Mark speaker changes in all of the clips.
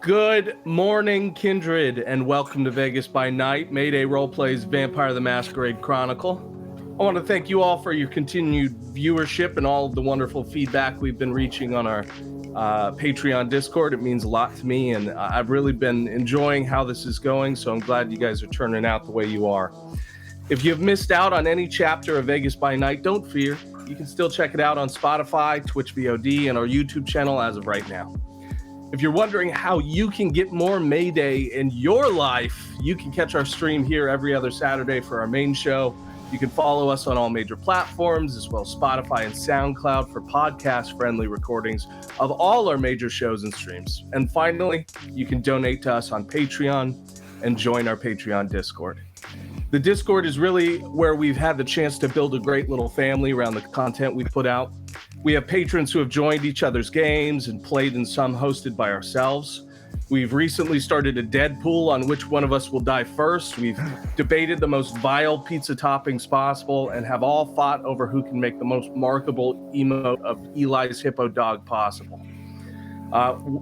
Speaker 1: Good morning, Kindred, and welcome to Vegas by Night, Mayday Roleplay's Vampire the Masquerade Chronicle. I want to thank you all for your continued viewership and all of the wonderful feedback we've been reaching on our Patreon Discord. It means a lot to me, and I've really been enjoying how this is going, so I'm glad you guys are turning out the way you are. If you've missed out on any chapter of Vegas by Night, don't fear. You can still check it out on Spotify, Twitch VOD, and our YouTube channel as of right now. If you're wondering how you can get more Mayday in your life, you can catch our stream here every other Saturday for our main show. You can follow us on all major platforms, as well as Spotify and SoundCloud for podcast-friendly recordings of all our major shows and streams. And finally, you can donate to us on Patreon and join our Patreon Discord. The Discord is really where we've had the chance to build a great little family around the content we put out. We have patrons who have joined each other's games and played in some hosted by ourselves. We've recently started a dead pool on which one of us will die first. We've debated the most vile pizza toppings possible and have all fought over who can make the most markable emote of Eli's hippo dog possible.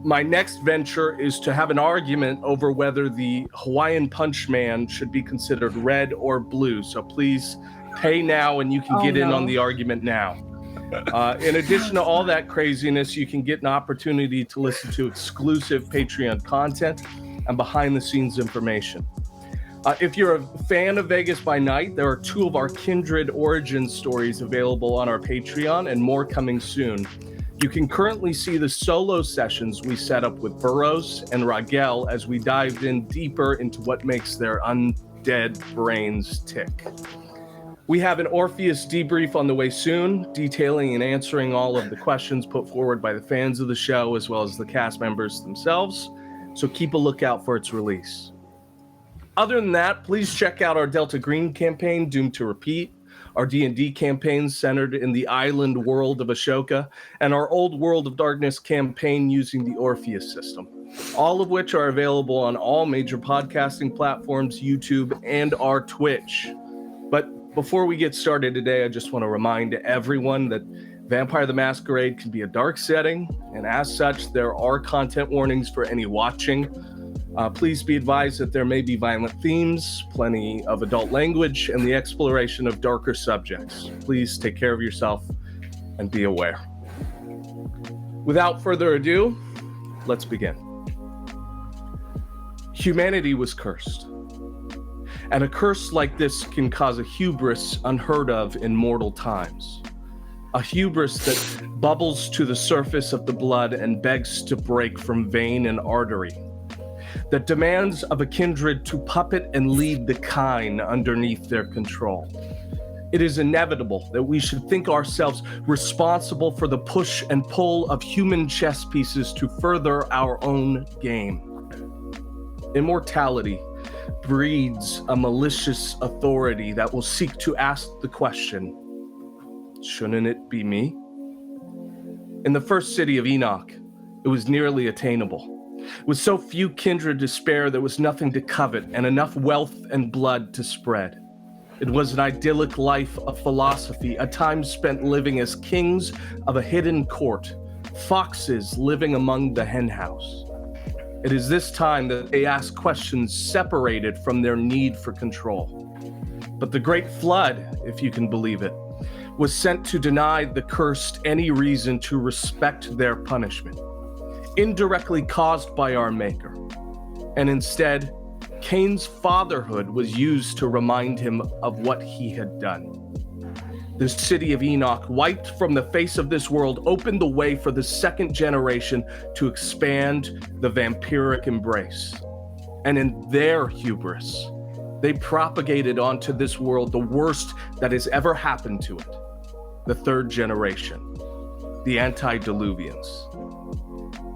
Speaker 1: My next venture is to have an argument over whether the Hawaiian Punch Man should be considered red or blue. So please pay now and you can get in on the argument now. In addition to all that craziness, you can get an opportunity to listen to exclusive Patreon content and behind-the-scenes information. If you're a fan of Vegas by Night, there are 2 of our Kindred origin stories available on our Patreon and more coming soon. You can currently see the solo sessions we set up with Burroughs and Ragel as we dived in deeper into what makes their undead brains tick. We have an Orpheus debrief on the way soon, detailing and answering all of the questions put forward by the fans of the show, as well as the cast members themselves, so keep a lookout for its release. Other than that, please check out our Delta Green campaign, Doomed to Repeat, our D&D campaign centered in the island world of Ashoka, and our Old World of Darkness campaign using the Orpheus system, all of which are available on all major podcasting platforms, YouTube, and our Twitch. But before we get started today, I just want to remind everyone that Vampire the Masquerade can be a dark setting, and as such, there are content warnings for any watching. Please be advised that there may be violent themes, plenty of adult language, and the exploration of darker subjects. Please take care of yourself and be aware. Without further ado, let's begin. Humanity was cursed. And a curse like this can cause a hubris unheard of in mortal times. A hubris that bubbles to the surface of the blood and begs to break from vein and artery. That demands of a kindred to puppet and lead the kine underneath their control. It is inevitable that we should think ourselves responsible for the push and pull of human chess pieces to further our own game. Immortality breeds a malicious authority that will seek to ask the question, shouldn't it be me? In the first city of Enoch, it was nearly attainable. With so few kindred to spare, there was nothing to covet and enough wealth and blood to spread. It was an idyllic life of philosophy, a time spent living as kings of a hidden court, foxes living among the henhouse. It is this time that they ask questions separated from their need for control. But the Great Flood, if you can believe it, was sent to deny the cursed any reason to respect their punishment, indirectly caused by our Maker. And instead, Cain's fatherhood was used to remind him of what he had done. The city of Enoch, wiped from the face of this world, opened the way for the second generation to expand the vampiric embrace. And in their hubris, they propagated onto this world the worst that has ever happened to it. The third generation, the antediluvians.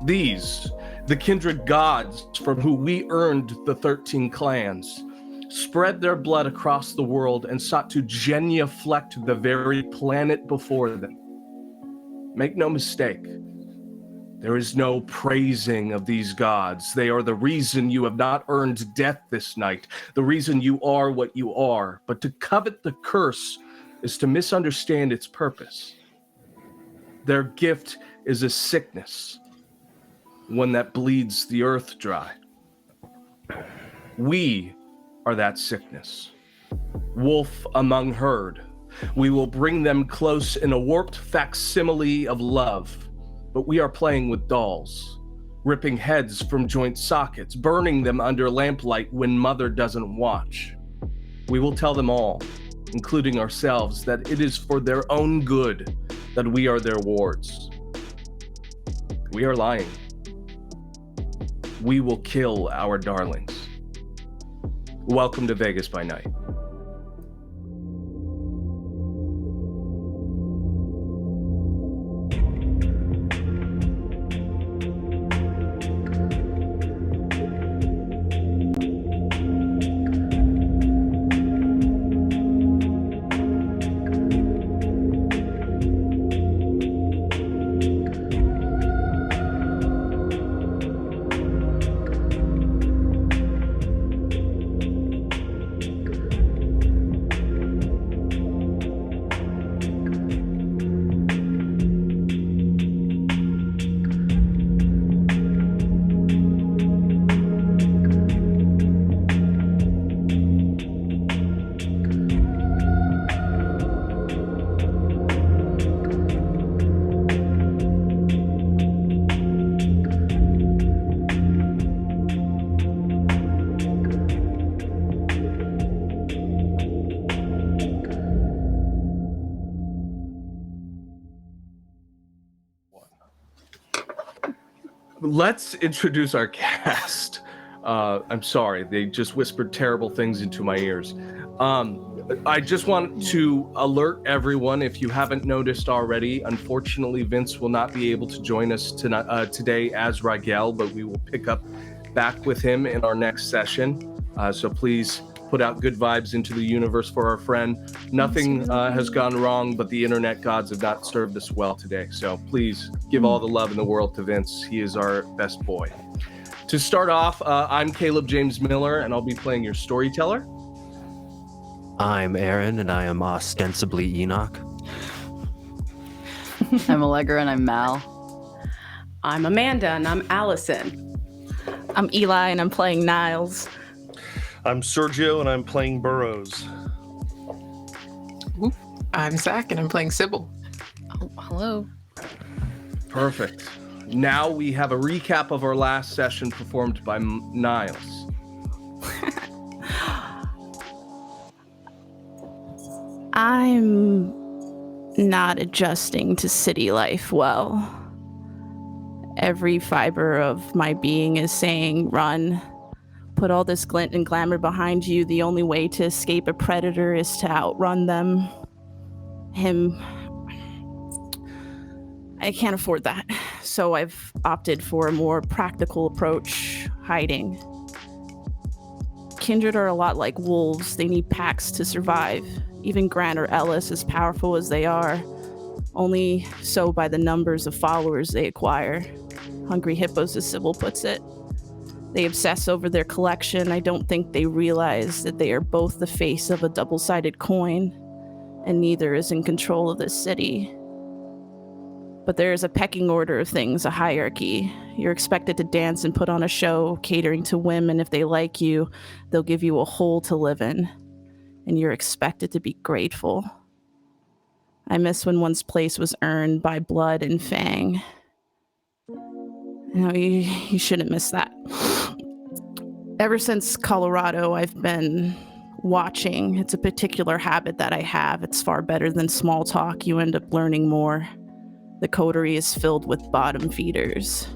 Speaker 1: These, the kindred gods from who we earned the 13 clans, spread their blood across the world and sought to genuflect the very planet before them. Make no mistake, there is no praising of these gods. They are the reason you have not earned death this night, the reason you are what you are. But to covet the curse is to misunderstand its purpose. Their gift is a sickness, one that bleeds the earth dry. We are that sickness, wolf among herd. We will bring them close in a warped facsimile of love, but we are playing with dolls, ripping heads from joint sockets, burning them under lamplight when mother doesn't watch. We will tell them all, including ourselves, that it is for their own good that we are their wards. We are lying. We will kill our darlings. Welcome to Vegas by Night. Let's introduce our cast. I'm sorry, they just whispered terrible things into my ears. I just want to alert everyone, if you haven't noticed already, unfortunately, Vince will not be able to join us today as Rigel, but we will pick up back with him in our next session. So please put out good vibes into the universe for our friend. Nothing has gone wrong, but the internet gods have not served us well today. So please give all the love in the world to Vince. He is our best boy. To start off, I'm Caleb James Miller, and I'll be playing your storyteller.
Speaker 2: I'm Aaron, and I am ostensibly Enoch.
Speaker 3: I'm Allegra, and I'm Mal.
Speaker 4: I'm Amanda, and I'm Allison.
Speaker 5: I'm Eli, and I'm playing Niles.
Speaker 6: I'm Sergio, and I'm playing Burrows.
Speaker 7: I'm Zach, and I'm playing Sybil.
Speaker 5: Oh, hello.
Speaker 1: Perfect. Now we have a recap of our last session performed by Niles.
Speaker 5: I'm not adjusting to city life well. Every fiber of my being is saying, run. Put all this glint and glamour behind you. The only way to escape a predator is to outrun them. Him. I can't afford that. So I've opted for a more practical approach, hiding. Kindred are a lot like wolves. They need packs to survive. Even Grant or Ellis, as powerful as they are, only so by the numbers of followers they acquire. Hungry hippos, as Sybil puts it. They obsess over their collection. I don't think they realize that they are both the face of a double-sided coin, and neither is in control of this city. But there is a pecking order of things, a hierarchy. You're expected to dance and put on a show, catering to women. If they like you, they'll give you a hole to live in, and you're expected to be grateful. I miss when one's place was earned by blood and fang. No, you shouldn't miss that. Ever since Colorado, I've been watching. It's a particular habit that I have. It's far better than small talk. You end up learning more. The coterie is filled with bottom feeders.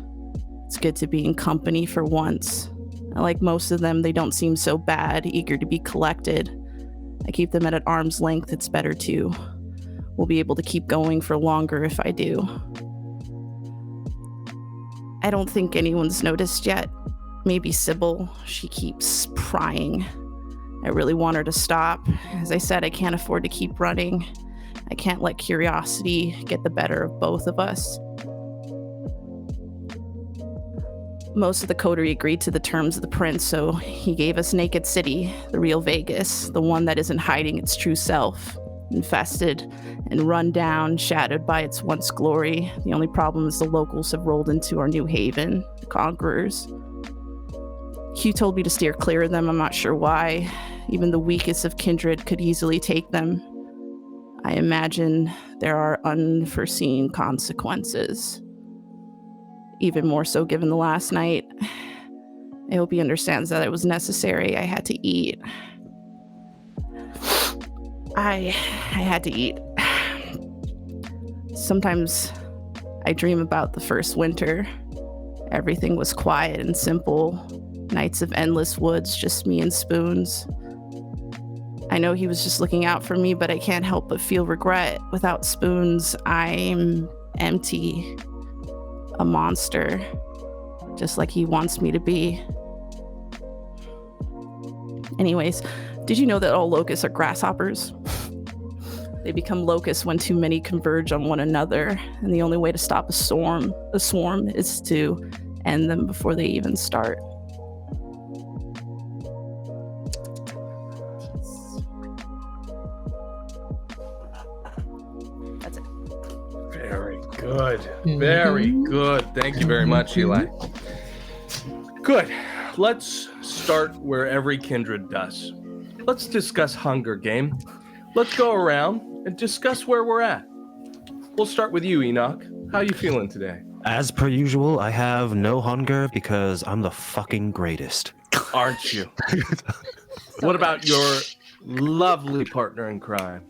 Speaker 5: It's good to be in company for once. I like most of them. They don't seem so bad, eager to be collected. I keep them at an arm's length. It's better too. We'll be able to keep going for longer if I do. I don't think anyone's noticed yet. Maybe Sybil. She keeps prying. I really want her to stop. As I said, I can't afford to keep running. I can't let curiosity get the better of both of us. Most of the coterie agreed to the terms of the prince, so he gave us Naked City, the real Vegas, the one that isn't hiding its true self. infested and run down, shattered by its once glory. The only problem is the locals have rolled into our new haven, the Conquerors. Q told me to steer clear of them. I'm not sure why. Even the weakest of kindred could easily take them. I imagine there are unforeseen consequences. Even more so given the last night. I hope he understands that it was necessary. I had to eat. I had to eat. Sometimes I dream about the first winter. Everything was quiet and simple. Nights of endless woods, just me and Spoons. I know he was just looking out for me, but I can't help but feel regret. Without Spoons, I'm empty. A monster. Just like he wants me to be. Anyways, did you know that all locusts are grasshoppers? They become locusts when too many converge on one another, and the only way to stop a swarm is to end them before they even start. That's it.
Speaker 1: Very good. Very good. Thank you very much, Eli. Good. Let's start where every kindred does. Let's discuss Hunger Game. Let's go around and discuss where we're at. We'll start with you, Enoch. How you feeling today?
Speaker 2: As per usual, I have no hunger because I'm the fucking greatest.
Speaker 1: Aren't you? What about your lovely partner in crime?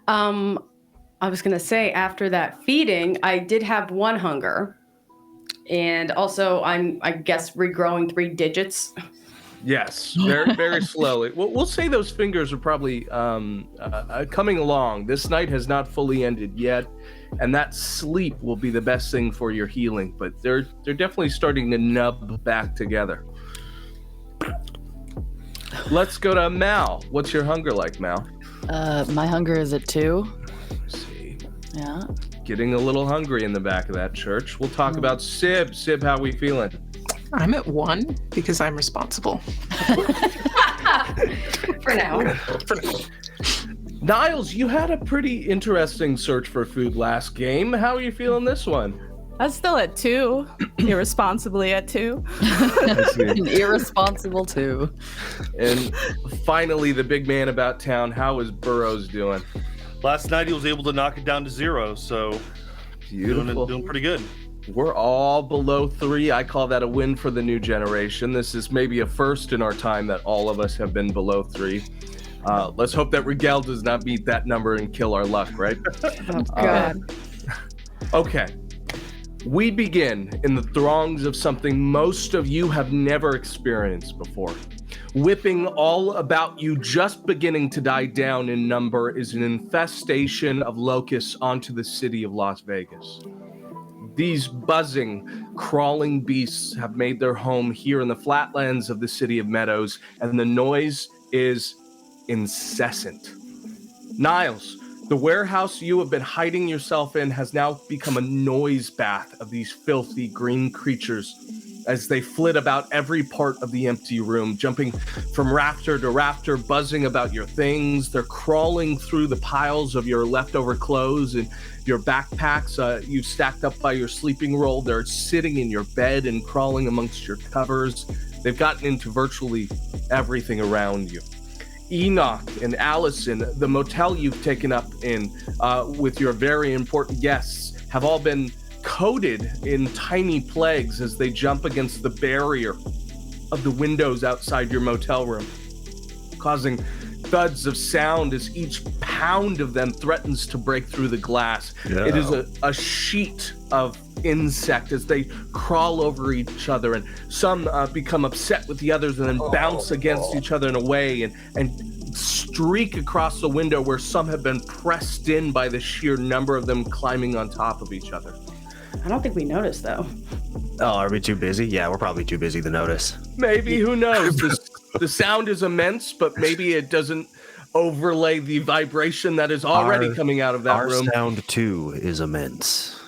Speaker 4: I was going to say, after that feeding, I did have one hunger. And also, I guess, regrowing 3 digits.
Speaker 1: Yes, very, very slowly. We'll say those fingers are probably coming along. This night has not fully ended yet, and that sleep will be the best thing for your healing. But they're definitely starting to nub back together. Let's go to Mal. What's your hunger like, Mal?
Speaker 3: My hunger is at 2.
Speaker 1: Let's see.
Speaker 3: Yeah.
Speaker 1: Getting a little hungry in the back of that church. We'll talk about Sib. Sib, how we feeling?
Speaker 7: I'm at 1 because I'm responsible.
Speaker 4: For now.
Speaker 1: Niles, you had a pretty interesting search for food last game. How are you feeling this one?
Speaker 5: I was still at 2. Irresponsibly at 2.
Speaker 3: Irresponsible too.
Speaker 1: And finally, the big man about town. How is Burrows doing?
Speaker 6: Last night he was able to knock it down to 0, so
Speaker 1: Beautiful.
Speaker 6: doing pretty good.
Speaker 1: We're all below 3. I call that a win for the new generation. This is maybe a first in our time that all of us have been below 3. Let's hope that Rigel does not beat that number and kill our luck, right?
Speaker 4: Oh, God.
Speaker 1: Okay. We begin in the throngs of something most of you have never experienced before. Whipping all about you, just beginning to die down in number, is an infestation of locusts onto the city of Las Vegas. These buzzing, crawling beasts have made their home here in the flatlands of the city of Meadows, and the noise is incessant. Niles, the warehouse you have been hiding yourself in has now become a noise bath of these filthy green creatures as they flit about every part of the empty room, jumping from rafter to rafter, buzzing about your things. They're crawling through the piles of your leftover clothes and your backpacks you've stacked up by your sleeping roll. They're sitting in your bed and crawling amongst your covers. They've gotten into virtually everything around you. Enoch and Allison, the motel you've taken up in with your very important guests, have all been coated in tiny plagues as they jump against the barrier of the windows outside your motel room, causing thuds of sound as each pound of them threatens to break through the glass.
Speaker 6: Yeah.
Speaker 1: It is a sheet of insect as they crawl over each other, and some become upset with the others and then bounce against each other in a way and streak across the window where some have been pressed in by the sheer number of them climbing on top of each other.
Speaker 4: I don't think we noticed, though.
Speaker 2: Oh, are we too busy? Yeah, we're probably too busy to notice.
Speaker 1: Maybe, who knows? The sound is immense, but maybe it doesn't overlay the vibration that is already coming out of that
Speaker 2: Our
Speaker 1: room.
Speaker 2: sound too is immense.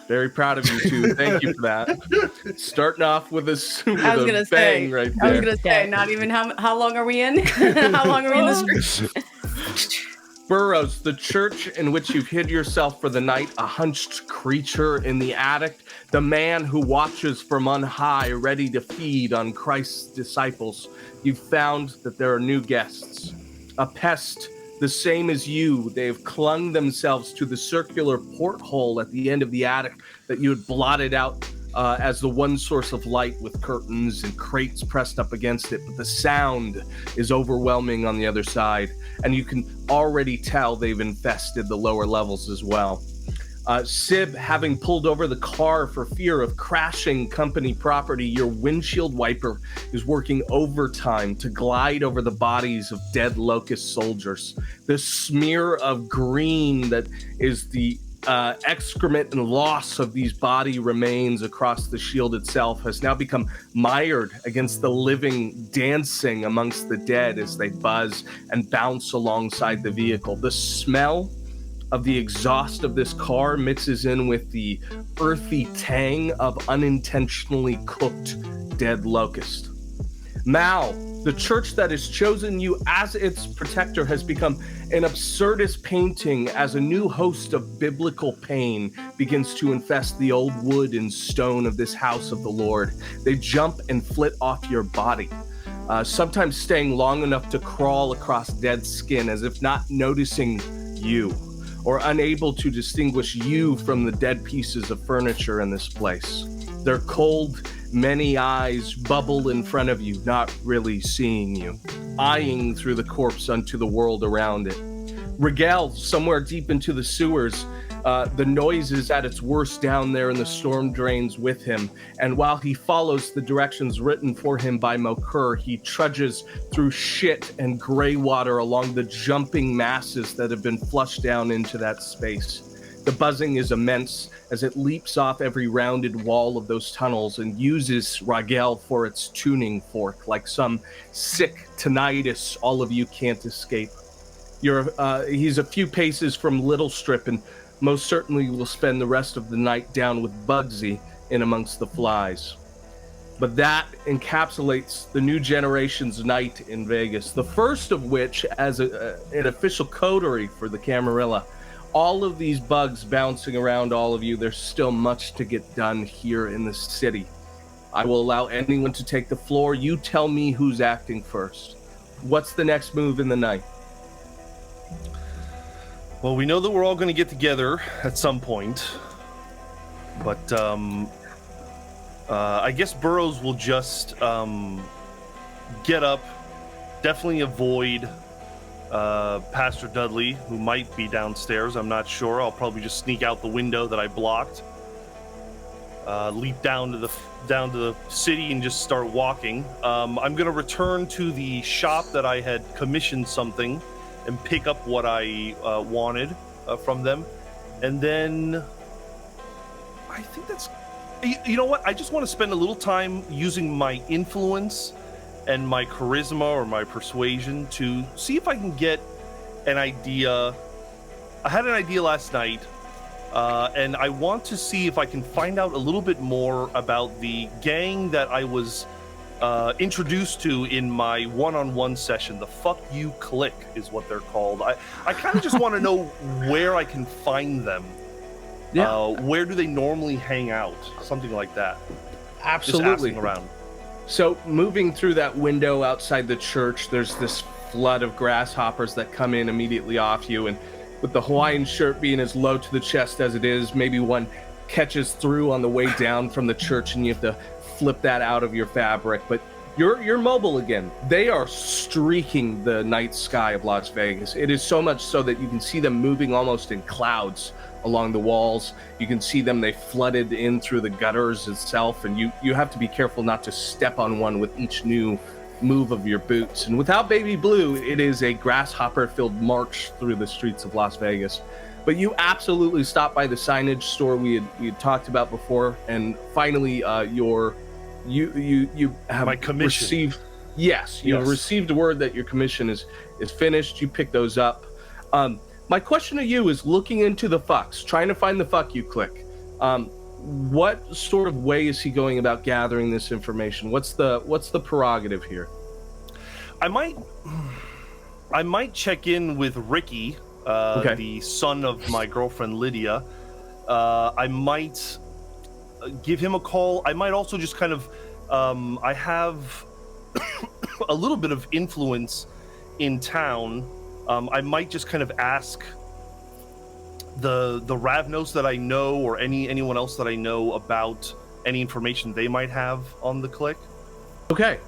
Speaker 1: Very proud of you two. Thank you for that. Starting off with a bang right there.
Speaker 4: Not even how long are we in? How long are we in the street?
Speaker 1: Burroughs, the church in which you've hid yourself for the night, a hunched creature in the attic, the man who watches from on high, ready to feed on Christ's disciples. You've found that there are new guests, a pest the same as you. They've clung themselves to the circular porthole at the end of the attic that you had blotted out as the one source of light, with curtains and crates pressed up against it. But the sound is overwhelming on the other side, and you can already tell they've infested the lower levels as well. Sib, having pulled over the car for fear of crashing company property, your windshield wiper is working overtime to glide over the bodies of dead locust soldiers. The smear of green that is the excrement and loss of these body remains across the shield itself has now become mired against the living, dancing amongst the dead as they buzz and bounce alongside the vehicle. The smell of the exhaust of this car mixes in with the earthy tang of unintentionally cooked dead locust. Mao, the church that has chosen you as its protector, has become an absurdist painting as a new host of biblical pain begins to infest the old wood and stone of this house of the Lord. They jump and flit off your body, sometimes staying long enough to crawl across dead skin as if not noticing you, or unable to distinguish you from the dead pieces of furniture in this place. Their cold, many eyes bubble in front of you, not really seeing you, eyeing through the corpse unto the world around it. Rigel, somewhere deep into the sewers, the noise is at its worst down there in the storm drains with him, and while he follows the directions written for him by Mokur, he trudges through shit and gray water along the jumping masses that have been flushed down into that space. The buzzing is immense as it leaps off every rounded wall of those tunnels and uses Rigel for its tuning fork, like some sick tinnitus all of you can't escape. He's a few paces from Little Strip, and most certainly will spend the rest of the night down with Bugsy in amongst the flies. But that encapsulates the new generation's night in Vegas, the first of which as an official coterie for the Camarilla. All of these bugs bouncing around all of you, there's still much to get done here in the city. I will allow anyone to take the floor. You tell me who's acting first. What's the next move in the night?
Speaker 6: Well, we know that we're all going to get together at some point, but I guess Burroughs will just get up, definitely avoid Pastor Dudley, who might be downstairs. I'm not sure. I'll probably just sneak out the window that I blocked, leap down to the city and just start walking. I'm going to return to the shop that I had commissioned something and pick up what I wanted from them. And then I think that's... You know what? I just want to spend a little time using my influence and my charisma or my persuasion to see if I can get an idea. I had an idea last night, and I want to see if I can find out a little bit more about the gang that I was introduced to in my one-on-one session. The Fuk U Clique is what they're called. I kind of just want to know where I can find them. Yeah. Where do they normally hang out? Something like that.
Speaker 1: Absolutely.
Speaker 6: Just asking around.
Speaker 1: So moving through that window outside the church, there's this flood of grasshoppers that come in immediately off you, and with the Hawaiian shirt being as low to the chest as it is, maybe one catches through on the way down from the church and you have to flip that out of your fabric, but you're mobile again. They are streaking the night sky of Las Vegas. It is so much so that you can see them moving almost in clouds along the walls. You can see them, they flooded in through the gutters itself, and you have to be careful not to step on one with each new move of your boots. And without Baby Blue, it is a grasshopper-filled march through the streets of Las Vegas. But you absolutely stopped by the signage store we had talked about before, and finally you have
Speaker 6: my commission.
Speaker 1: Received. Yes, you have received word that your commission is finished. You pick those up. My question to you is, looking into the Fucks, trying to find the Fuk U Clique. What sort of way is he going about gathering this information? What's the prerogative here?
Speaker 6: I might check in with Ricky,
Speaker 1: Okay.
Speaker 6: the son of my girlfriend Lydia. I might give him a call. I might also just kind of, I have a little bit of influence in town. I might just kind of ask the Ravnos that I know, or anyone else that I know, about any information they might have on the clique.
Speaker 1: Okay.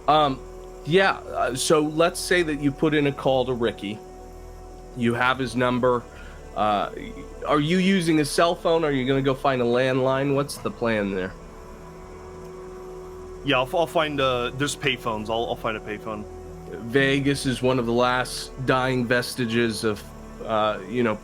Speaker 1: So let's say that you put in a call to Ricky. You have his number. Are you using a cell phone? Or are you going to go find a landline? What's the plan there?
Speaker 6: Yeah, I'll find. There's payphones. I'll find a payphone.
Speaker 1: Vegas is one of the last dying vestiges of,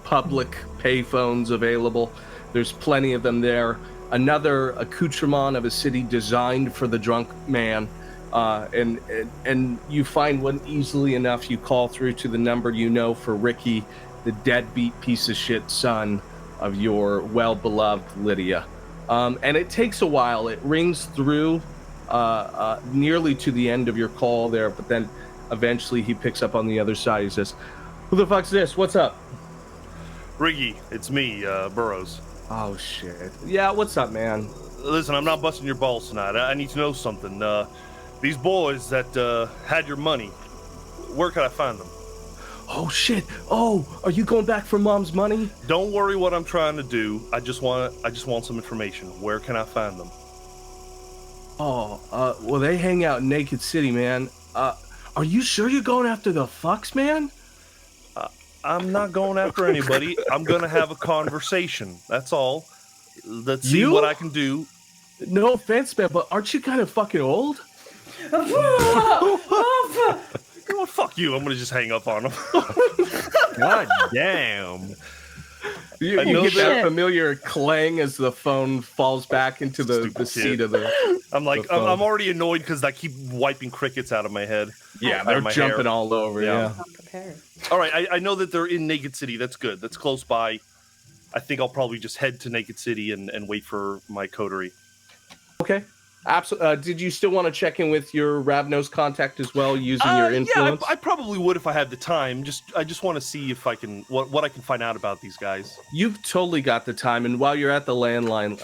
Speaker 1: public payphones available. There's plenty of them there. Another accoutrement of a city designed for the drunk man. And you find one easily enough. You call through to the number you know for Ricky, the deadbeat piece of shit son of your well-beloved Lydia. And it takes a while. It rings through nearly to the end of your call there, but then eventually he picks up on the other side. He says, "Who the fuck's this? What's up?"
Speaker 6: Riggy, it's me, Burrows.
Speaker 1: Oh, shit. Yeah, what's up, man?
Speaker 6: Listen, I'm not busting your balls tonight. I need to know something. These boys that had your money, where can I find them?
Speaker 1: Oh, shit. Oh, are you going back for Mom's money?
Speaker 6: Don't worry what I'm trying to do. I just want some information. Where can I find them?
Speaker 1: Well, they hang out in Naked City, man. Are you sure you're going after the fucks, man?
Speaker 6: I'm not going after anybody. I'm gonna have a conversation. That's all. Let's see
Speaker 1: You?
Speaker 6: what I can do.
Speaker 1: No offense, man, but aren't you kind of fucking old?
Speaker 6: Oh, fuck you. I'm gonna just hang up on him.
Speaker 2: God damn.
Speaker 1: You
Speaker 6: know
Speaker 1: get that
Speaker 5: that-
Speaker 1: familiar clang as the phone falls back into the
Speaker 6: Stupid
Speaker 1: seat
Speaker 6: kid.
Speaker 1: of the...
Speaker 6: I'm like,
Speaker 1: The phone.
Speaker 6: I'm already annoyed because I keep wiping crickets out of my head.
Speaker 1: Yeah,
Speaker 6: Out
Speaker 1: they're
Speaker 6: of my
Speaker 1: jumping
Speaker 6: hair.
Speaker 1: all over,
Speaker 6: Yeah.
Speaker 1: yeah.
Speaker 4: Not prepared.
Speaker 6: All right, I know that they're in Naked City. That's good. That's close by. I think I'll probably just head to Naked City and wait for my coterie.
Speaker 1: Okay. Absolutely. Did you still want to check in with your Ravnos contact as well, using your influence?
Speaker 6: Yeah, I probably would if I had the time. I just want to see if I can what I can find out about these guys.
Speaker 1: You've totally got the time, and while you're at the landline,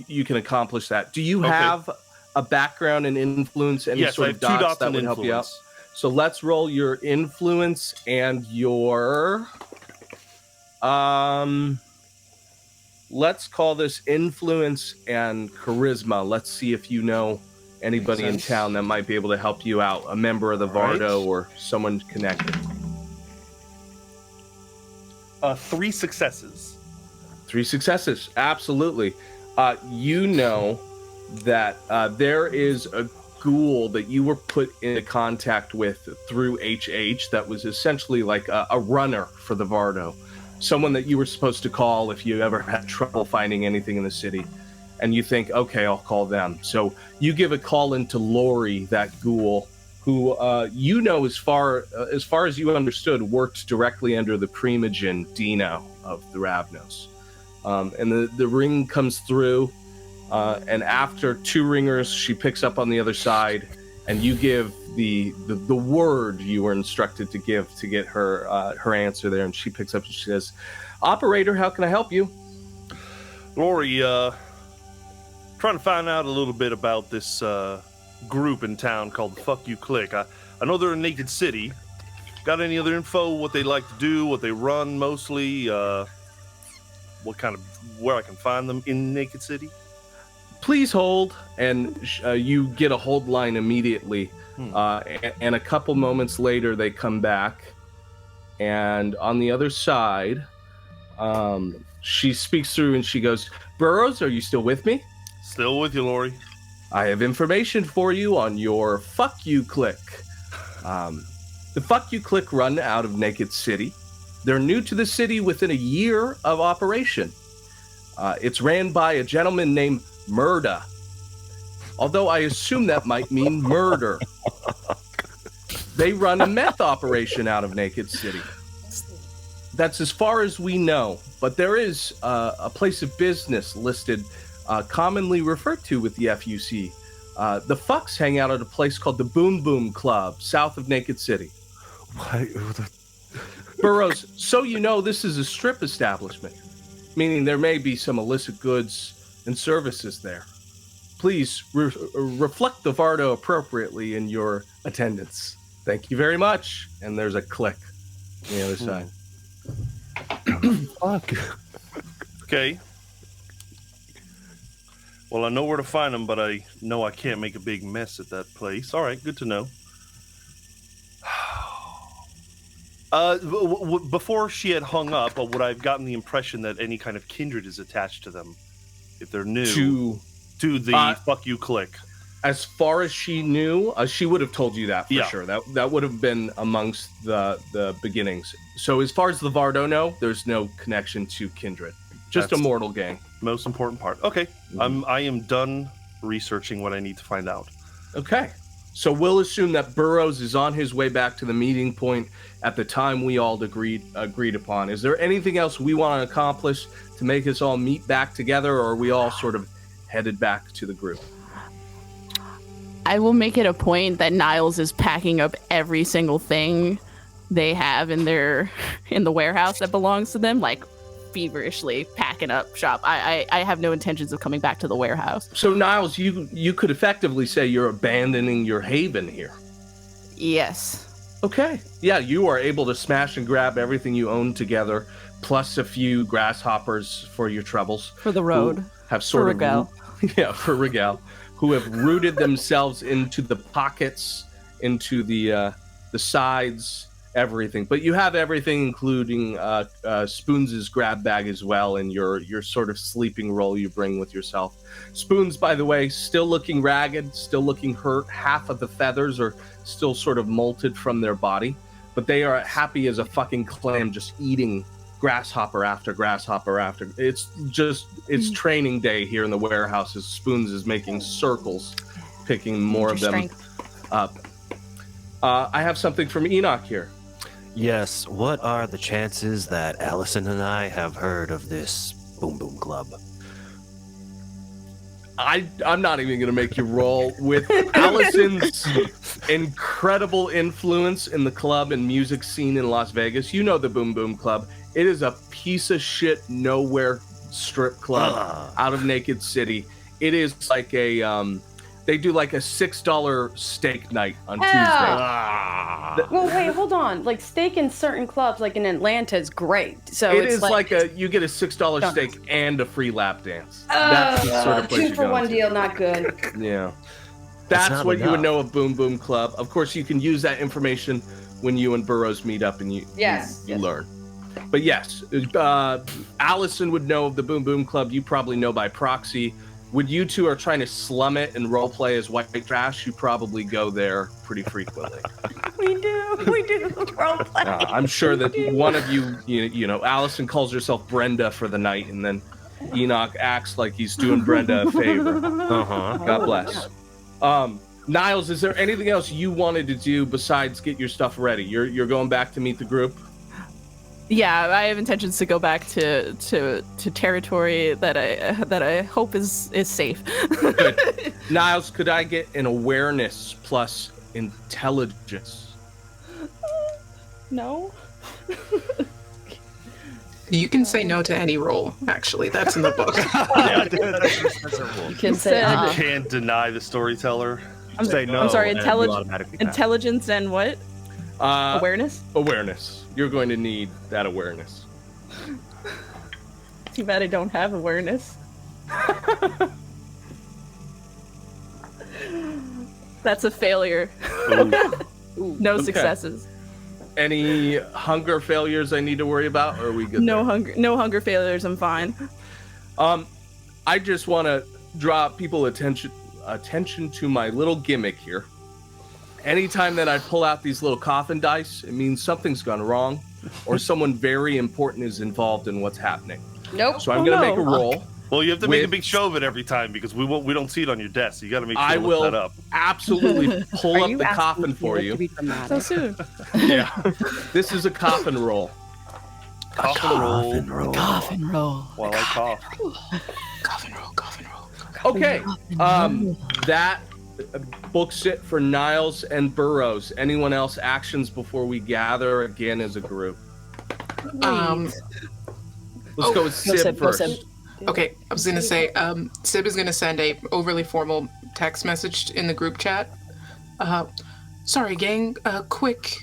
Speaker 1: you can accomplish that. Do you
Speaker 6: Okay.
Speaker 1: have a background in influence? Any
Speaker 6: Yes,
Speaker 1: sort
Speaker 6: I
Speaker 1: of
Speaker 6: have 2 dots
Speaker 1: that
Speaker 6: in
Speaker 1: would help you out?
Speaker 6: influence.
Speaker 1: So let's roll your influence and your let's call this influence and charisma. Let's see if you know anybody in
Speaker 6: Makes sense.
Speaker 1: town that might be able to help you out, a member of the
Speaker 6: Right.
Speaker 1: Vardo or someone connected.
Speaker 6: 3 successes.
Speaker 1: 3 successes, absolutely. You know that there is a ghoul that you were put into contact with through HH that was essentially like a runner for the Vardo. Someone that you were supposed to call if you ever had trouble finding anything in the city. And you think, okay, I'll call them. So you give a call into Lori, that ghoul, who you know, as far as you understood, worked directly under the Primogen Dino of the Ravnos. And the ring comes through, and after 2 ringers, she picks up on the other side, and you give the word you were instructed to give to get her answer there, and she picks up and she says, "Operator, how can I help you?"
Speaker 6: Lori, trying to find out a little bit about this group in town called the Fuk U Clique. I know they're in Naked City. Got any other info? What they like to do? What they run mostly? Where I can find them in Naked City?
Speaker 1: Please hold, and you get a hold line immediately. And a couple moments later, they come back, and on the other side, she speaks through and she goes, "Burrows, are you still with me?
Speaker 6: Still with you, Lori.
Speaker 1: I have information for you on your Fuk U Clique." The Fuk U Clique run out of Naked City. They're new to the city within a year of operation. It's ran by a gentleman named Murda, although I assume that might mean murder. They run a meth operation out of Naked City. That's as far as we know, but there is a place of business listed, commonly referred to with the FUC. The Fucks hang out at a place called the Boom Boom Club, south of Naked City. Burroughs, so you know this is a strip establishment, meaning there may be some illicit goods and services there. Please reflect the Vardo appropriately in your attendance. Thank you very much. And there's a click on the other side.
Speaker 2: Fuck.
Speaker 6: Okay. Well, I know where to find them, but I know I can't make a big mess at that place. All right, good to know. Before she had hung up, would I have gotten the impression that any kind of kindred is attached to them, if they're new to the Fuk U Clique?
Speaker 1: As far as she knew, she would have told you that for sure. That would have been amongst the beginnings. So as far as the Vardo know, there's no connection to kindred. Just a mortal gang.
Speaker 6: Most important part. Okay, I am done researching what I need to find out.
Speaker 1: Okay. So we'll assume that Burroughs is on his way back to the meeting point at the time we all agreed upon. Is there anything else we want to accomplish to make us all meet back together, or are we all sort of headed back to the group?
Speaker 5: I will make it a point that Niles is packing up every single thing they have in the warehouse that belongs to them, like feverishly packing up shop. I have no intentions of coming back to the warehouse.
Speaker 1: So Niles, you could effectively say you're abandoning your haven here.
Speaker 5: Yes.
Speaker 1: Okay. Yeah, you are able to smash and grab everything you own together, plus a few grasshoppers for your troubles.
Speaker 5: For the road.
Speaker 1: Have sort of
Speaker 5: Regal.
Speaker 1: Yeah, for Regal, who have rooted themselves into the pockets, into the sides, everything. But you have everything, including Spoons' grab bag as well, and your sort of sleeping roll you bring with yourself. Spoons, by the way, still looking ragged, still looking hurt. Half of the feathers are still sort of molted from their body, but they are happy as a fucking clam, just eating grasshopper after grasshopper after. It's training day here in the warehouses. Spoons is making circles, picking more of them up. I have something from Enoch here.
Speaker 2: Yes, what are the chances that Allison and I have heard of this Boom Boom Club?
Speaker 1: I'm not even going to make you roll. With Allison's incredible influence in the club and music scene in Las Vegas, you know the Boom Boom Club. It is a piece of shit nowhere strip club out of Naked City. It is like they do like a $6 steak night on Tuesday.
Speaker 4: Well, wait, hold on. Like steak in certain clubs, like in Atlanta, is great. So
Speaker 1: it is like you get a $6 steak and a free lap dance. That's the sort of place
Speaker 4: 2 for 1 deal, not good.
Speaker 1: Yeah, that's what you would know of Boom Boom Club. Of course, you can use that information when you and Burroughs meet up and you learn. But yes, Allison would know of the Boom Boom Club. You probably know by proxy. When you two are trying to slum it and role play as white trash, you probably go there pretty frequently.
Speaker 4: We do role play.
Speaker 1: I'm sure that one of you know, Allison calls herself Brenda for the night, and then Enoch acts like he's doing Brenda a favor. God bless. Niles, is there anything else you wanted to do besides get your stuff ready? You're going back to meet the group?
Speaker 5: Yeah, I have intentions to go back to territory that I hope is safe.
Speaker 1: Good. Niles, could I get an awareness plus intelligence?
Speaker 5: No.
Speaker 7: You can say no to any roll, actually. That's in the book.
Speaker 3: You can say
Speaker 6: You can't deny the storyteller.
Speaker 2: Say no.
Speaker 5: I'm sorry,
Speaker 2: and you automatically pass.
Speaker 5: intelligence and what? Awareness?
Speaker 1: Awareness. You're going to need that awareness.
Speaker 5: Too bad I don't have awareness. That's a failure. No successes.
Speaker 1: Any hunger failures I need to worry about, or are we good?
Speaker 5: No hunger failures. I'm fine.
Speaker 1: I just want to draw people's attention to my little gimmick here. Anytime that I pull out these little coffin dice, it means something's gone wrong, or someone very important is involved in what's happening.
Speaker 4: Nope.
Speaker 1: So I'm going to make a roll.
Speaker 6: Well, you have to make a big show of it every time because we don't see it on your desk. You got to make sure
Speaker 1: I
Speaker 6: to look that up.
Speaker 1: Absolutely pull up the coffin for you.
Speaker 5: So soon.
Speaker 1: Yeah, this is a coffin roll.
Speaker 6: Coffin roll.
Speaker 3: Coffin roll.
Speaker 6: While I cough.
Speaker 7: Coffin roll.
Speaker 1: Okay, that books it for Niles and Burroughs. Anyone else actions before we gather again as a group? Let's go with Sib
Speaker 3: Sib, go
Speaker 1: first.
Speaker 3: Sib.
Speaker 7: Okay, I was gonna say, Sib is gonna send a overly formal text message in the group chat. Sorry, gang. Quick,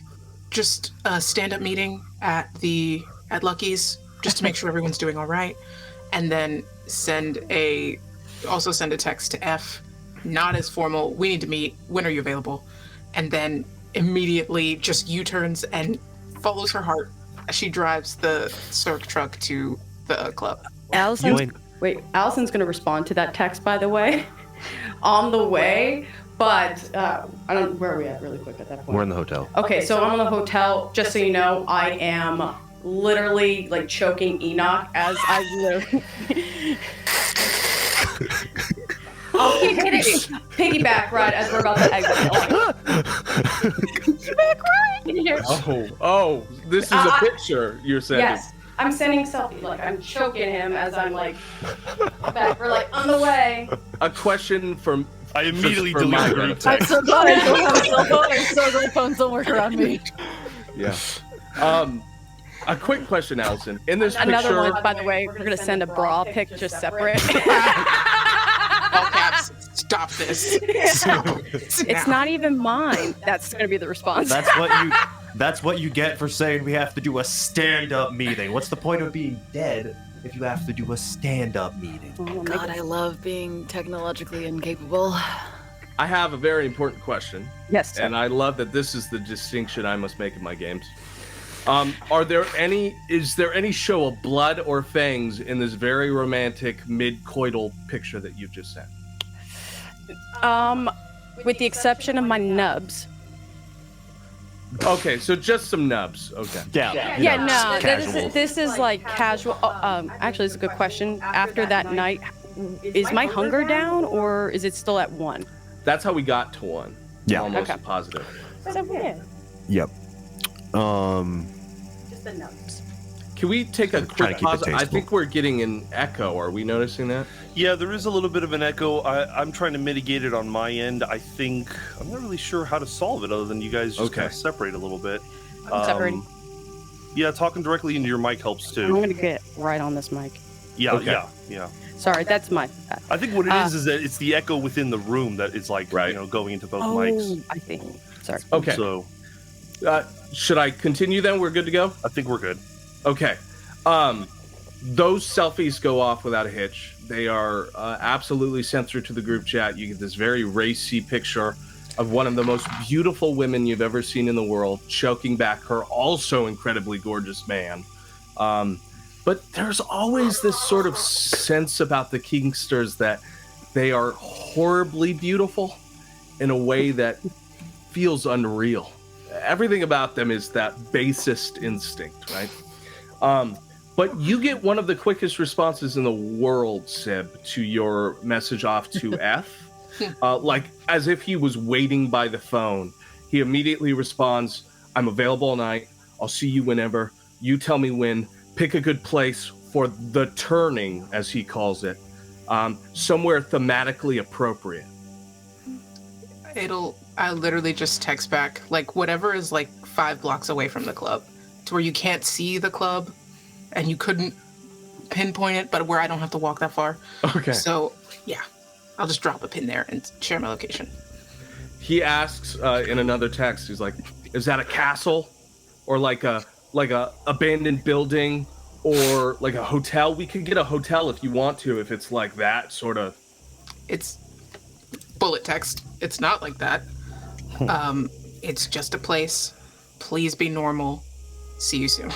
Speaker 7: just stand-up meeting at Lucky's, just to make sure everyone's doing all right, and then send a text to F, not as formal. We need to meet. When are you available? And then immediately just U-turns and follows her heart as she drives the Cirque truck to the club.
Speaker 4: Allison's going to respond to that text, by the way, on the way. But where are we at really quick at that point?
Speaker 2: We're in the hotel.
Speaker 4: Okay, so I'm in the hotel. Just so you know, I am literally like choking Enoch as I live. I'll keep hitting piggyback ride as we're about to exit. Piggyback ride.
Speaker 1: Oh, this is a picture you're sending.
Speaker 4: Yes, I'm sending selfie. Like I'm choking him as I'm like back. We're like on the way.
Speaker 1: A question from.
Speaker 6: I immediately
Speaker 1: for my
Speaker 6: deleted the group
Speaker 1: benefit.
Speaker 3: I'm
Speaker 6: text.
Speaker 3: so glad I don't have a cell phone. I'm so glad phones don't work around me.
Speaker 1: Yeah. A quick question, Allison. In this
Speaker 4: Another
Speaker 1: picture,
Speaker 4: one, by the way. We're gonna send a bra pic just separate.
Speaker 7: All caps, stop this.
Speaker 4: It's not even mine. That's gonna be the response.
Speaker 2: That's what you get for saying we have to do a stand-up meeting. What's the point of being dead if you have to do a stand-up meeting?
Speaker 3: God, I love being technologically incapable.
Speaker 1: I have a very important question.
Speaker 4: Yes.
Speaker 1: And I love that this is the distinction I must make in my games. Is there any show of blood or fangs in this very romantic mid-coital picture that you've just sent?
Speaker 4: With the exception of my nubs.
Speaker 1: Okay, so just some nubs. Okay.
Speaker 4: Yeah,
Speaker 2: casual.
Speaker 4: this is like casual. Actually, it's a good question. After that night, is my hunger down or is it still at 1?
Speaker 1: That's how we got to 1.
Speaker 2: Yeah.
Speaker 1: Almost
Speaker 4: Okay.
Speaker 1: positive.
Speaker 4: So weird.
Speaker 2: Yep.
Speaker 4: Just the nubs.
Speaker 1: Can we take a
Speaker 2: Trying to
Speaker 1: quick
Speaker 2: keep it
Speaker 1: pause? I
Speaker 2: tasteful.
Speaker 1: think we're getting an echo. Are we noticing that?
Speaker 6: Yeah, there is a little bit of an echo. I'm trying to mitigate it on my end. I'm not really sure how to solve it other than you guys just kind of separate a little bit.
Speaker 4: I'm separating.
Speaker 6: Yeah, talking directly into your mic helps
Speaker 4: I'm
Speaker 6: too.
Speaker 4: gonna get right on this mic.
Speaker 6: Yeah,
Speaker 1: Okay.
Speaker 6: yeah.
Speaker 4: Sorry, that's my.
Speaker 6: I think what it is that it's the echo within the room that is like, going into both mics.
Speaker 4: I think. Sorry.
Speaker 1: Okay.
Speaker 6: So
Speaker 1: Should I continue then? We're good to go?
Speaker 6: I think we're good.
Speaker 1: Okay. Those selfies go off without a hitch. They are absolutely sent through to the group chat. You get this very racy picture of one of the most beautiful women you've ever seen in the world, choking back her also incredibly gorgeous man. But there's always this sort of sense about the Kingsters that they are horribly beautiful in a way that feels unreal. Everything about them is that basest instinct, right? But you get one of the quickest responses in the world, Sib, to your message off to F. Like as if he was waiting by the phone. He immediately responds, I'm available all night. I'll see you whenever. You tell me when. Pick a good place for the turning, as he calls it. Somewhere thematically appropriate.
Speaker 7: I literally just text back, like, whatever is like 5 blocks away from the club, to where you can't see the club and you couldn't pinpoint it, but where I don't have to walk that far.
Speaker 1: Okay.
Speaker 7: So, yeah, I'll just drop a pin there and share my location.
Speaker 1: He asks in another text, he's like, is that a castle? Or like a abandoned building? Or like a hotel? We could get a hotel if you want to, if it's like that sort of...
Speaker 7: It's bullet text. It's not like that. It's just a place. Please be normal. See you soon.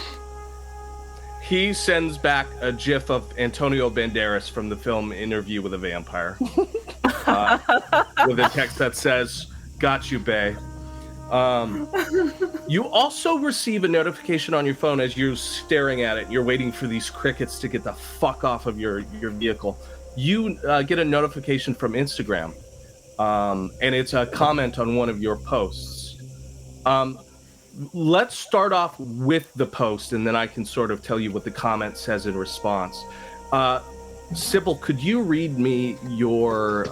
Speaker 1: He sends back a gif of Antonio Banderas from the film Interview with a Vampire. With a text that says, got you, bae. You also receive a notification on your phone as you're staring at it. You're waiting for these crickets to get the fuck off of your vehicle. You get a notification from Instagram, and it's a comment on one of your posts. Let's start off with the post, and then I can sort of tell you what the comment says in response. Sybil, could you read me your...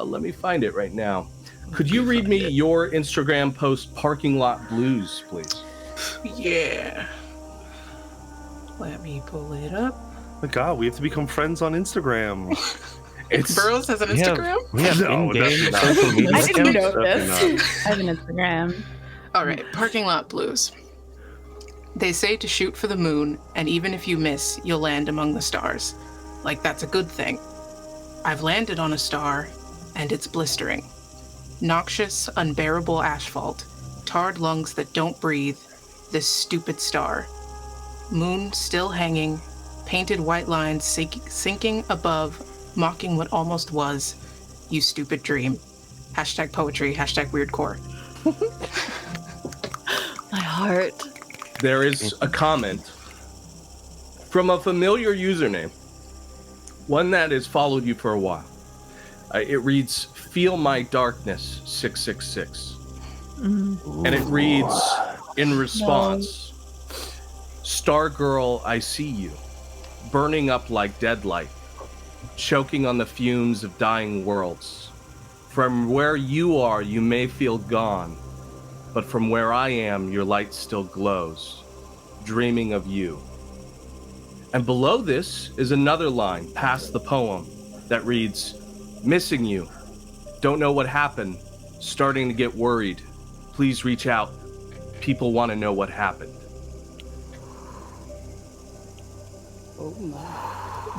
Speaker 1: let me find it right now. Could you read me your Instagram post, Parking Lot Blues, please?
Speaker 7: Yeah. Let me pull it up.
Speaker 6: My God, we have to become friends on Instagram.
Speaker 7: Burroughs has an Instagram?
Speaker 2: We have
Speaker 6: No,
Speaker 2: in-game
Speaker 6: definitely not.
Speaker 2: social media.
Speaker 3: I didn't
Speaker 2: accounts?
Speaker 3: know
Speaker 6: Definitely
Speaker 3: this.
Speaker 5: I have an Instagram.
Speaker 7: All right, parking lot blues. They say to shoot for the moon, and even if you miss, you'll land among the stars. Like that's a good thing. I've landed on a star, and it's blistering. Noxious, unbearable asphalt, tarred lungs that don't breathe, this stupid star. Moon still hanging, painted white lines sinking above, mocking what almost was. You stupid dream. Hashtag poetry, hashtag weirdcore.
Speaker 3: My heart.
Speaker 1: There is a comment from a familiar username, one that has followed you for a while. It reads, "Feel my darkness, 666." And it reads, in response, "Stargirl, I see you, burning up like deadlight, choking on the fumes of dying worlds. From where you are, you may feel gone, but from where I am, your light still glows, dreaming of you." And below this is another line past the poem that reads, "Missing you, don't know what happened, starting to get worried. Please reach out. People want to know what happened."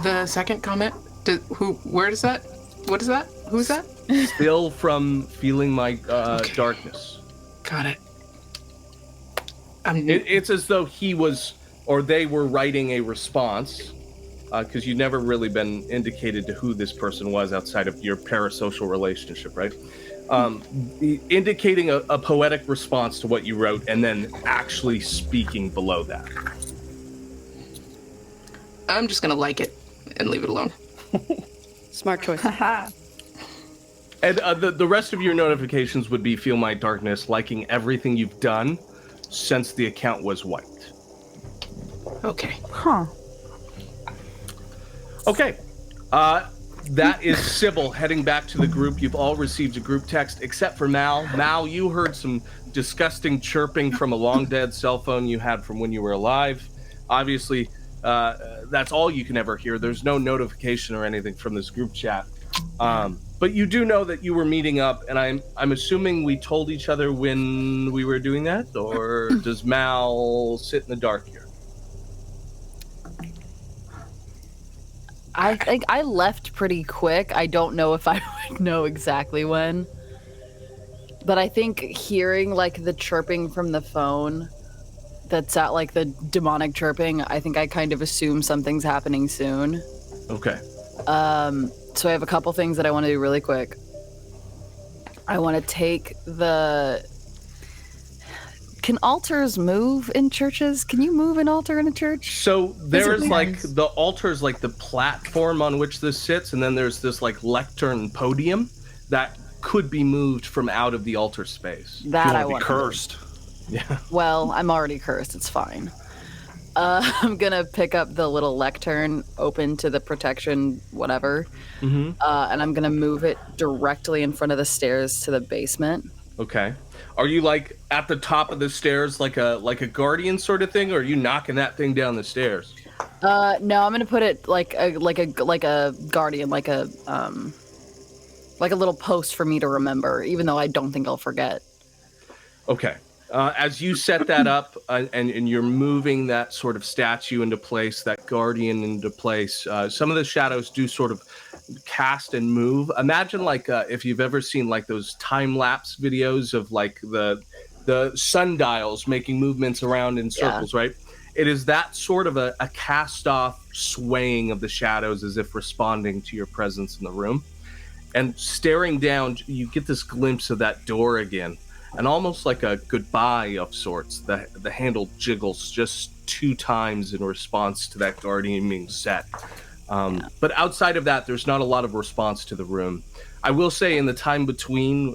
Speaker 7: The second comment, where is that? What is that? Who's that?
Speaker 1: Still from feeling my darkness.
Speaker 7: Got it.
Speaker 1: It's as though he was, or they were writing a response, because you've never really been indicated to who this person was outside of your parasocial relationship, right? Indicating a poetic response to what you wrote, and then actually speaking below that.
Speaker 7: I'm just gonna like it and leave it alone.
Speaker 4: Smart choice.
Speaker 1: And the rest of your notifications would be "Feel my darkness," liking everything you've done since the account was wiped.
Speaker 7: Okay.
Speaker 5: Huh.
Speaker 1: Okay. That is Sybil heading back to the group. You've all received a group text except for Mal. Mal, you heard some disgusting chirping from a long dead cell phone you had from when you were alive. Obviously, that's all you can ever hear. There's no notification or anything from this group chat. But you do know that you were meeting up, and I'm assuming we told each other when we were doing that, or does Mal sit in the dark here?
Speaker 3: I think I left pretty quick. I don't know if I would know exactly when. But I think hearing like the chirping from the phone that's at like the demonic chirping, I think I kind of assume something's happening soon.
Speaker 1: Okay.
Speaker 3: So I have a couple things that I want to do really quick. I want to take the... Can altars move in churches? Can you move an altar in a church?
Speaker 1: So there is like
Speaker 3: nice?
Speaker 1: the altar is like the platform on which this sits, and then there's this like lectern podium that could be moved from out of the altar space.
Speaker 3: That I
Speaker 6: You
Speaker 3: want
Speaker 6: want to be
Speaker 3: to do.
Speaker 6: cursed.
Speaker 1: Yeah.
Speaker 3: Well, I'm already cursed. It's fine. I'm gonna pick up the little lectern, open to the protection, whatever, and I'm gonna move it directly in front of the stairs to the basement.
Speaker 1: Okay. Are you like at the top of the stairs, like a guardian sort of thing, or are you knocking that thing down the stairs?
Speaker 3: No, I'm gonna put it like a guardian, like a little post for me to remember, even though I don't think I'll forget.
Speaker 1: Okay. As you set that up and you're moving that sort of statue into place, that guardian into place, some of the shadows do sort of cast and move. Imagine like if you've ever seen like those time-lapse videos of like the sundials making movements around in circles, right? It is that sort of a cast-off swaying of the shadows as if responding to your presence in the room. And staring down, you get this glimpse of that door again. And almost like a goodbye of sorts, the handle jiggles just 2 times in response to that guardian being set. But outside of that, there's not a lot of response to the room. I will say in the time between,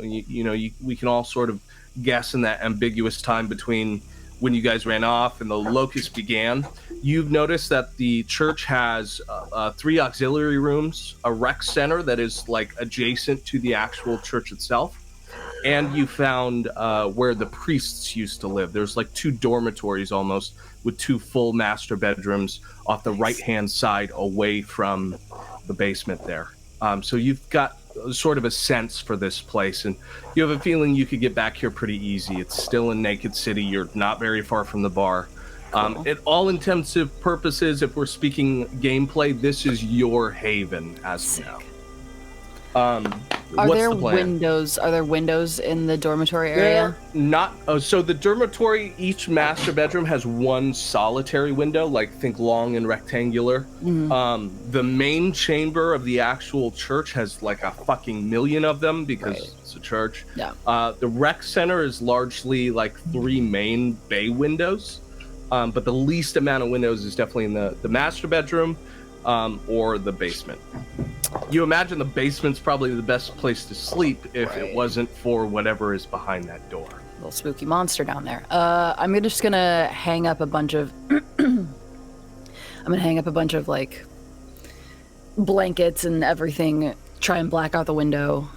Speaker 1: we can all sort of guess in that ambiguous time between when you guys ran off and the locust began, you've noticed that the church has 3 auxiliary rooms, a rec center that is like adjacent to the actual church itself, and you found where the priests used to live. There's like 2 dormitories almost, with 2 full master bedrooms off the right-hand side away from the basement there. So you've got sort of a sense for this place, and you have a feeling you could get back here pretty easy. It's still in Naked City. You're not very far from the bar. At all intensive purposes, if we're speaking gameplay, this is your haven as of now.
Speaker 3: Are there windows? Are there windows in the dormitory area?
Speaker 1: Not. So the dormitory, each master bedroom has 1 solitary window, like think long and rectangular. The main chamber of the actual church has like a fucking million of them because it's a church.
Speaker 3: Yeah.
Speaker 1: The rec center is largely like 3 main bay windows, but the least amount of windows is definitely in the master bedroom or the basement. You imagine the basement's probably the best place to sleep if it wasn't for whatever is behind that door.
Speaker 3: Little spooky monster down there. I'm just gonna hang up a bunch of like blankets and everything, try and black out the window,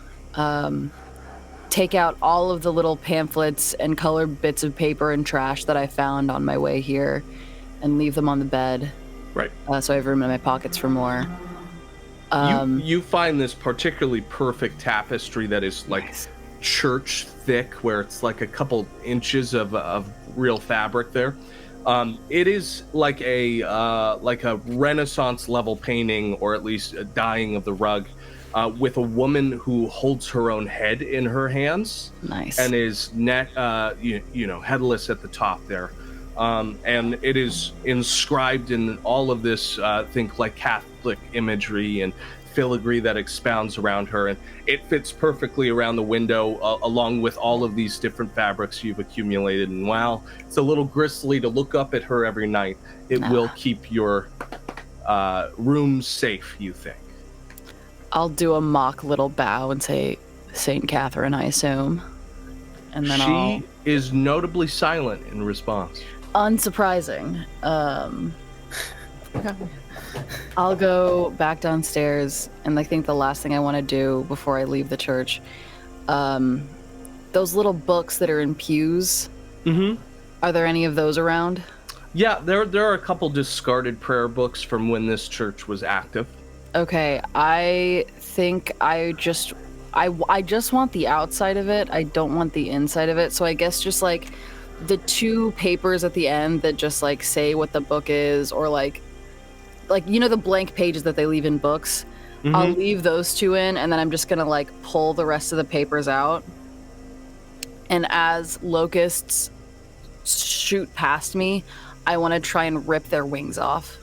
Speaker 3: take out all of the little pamphlets and colored bits of paper and trash that I found on my way here and leave them on the bed.
Speaker 1: Right.
Speaker 3: So I have room in my pockets for more.
Speaker 1: You find this particularly perfect tapestry that is like church thick, where it's like a couple inches of real fabric there. It is like a Renaissance level painting, or at least a dyeing of the rug, with a woman who holds her own head in her hands.
Speaker 3: Nice.
Speaker 1: And is headless at the top there. And it is inscribed in all of this, think like Catholic imagery and filigree that expounds around her, and it fits perfectly around the window, along with all of these different fabrics you've accumulated. And while it's a little grisly to look up at her every night, it will keep your room safe, you think.
Speaker 3: I'll do a mock little bow and say, Saint Catherine, I assume. And then
Speaker 1: she is notably silent in response.
Speaker 3: Unsurprising. I'll go back downstairs, and I think the last thing I want to do before I leave the church, those little books that are in pews.
Speaker 1: Mm-hmm.
Speaker 3: Are there any of those around?
Speaker 1: Yeah, there are a couple discarded prayer books from when this church was active.
Speaker 3: Okay, I think I just want the outside of it. I don't want the inside of it. So I guess just like the 2 papers at the end that just like say what the book is, or like the blank pages that they leave in books. Mm-hmm. I'll leave those 2 in, and then I'm just gonna like pull the rest of the papers out. And as locusts shoot past me, I want to try and rip their wings off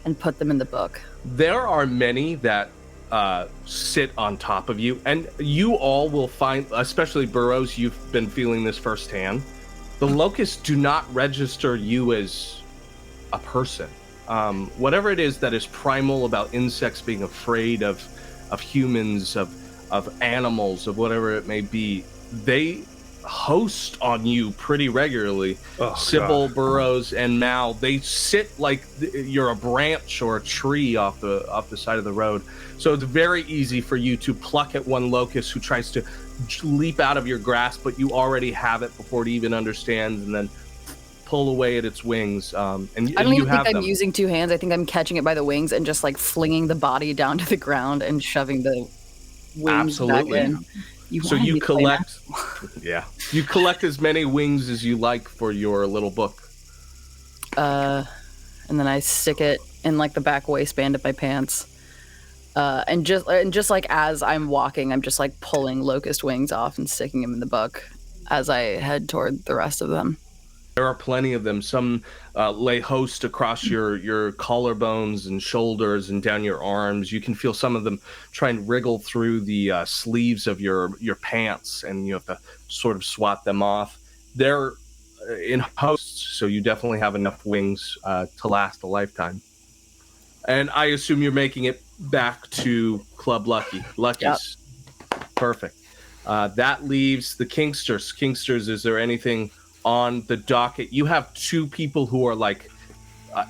Speaker 3: and put them in the book.
Speaker 1: There are many that sit on top of you, and you all will find, especially Burroughs, you've been feeling this firsthand. The locusts do not register you as a person. Whatever it is that is primal about insects being afraid of humans, of animals, of whatever it may be, they host on you pretty regularly. Sybil, Burroughs, and Mal, they sit like you're a branch or a tree off the side of the road. So it's very easy for you to pluck at one locust who tries to leap out of your grasp, but you already have it before it even understands, and then pull away at its wings. And
Speaker 3: I don't even think I'm
Speaker 1: them.
Speaker 3: using 2 hands. I think I'm catching it by the wings and just like flinging the body down to the ground and shoving the wings back in.
Speaker 1: So you collect, you collect as many wings as you like for your little book.
Speaker 3: And then I stick it in like the back waistband of my pants. And just like as I'm walking, I'm just like pulling locust wings off and sticking them in the book as I head toward the rest of them.
Speaker 1: There are plenty of them. Some lay host across your collarbones and shoulders and down your arms. You can feel some of them try and wriggle through the sleeves of your pants, and you have to sort of swat them off. They're in hosts, so you definitely have enough wings to last a lifetime. And I assume you're making it back to Club Lucky's. Yep. Perfect. That leaves the Kingsters. Kingsters, is there anything on the docket? You have 2 people who are like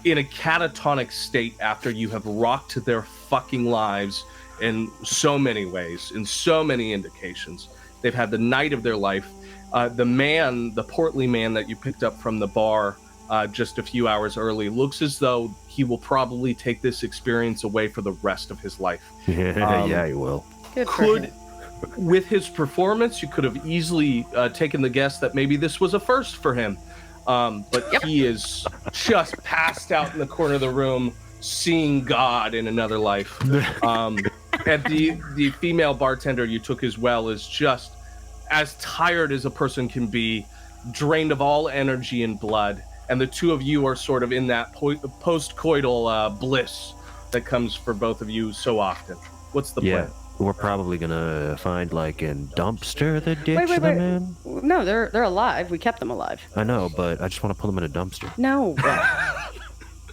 Speaker 1: in a catatonic state after you have rocked their fucking lives in so many ways, in so many indications. They've had the night of their life. The portly man that you picked up from the bar just a few hours early, looks as though he will probably take this experience away for the rest of his life.
Speaker 8: Yeah, he will.
Speaker 4: Good for him.
Speaker 1: With his performance, you could have easily taken the guess that maybe this was a first for him. But he is just passed out in the corner of the room, seeing God in another life. And the female bartender you took as well is just as tired as a person can be, drained of all energy and blood. And the two of you are sort of in that post-coital bliss that comes for both of you so often. What's the plan?
Speaker 8: We're probably gonna find like a dumpster that ditched them in.
Speaker 4: No, they're alive. We kept them alive.
Speaker 8: I know, but I just want to put them in a dumpster.
Speaker 4: No.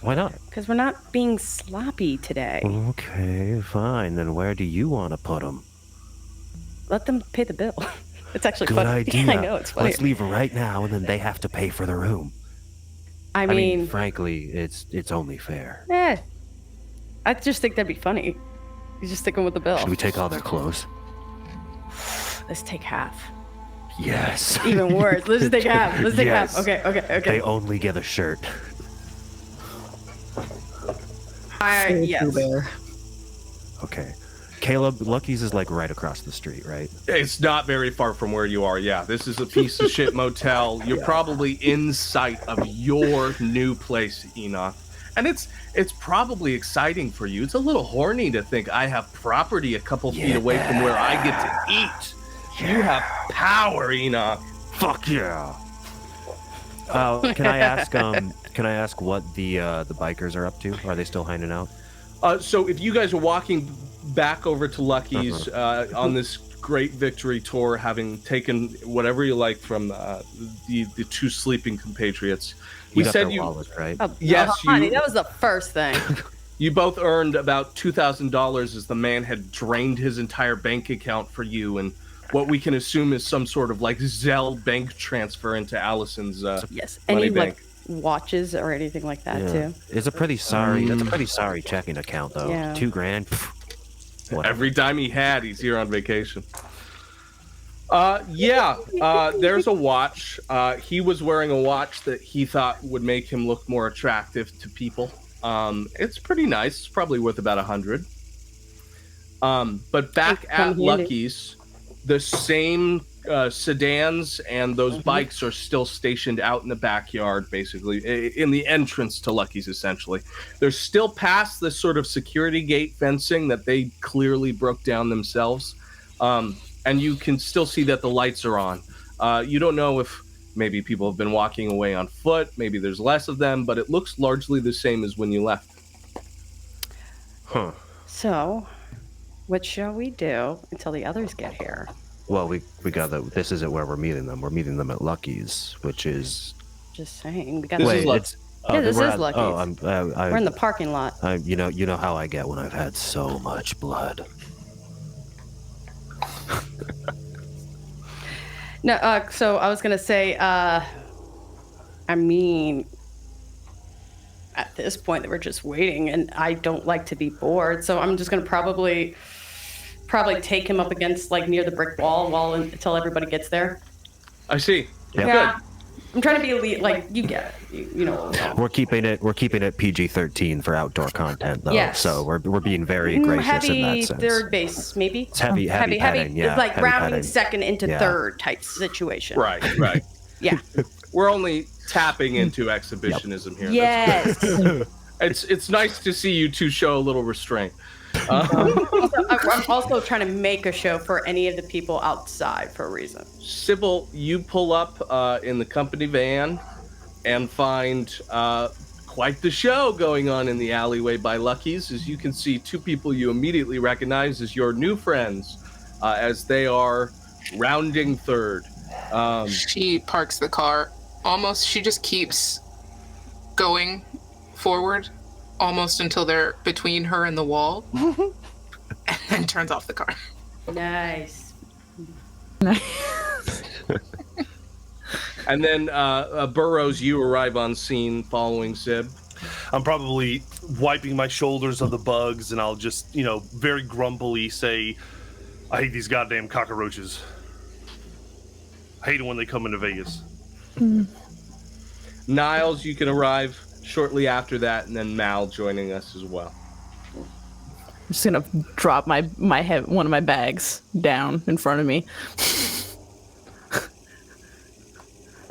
Speaker 8: Why not?
Speaker 4: Because we're not being sloppy today.
Speaker 8: Okay, fine. Then where do you want to put them?
Speaker 4: Let them pay the bill. It's actually
Speaker 8: Good
Speaker 4: funny.
Speaker 8: idea.
Speaker 4: I know, it's funny.
Speaker 8: Let's leave right now, and then they have to pay for the room.
Speaker 4: I
Speaker 8: I mean,
Speaker 4: mean,
Speaker 8: frankly, it's only fair.
Speaker 4: I just think that'd be funny. You just stick them with the bill.
Speaker 8: Should we take all their clothes?
Speaker 4: Let's take half.
Speaker 8: Yes.
Speaker 4: Even worse. Let's just take half. Let's take
Speaker 8: Yes.
Speaker 4: half. Okay.
Speaker 8: They only get a shirt.
Speaker 4: Yes.
Speaker 3: Bear.
Speaker 8: Okay. Caleb, Lucky's is like right across the street, right?
Speaker 1: It's not very far from where you are. Yeah, this is a piece of shit motel. You're probably in sight of your new place, Enoch. And it's probably exciting for you. It's a little horny to think I have property a couple feet away from where I get to eat. You have power, Enoch.
Speaker 8: Fuck yeah. Can I ask what the bikers are up to? Are they still hanging out?
Speaker 1: So if you guys are walking back over to Lucky's on this great victory tour, having taken whatever you like from the two sleeping compatriots,
Speaker 8: You got their wallet, right?
Speaker 1: Yes,
Speaker 4: honey,
Speaker 1: you-
Speaker 4: that was the first thing.
Speaker 1: you both earned about $2,000 as the man had drained his entire bank account for you, and what we can assume is some sort of like Zelle bank transfer into Allison's
Speaker 4: Yes.
Speaker 1: money
Speaker 4: Any
Speaker 1: bank.
Speaker 4: watches or anything like that too.
Speaker 8: It's a pretty sorry. That's a pretty sorry checking account, though.
Speaker 4: Yeah.
Speaker 8: $2,000. Whatever.
Speaker 1: Every dime he had, he's here on vacation. There's a watch. He was wearing a watch that he thought would make him look more attractive to people. It's pretty nice. It's probably worth about $100. But back at Lucky's, the same sedans and those bikes are still stationed out in the backyard, basically, in the entrance to Lucky's, essentially. They're still past this sort of security gate fencing that they clearly broke down themselves. And you can still see that the lights are on. You don't know if maybe people have been walking away on foot, maybe there's less of them, but it looks largely the same as when you left.
Speaker 8: Huh.
Speaker 4: So, what shall we do until the others get here?
Speaker 8: Well, we got the. This isn't where we're meeting them. We're meeting them at Lucky's, which is.
Speaker 4: Just saying. We got
Speaker 1: This
Speaker 4: to
Speaker 1: is
Speaker 8: it's.
Speaker 4: Yeah, this
Speaker 8: we're
Speaker 4: is
Speaker 8: at-
Speaker 4: Lucky's.
Speaker 8: Oh,
Speaker 4: We're in the parking lot.
Speaker 8: you know how I get when I've had so much blood.
Speaker 4: No, so I was gonna say, I mean, at this point, we're just waiting, and I don't like to be bored, so I'm just gonna probably take him up against like near the brick wall until everybody gets there.
Speaker 1: I see.
Speaker 8: Yep.
Speaker 4: Yeah, I'm trying to be elite, like you get it, you know.
Speaker 8: We're keeping it PG-13 for outdoor content, though.
Speaker 4: Yes.
Speaker 8: So we're being very gracious
Speaker 4: Heavy
Speaker 8: in that sense.
Speaker 4: third base, maybe.
Speaker 8: It's heavy petting, yeah.
Speaker 4: It's like
Speaker 8: heavy
Speaker 4: rounding
Speaker 8: petting.
Speaker 4: second into
Speaker 8: Yeah.
Speaker 4: third type situation.
Speaker 1: Right.
Speaker 4: Yeah.
Speaker 1: We're only tapping into exhibitionism here.
Speaker 4: Yes.
Speaker 1: It's nice to see you two show a little restraint.
Speaker 4: I'm also trying to make a show for any of the people outside for a reason.
Speaker 1: Sybil, you pull up in the company van and find quite the show going on in the alleyway by Lucky's. As you can see, two people you immediately recognize as your new friends as they are rounding third.
Speaker 7: She parks the car almost. She just keeps going forward almost until they're between her and the wall, and then turns off the car.
Speaker 4: Nice.
Speaker 1: And then Burroughs, you arrive on scene following Sib.
Speaker 6: I'm probably wiping my shoulders of the bugs, and I'll just, very grumpily say, I hate these goddamn cockroaches. hate it when they come into Vegas.
Speaker 1: Niles, you can arrive shortly after that, and then Mal joining us as well.
Speaker 5: I'm just gonna drop my head, one of my bags down in front of me.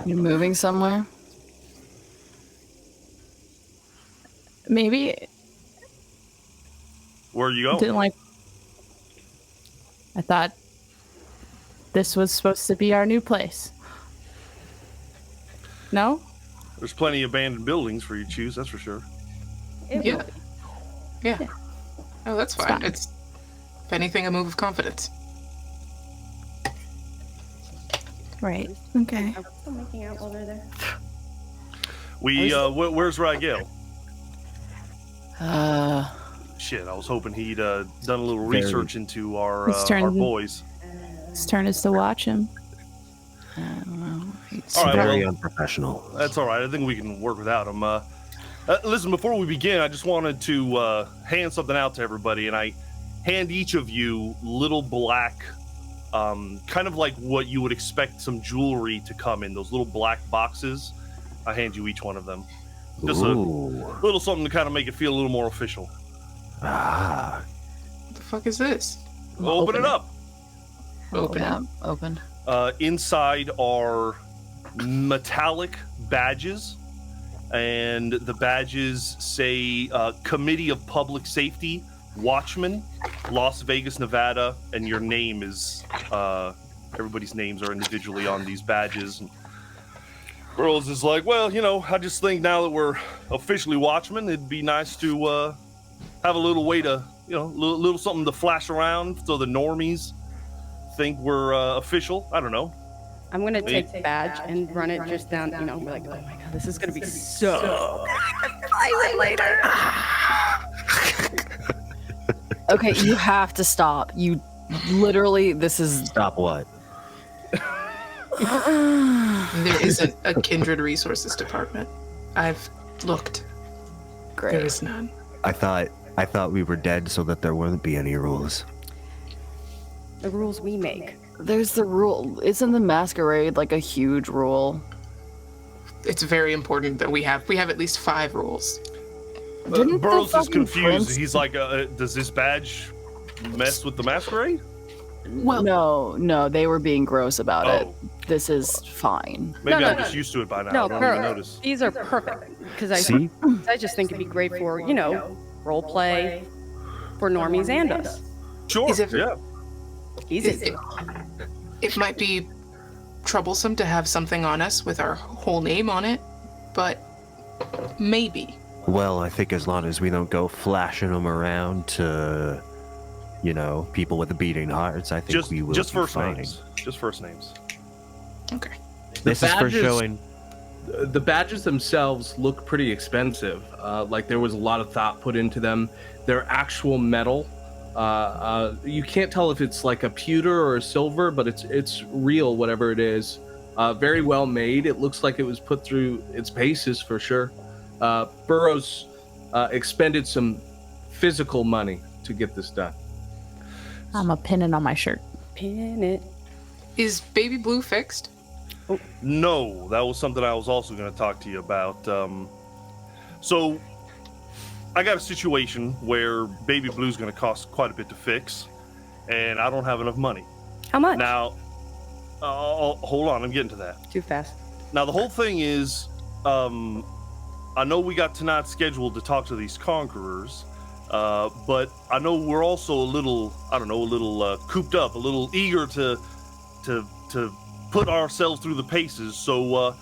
Speaker 3: You moving somewhere?
Speaker 5: Maybe.
Speaker 6: Where are you going?
Speaker 5: Didn't like. I thought this was supposed to be our new place. No?
Speaker 6: There's plenty of abandoned buildings for you to choose, that's for sure.
Speaker 7: Yeah. Yeah. Oh, that's fine.
Speaker 5: fine.
Speaker 7: It's, if anything, a move of confidence.
Speaker 5: Right. Okay.
Speaker 4: I'm still making out while they're there.
Speaker 6: Where's Rigel? Shit, I was hoping he'd done a little research into our boys.
Speaker 5: His turn is to watch him.
Speaker 6: All right,
Speaker 8: Very
Speaker 6: well,
Speaker 8: unprofessional.
Speaker 6: that's all right. I think we can work without him. Listen, before we begin, I just wanted to hand something out to everybody, and I hand each of you little black, kind of like what you would expect some jewelry to come in, those little black boxes. I hand you each one of them. Just a little something to kind of make it feel a little more official.
Speaker 8: Ah.
Speaker 7: What the fuck is this?
Speaker 6: Open it up.
Speaker 7: Open
Speaker 3: Yeah,
Speaker 7: up.
Speaker 3: open.
Speaker 6: Inside are metallic badges, and the badges say Committee of Public Safety, Watchmen, Las Vegas, Nevada, and your name is, everybody's names are individually on these badges. And Burroughs is like, well, I just think now that we're officially Watchmen, it'd be nice to have a little way to, little something to flash around so the normies think we're official. I don't know.
Speaker 4: I'm going to take the badge and run it just down, we're like, oh my god, this is going to be so...
Speaker 3: Okay, you have to stop. You literally, this is...
Speaker 8: Stop what?
Speaker 7: There isn't a kindred resources department. I've looked.
Speaker 3: Great.
Speaker 7: There is none.
Speaker 8: I thought we were dead so that there wouldn't be any rules.
Speaker 4: The rules we make.
Speaker 3: There's the rule. Isn't the masquerade like a huge rule?
Speaker 7: It's very important that we have at least 5 rules.
Speaker 3: Didn't the
Speaker 6: Burroughs is
Speaker 3: fucking
Speaker 6: confused.
Speaker 3: prince-
Speaker 6: He's like, does this badge mess with the masquerade?
Speaker 7: Well,
Speaker 3: No, they were being gross about it.
Speaker 6: Oh.
Speaker 3: This is fine.
Speaker 6: Maybe
Speaker 4: No,
Speaker 6: I'm
Speaker 4: no,
Speaker 6: just used to it by now.
Speaker 4: No,
Speaker 6: I don't even notice.
Speaker 4: these are perfect. Because
Speaker 8: See?
Speaker 4: I just think it'd be great for, role play for normies and us.
Speaker 6: Sure,
Speaker 7: Is it-
Speaker 6: yeah.
Speaker 4: Easy.
Speaker 7: it might be troublesome to have something on us with our whole name on it, but maybe.
Speaker 8: Well, I think as long as we don't go flashing them around to, people with beating hearts, I think we will
Speaker 6: Just
Speaker 8: be
Speaker 6: first
Speaker 8: fine.
Speaker 6: names. Just first names.
Speaker 7: Okay.
Speaker 8: This is for
Speaker 1: badges-
Speaker 8: showing.
Speaker 1: The badges themselves look pretty expensive. Like there was a lot of thought put into them. They're actual metal. You can't tell if it's like a pewter or a silver, but it's real, whatever it is. Very well made. It looks like it was put through its paces for sure. Burroughs expended some physical money to get this done.
Speaker 5: I'm a pin it on my shirt.
Speaker 4: Pin it.
Speaker 7: Is Baby Blue fixed?
Speaker 6: No, that was something I was also going to talk to you about. So, I got a situation where Baby Blue's going to cost quite a bit to fix, and I don't have enough money.
Speaker 4: How much?
Speaker 6: Now, hold on, I'm getting to that.
Speaker 4: Too fast.
Speaker 6: Now, the whole thing is, I know we got tonight scheduled to talk to these Conquerors, but I know we're also a little cooped up, a little eager to put ourselves through the paces. So,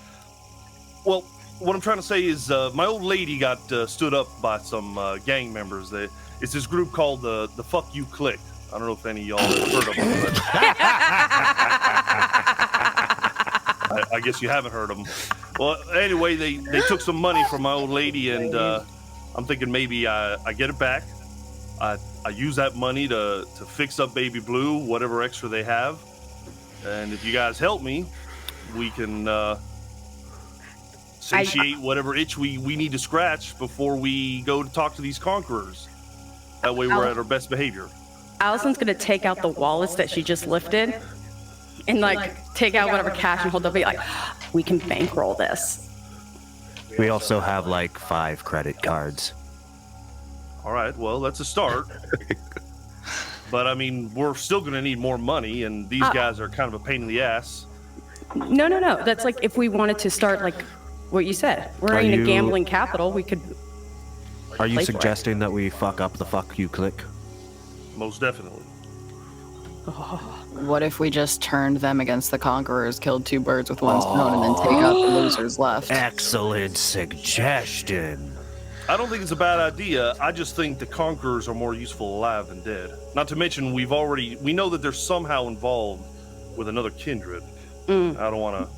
Speaker 6: well, what I'm trying to say is, my old lady got stood up by some gang members. It's this group called the Fuk U Clique. I don't know if any of y'all have heard of them, but I guess you haven't heard of them. Well, anyway, they took some money from my old lady, and I'm thinking maybe I get it back. I use that money to fix up Baby Blue, whatever extra they have. And if you guys help me, we can satiate whatever itch we need to scratch before we go to talk to these Conquerors. That way we're at our best behavior.
Speaker 4: Allison's going to take out the wallets that she just lifted and like take out whatever cash and hold up. Be like, we can bankroll this.
Speaker 8: We also have like 5 credit cards.
Speaker 6: All right, well, that's a start. But I mean, we're still going to need more money, and these guys are kind of a pain in the ass.
Speaker 4: No. That's like if we wanted to start like what you said. We're in a gambling capital. We could.
Speaker 8: Are you
Speaker 4: play for it.
Speaker 8: suggesting that we fuck up the Fuk U Clique?
Speaker 6: Most definitely.
Speaker 3: What if we just turned them against the Conquerors, killed 2 birds with one stone, and then take out the losers left?
Speaker 8: Excellent suggestion.
Speaker 6: I don't think it's a bad idea. I just think the Conquerors are more useful alive than dead. Not to mention, we know that they're somehow involved with another kindred. I don't want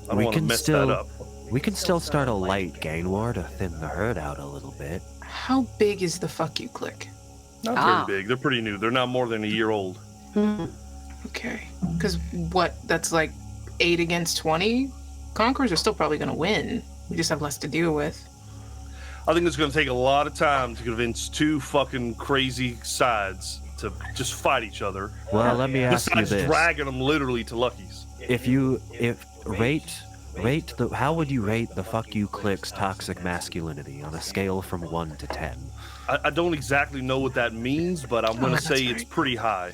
Speaker 6: to mess that up.
Speaker 8: We can still start a light gang war to thin the herd out a little bit.
Speaker 7: How big is the Fuk U Clique?
Speaker 6: Not very big. They're pretty new. They're not more than a year old.
Speaker 7: Okay. Because that's like 8 against 20? Conquerors are still probably going to win. We just have less to deal with.
Speaker 6: I think it's going to take a lot of time to convince 2 fucking crazy sides to just fight each other.
Speaker 8: Well, let me ask you
Speaker 6: Besides
Speaker 8: this.
Speaker 6: dragging them literally to Lucky's.
Speaker 8: How would you rate the Fuk U Clique's toxic masculinity on a scale from 1 to 10?
Speaker 6: I don't exactly know what that means, but I'm going to say it's pretty high.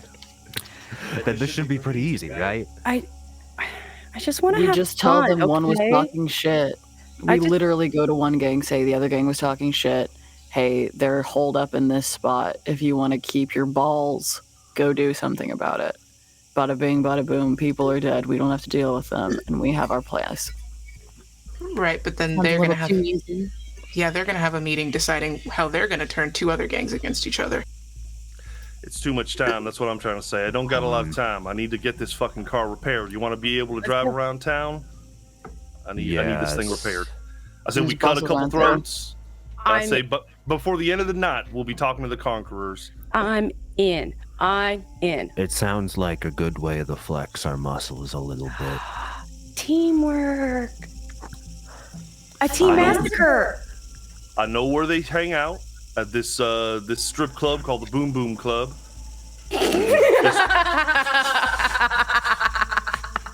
Speaker 8: Then this should be pretty easy, right?
Speaker 4: I just want to
Speaker 3: We
Speaker 4: have
Speaker 3: just tell
Speaker 4: fun,
Speaker 3: them one was
Speaker 4: okay?
Speaker 3: talking shit. We literally go to one gang, say the other gang was talking shit. Hey, they're holed up in this spot. If you want to keep your balls, go do something about it. Bada bing, bada boom. People are dead. We don't have to deal with them, and we have our place.
Speaker 7: Right, but then they're going to have... Yeah, they're going to have a meeting deciding how they're going to turn 2 other gangs against each other.
Speaker 6: It's too much time. That's what I'm trying to say. I don't got a lot of time. I need to get this fucking car repaired. You want to be able to drive around town? I need this thing repaired. I said we cut a couple throats. I say, but before the end of the night, we'll be talking to the Conquerors.
Speaker 4: I'm in.
Speaker 8: It sounds like a good way to flex our muscles a little bit.
Speaker 4: Teamwork. A team massacre.
Speaker 6: I know where they hang out at this strip club called the Boom Boom Club.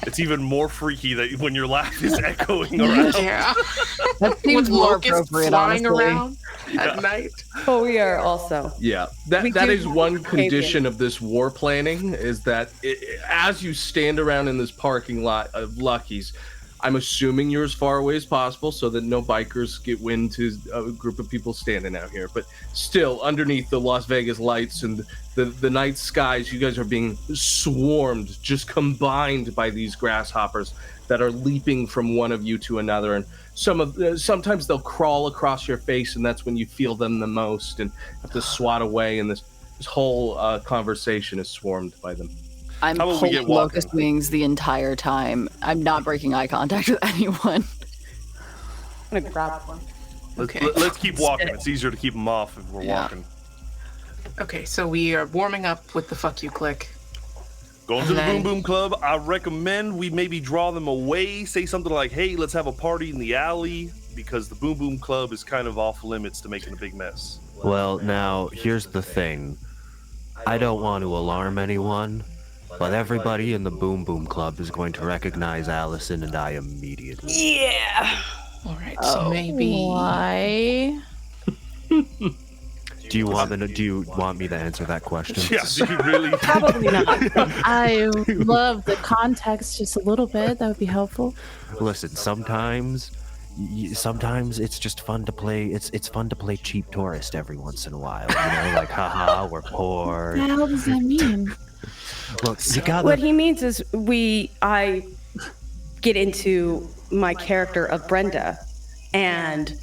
Speaker 6: It's even more freaky that when your laugh is echoing around.
Speaker 7: Yeah.
Speaker 3: That seems
Speaker 7: With
Speaker 3: more
Speaker 7: locusts
Speaker 3: appropriate,
Speaker 7: flying
Speaker 3: honestly.
Speaker 7: around at night.
Speaker 4: But we are also.
Speaker 1: Yeah,
Speaker 4: We
Speaker 1: that
Speaker 4: do
Speaker 1: is one
Speaker 4: behavior.
Speaker 1: condition of this war planning, is that as you stand around in this parking lot of Lucky's, I'm assuming you're as far away as possible so that no bikers get wind to a group of people standing out here. But still, underneath the Las Vegas lights and the night skies, you guys are being swarmed, just combined by these grasshoppers that are leaping from one of you to another. And sometimes they'll crawl across your face, and that's when you feel them the most and have to swat away. And this whole conversation is swarmed by them.
Speaker 3: I'm
Speaker 6: How about we get
Speaker 3: pulling locust
Speaker 6: walking?
Speaker 3: wings the entire time. I'm not breaking eye contact with anyone.
Speaker 4: I'm gonna grab one.
Speaker 6: Let's keep walking. It's easier to keep them off if we're walking.
Speaker 7: Okay, so we are warming up with the Fuk U Clique.
Speaker 6: Going to the
Speaker 7: And
Speaker 6: Boom
Speaker 7: then-
Speaker 6: Boom Club, I recommend we maybe draw them away, say something like, hey, let's have a party in the alley, because the Boom Boom Club is kind of off limits to making a big mess.
Speaker 8: Well, now, here's the thing. I don't want to alarm anyone, but everybody in the Boom Boom Club is going to recognize Allison and I immediately.
Speaker 4: Yeah.
Speaker 7: All right, so maybe...
Speaker 5: Why?
Speaker 8: Do you want me to answer that question?
Speaker 6: Yeah, do you really?
Speaker 4: Probably not.
Speaker 5: I love the context just a little bit. That would be helpful.
Speaker 8: Listen, sometimes it's just fun to play. It's fun to play cheap tourist every once in a while. You know, like, haha, we're poor.
Speaker 5: What the hell does that mean?
Speaker 8: Look, you gotta.
Speaker 4: What he means is I get into my character of Brenda, and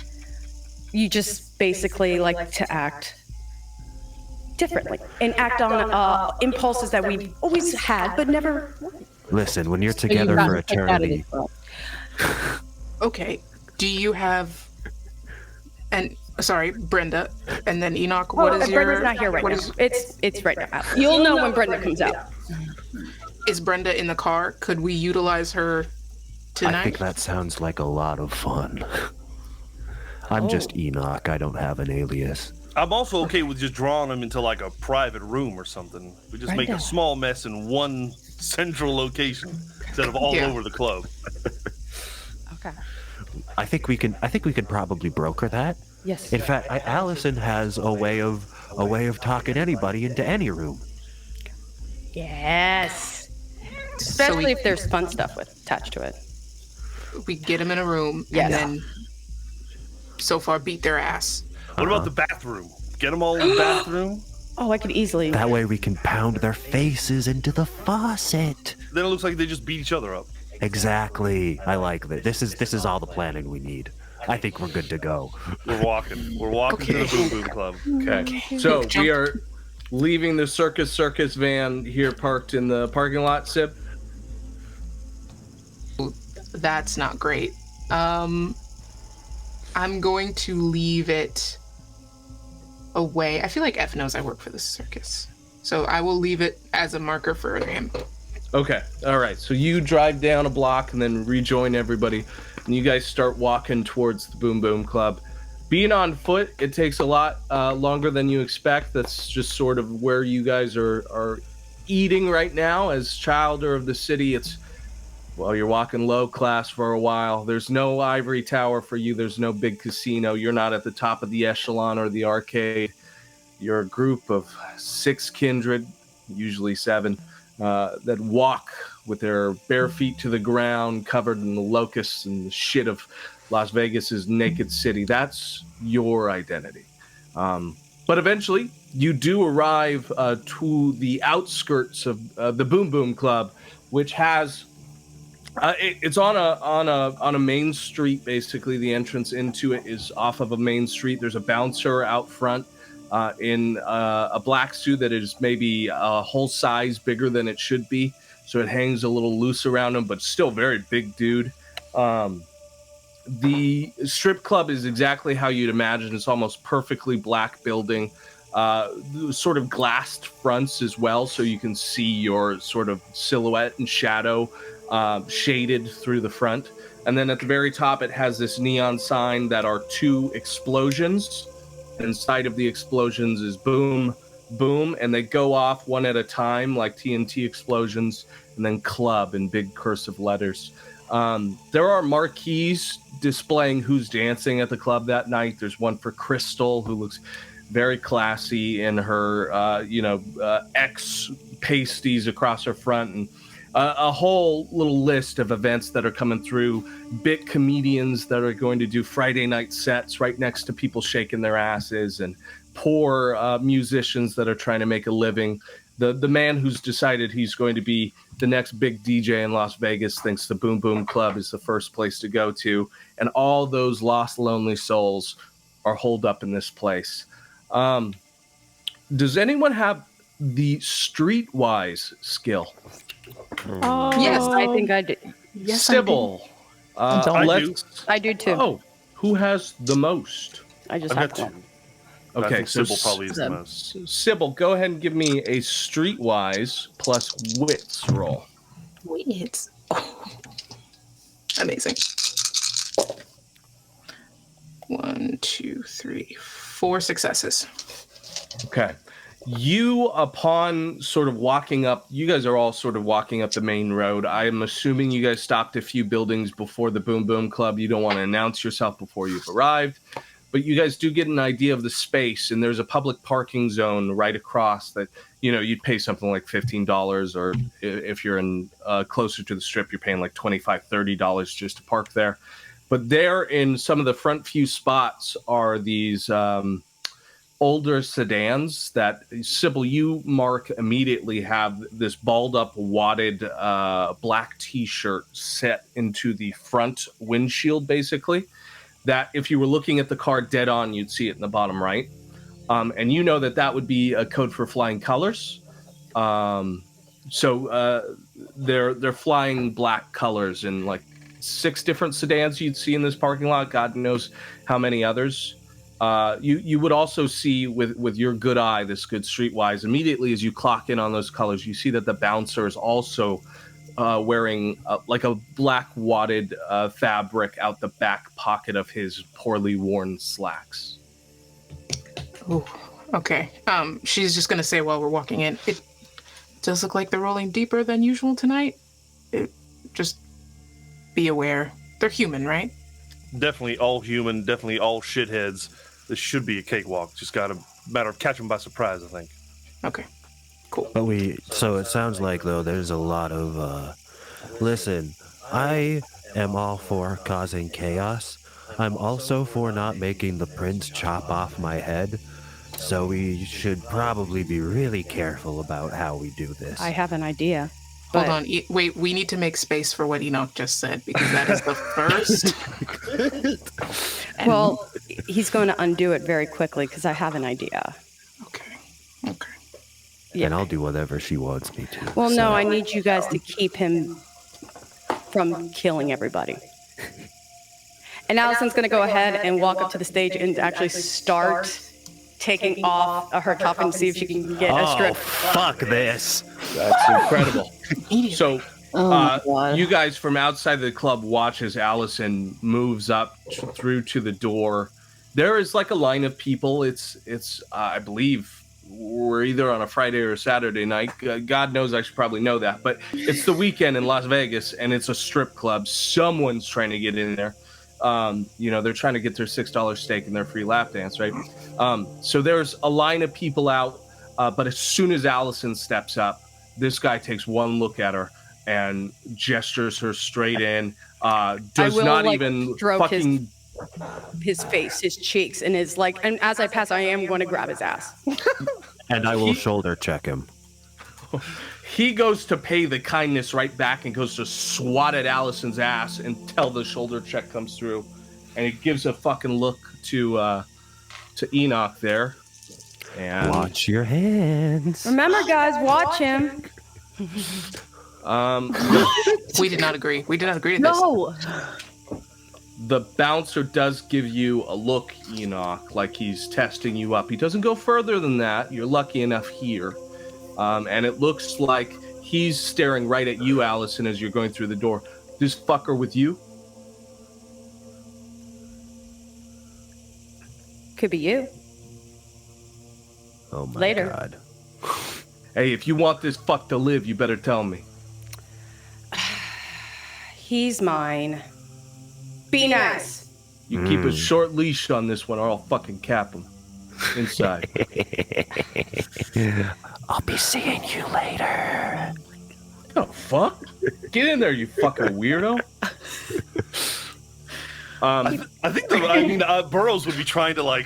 Speaker 4: you just basically like to act differently and act on impulses that we've always had but never.
Speaker 8: Listen, when you're together for eternity.
Speaker 7: Okay, do you have... And, sorry, Brenda, and then Enoch, what is your...
Speaker 4: Brenda's not here right
Speaker 7: what
Speaker 4: now.
Speaker 7: is-
Speaker 4: It's right now. You'll know when Brenda comes out.
Speaker 7: Is Brenda in the car? Could we utilize her tonight?
Speaker 8: I think that sounds like a lot of fun. I'm just Enoch. I don't have an alias.
Speaker 6: I'm also okay with just drawing them into like a private room or something. We just make a small mess in one central location instead of all
Speaker 7: Yeah.
Speaker 6: over the club.
Speaker 4: Okay.
Speaker 8: I think we can probably broker that.
Speaker 4: Yes.
Speaker 8: In fact, Allison has a way of talking anybody into any room.
Speaker 4: Yes.
Speaker 7: So
Speaker 4: Especially if there's fun stuff attached to it.
Speaker 7: we get them in a room
Speaker 4: Yes.
Speaker 7: and then so far beat their ass.
Speaker 6: What about the bathroom? Get them all in the bathroom.
Speaker 4: Oh, I could easily.
Speaker 8: That way we can pound their faces into the faucet.
Speaker 6: Then it looks like they just beat each other up.
Speaker 8: Exactly. I like that. This is all the planning we need. I think we're good to go.
Speaker 6: We're walking. We're walking to the Boom Boom Club.
Speaker 1: Okay. So we are leaving the circus van here parked in the parking lot, Sib.
Speaker 7: That's not great. I'm going to leave it away. I feel like F knows I work for the circus. So I will leave it as a marker for him.
Speaker 1: Okay. All right. So you drive down a block and then rejoin everybody, and you guys start walking towards the Boom Boom Club. Being on foot, it takes a lot longer than you expect. That's just sort of where you guys are eating right now. As childer of the city, it's, well, you're walking low class for a while. There's no ivory tower for you. There's no big casino. You're not at the top of the echelon or the arcade. You're a group of 6 kindred, usually 7, that walk with their bare feet to the ground, covered in the locusts and the shit of Las Vegas's naked city. That's your identity. But eventually, you do arrive to the outskirts of the Boom Boom Club, which has it's on a main street. Basically, the entrance into it is off of a main street. There's a bouncer out front in a black suit that is maybe a whole size bigger than it should be, so it hangs a little loose around him, but still very big dude. The strip club is exactly how you'd imagine. It's almost perfectly black building, sort of glassed fronts as well, so you can see your sort of silhouette and shadow shaded through the front. And then at the very top, it has this neon sign that are 2 explosions. Inside of the explosions is boom, boom, and they go off one at a time like TNT explosions, and then club in big cursive letters. There are marquees displaying who's dancing at the club that night. There's one for Crystal, who looks very classy in her, X pasties across her front, and a whole little list of events that are coming through. Bit comedians that are going to do Friday night sets right next to people shaking their asses, and poor musicians that are trying to make a living. The man who's decided he's going to be the next big DJ in Las Vegas thinks the Boom Boom Club is the first place to go to, and all those lost, lonely souls are holed up in this place. Does anyone have the streetwise skill?
Speaker 5: Oh,
Speaker 4: Yes, I think I do.
Speaker 7: Yes,
Speaker 1: Sybil.
Speaker 6: I do.
Speaker 4: I do too.
Speaker 1: Oh, who has the most?
Speaker 4: I just
Speaker 6: I've
Speaker 4: have
Speaker 6: got 2.
Speaker 4: one.
Speaker 6: I
Speaker 1: Okay,
Speaker 6: think
Speaker 1: so
Speaker 6: Sybil probably is the most.
Speaker 1: Sybil, go ahead and give me a streetwise plus wits roll.
Speaker 7: Wait. Oh. Amazing. 1, 2, 3, 4 successes.
Speaker 1: Okay. You, upon sort of walking up, you guys are all sort of walking up the main road. I'm assuming you guys stopped a few buildings before the Boom Boom Club. You don't want to announce yourself before you've arrived, but you guys do get an idea of the space, and there's a public parking zone right across that, you'd pay something like $15, or if you're in closer to the strip, you're paying like $25, $30 just to park there. But there in some of the front few spots are these older sedans that, Sybil, you mark immediately have this balled up wadded black t-shirt set into the front windshield, basically, that if you were looking at the car dead on, you'd see it in the bottom right. And you know that would be a code for flying colors. So they're flying black colors in like 6 different sedans you'd see in this parking lot. God knows how many others. You would also see with your good eye, this good streetwise, immediately as you clock in on those colors, you see that the bouncer is also wearing like a black wadded fabric out the back pocket of his poorly worn slacks.
Speaker 7: Oh, okay. She's just gonna say while we're walking in, it does look like they're rolling deeper than usual tonight. Just be aware. They're human, right?
Speaker 6: Definitely all human, definitely all shitheads. This should be a cakewalk. Just got a matter of catching them by surprise, I think.
Speaker 7: Okay. Cool.
Speaker 8: But so it sounds like, though, there's a lot of, listen, I am all for causing chaos. I'm also for not making the prince chop off my head. So we should probably be really careful about how we do this.
Speaker 4: I have an idea.
Speaker 7: Hold on. Wait, we need to make space for what Enoch just said, because that is the first.
Speaker 4: Well, he's going to undo it very quickly because I have an idea.
Speaker 7: Okay.
Speaker 8: And I'll do whatever she wants me to.
Speaker 4: Well,
Speaker 8: so.
Speaker 4: no, I need you guys to keep him from killing everybody. And Allison's going to go ahead and walk up to the stage and actually start taking off her top and see if she can get a strip.
Speaker 8: Fuck this.
Speaker 1: That's incredible. So,
Speaker 3: God.
Speaker 1: you guys from outside the club watch as Allison moves up through to the door. There is like a line of people. It's I believe we're either on a Friday or a Saturday night. God knows I should probably know that, but it's the weekend in Las Vegas and it's a strip club. Someone's trying to get in there. They're trying to get their $6 steak and their free lap dance, right? So there's a line of people out, but as soon as Allison steps up, this guy takes one look at her and gestures her straight in. Does not even fucking
Speaker 4: his face, his cheeks, and his and as I pass, I am going to grab his ass.
Speaker 8: And I will shoulder check him.
Speaker 1: He goes to pay the kindness right back and goes to swat at Allison's ass until the shoulder check comes through, and he gives a fucking look to Enoch there. And
Speaker 8: watch your hands.
Speaker 4: Remember, guys, watch him.
Speaker 7: We did not agree. We did not agree to this.
Speaker 3: No.
Speaker 1: The bouncer does give you a look, Enoch, like he's testing you up. He doesn't go further than that. You're lucky enough here. And it looks like he's staring right at you, Allison, as you're going through the door. This fucker with you?
Speaker 4: Could be you.
Speaker 8: Oh my
Speaker 4: Later.
Speaker 8: God.
Speaker 1: Hey, if you want this fuck to live, you better tell me.
Speaker 4: He's mine. Be nice.
Speaker 1: You keep a short leash on this one or I'll fucking cap him. Inside.
Speaker 8: I'll be seeing you later.
Speaker 1: Oh, fuck? Get in there, you fucking weirdo.
Speaker 6: I think Burroughs would be trying to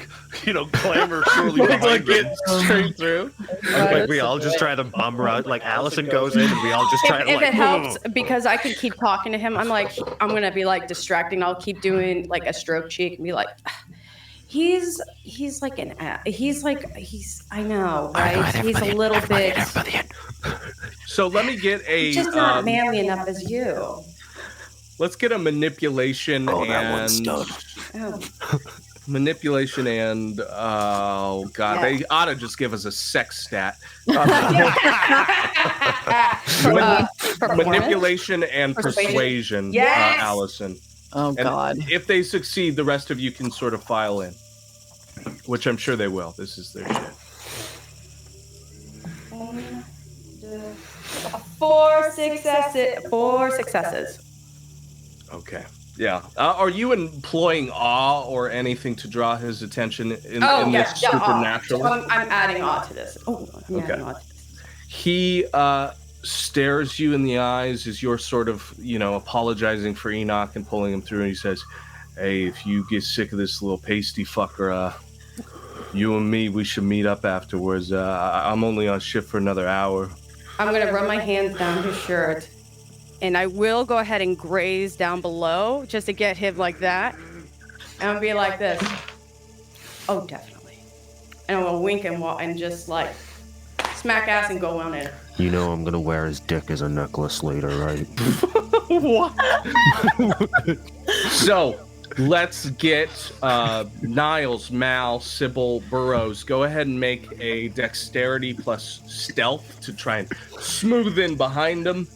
Speaker 6: clamber surely behind
Speaker 1: get straight through.
Speaker 8: We all just try to bum rush. Like Allison goes in, and we all just try to
Speaker 4: If it helps, because I can keep talking to him, I'm gonna be distracting. I'll keep doing a stroke cheek and be like, he's I know, right? He's a little bit.
Speaker 1: So let me get a.
Speaker 4: He's just not manly enough as you.
Speaker 1: Let's get a manipulation manipulation and oh god, they ought to just give us a sex stat. Manipulation and persuasion,
Speaker 4: yes!
Speaker 1: Allison.
Speaker 3: Oh God.
Speaker 1: And if they succeed, the rest of you can sort of file in, which I'm sure they will. This is their shit.
Speaker 4: 4 successes.
Speaker 1: Okay. Yeah. Are you employing awe or anything to draw his attention in this supernatural?
Speaker 4: So I'm adding awe to this.
Speaker 1: Okay. He stares you in the eyes as you're sort of, apologizing for Enoch and pulling him through, and he says, "Hey, if you get sick of this little pasty fucker, you and me, we should meet up afterwards. I'm only on shift for another hour."
Speaker 4: I'm going to run my hands down his shirt, and I will go ahead and graze down below just to get him like that. And I'll be like this. Oh, definitely. And I'm going to wink and just smack ass and go on in.
Speaker 8: You know I'm gonna wear his dick as a necklace later, right?
Speaker 1: What? So, let's get Niles, Mal, Sybil, Burroughs. Go ahead and make a dexterity plus stealth to try and smooth in behind them.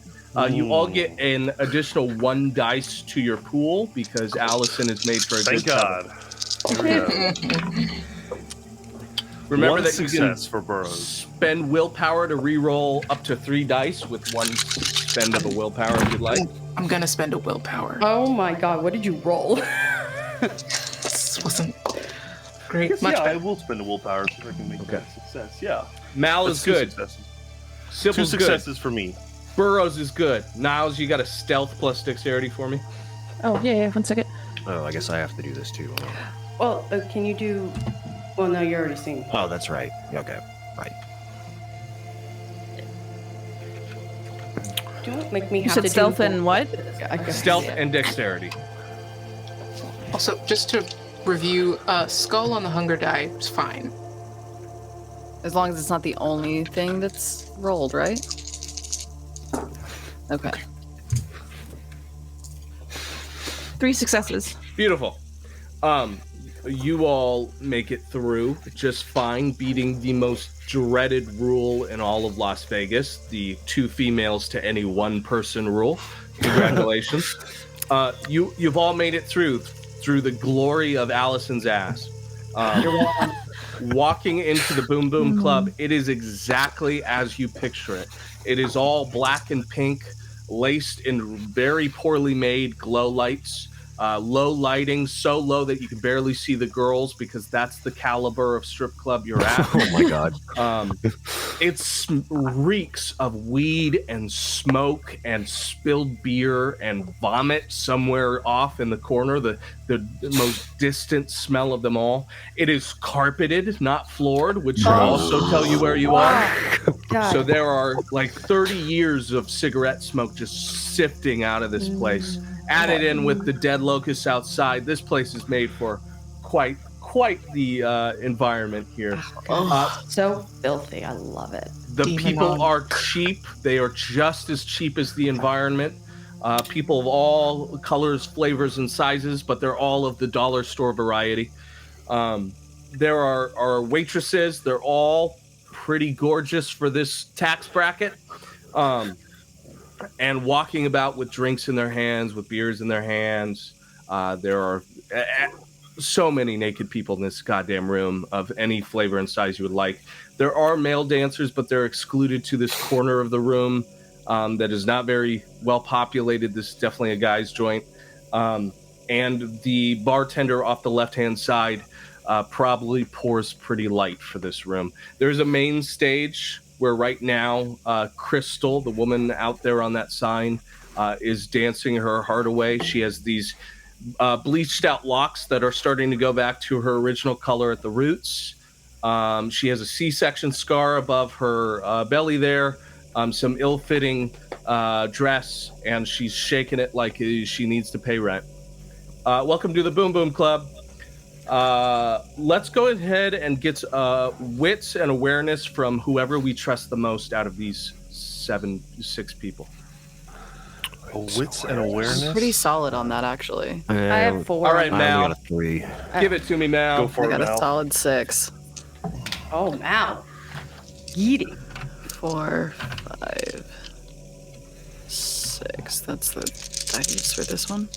Speaker 1: You all get an additional 1 dice to your pool because Allison is made for a
Speaker 6: Thank
Speaker 1: good
Speaker 6: God.
Speaker 1: cover. Remember
Speaker 6: One
Speaker 1: that you can
Speaker 6: success for Burrows.
Speaker 1: spend willpower to re-roll up to 3 dice with 1 spend of a willpower if you'd like.
Speaker 7: I'm gonna spend a willpower.
Speaker 4: Oh my god, what did you roll?
Speaker 7: This wasn't great.
Speaker 6: Yes,
Speaker 7: Much
Speaker 6: yeah, I
Speaker 7: better.
Speaker 6: will spend a willpower so I can make that a success. Yeah.
Speaker 1: Mal
Speaker 6: That's
Speaker 1: is
Speaker 6: 2
Speaker 1: good.
Speaker 6: successes. 2
Speaker 1: Sybil's good.
Speaker 6: successes for me.
Speaker 1: Burrows is good. Niles, you got a stealth plus dexterity for me?
Speaker 5: Oh, yeah, 1 second.
Speaker 8: Oh, I guess I have to do this too. Huh?
Speaker 4: Well, can you do... Well, no, you're already seeing.
Speaker 8: Oh, that's right. Okay, right.
Speaker 4: Don't make me
Speaker 5: You
Speaker 4: have
Speaker 5: said
Speaker 4: to
Speaker 5: stealth
Speaker 4: do...
Speaker 5: and what?
Speaker 4: I guess.
Speaker 1: Stealth and dexterity.
Speaker 7: Also, just to review, skull on the hunger die is fine.
Speaker 3: As long as it's not the only thing that's rolled, right? Okay.
Speaker 5: 3 successes.
Speaker 1: Beautiful. You all make it through just fine, beating the most dreaded rule in all of Las Vegas, the 2 females to any 1 person rule. Congratulations. You've all made it through the glory of Allison's ass. Walking into the Boom Boom Club, it is exactly as you picture it. It is all black and pink, laced in very poorly made glow lights. Low lighting, so low that you can barely see the girls because that's the caliber of strip club you're at.
Speaker 8: Oh my god.
Speaker 1: It reeks of weed and smoke and spilled beer and vomit somewhere off in the corner, the most distant smell of them all. It is carpeted, not floored, which should also tell you where you are. So there are like 30 years of cigarette smoke just sifting out of this place. Added in with the dead locusts outside, this place is made for quite the environment here.
Speaker 4: So filthy. I love it.
Speaker 1: The
Speaker 7: Demon
Speaker 1: people
Speaker 7: on.
Speaker 1: are cheap. They are just as cheap as the environment. People of all colors, flavors, and sizes, but they're all of the dollar store variety. There are waitresses. They're all pretty gorgeous for this tax bracket. And walking about with drinks in their hands, with beers in their hands. There are so many naked people in this goddamn room of any flavor and size you would like. There are male dancers, but they're excluded to this corner of the room that is not very well populated. This is definitely a guy's joint. And the bartender off the left-hand side probably pours pretty light for this room. There's a main stage where right now Crystal, the woman out there on that sign, is dancing her heart away. She has these bleached out locks that are starting to go back to her original color at the roots. She has a C-section scar above her belly there, some ill-fitting dress, and she's shaking it like she needs to pay rent. Welcome to the Boom Boom Club. Let's go ahead and get wits and awareness from whoever we trust the most out of these 6 people.
Speaker 6: Wits and awareness.
Speaker 3: Pretty solid on that, actually.
Speaker 4: I have 4.
Speaker 1: All right,
Speaker 8: I
Speaker 1: Mal.
Speaker 8: only got a 3.
Speaker 1: Give it to me, Mal.
Speaker 6: Go for
Speaker 3: I
Speaker 6: it,
Speaker 3: got a
Speaker 6: Mal.
Speaker 3: solid 6.
Speaker 4: Oh, Mal. Eating.
Speaker 3: 4, 5, 6. That's the dice for this one.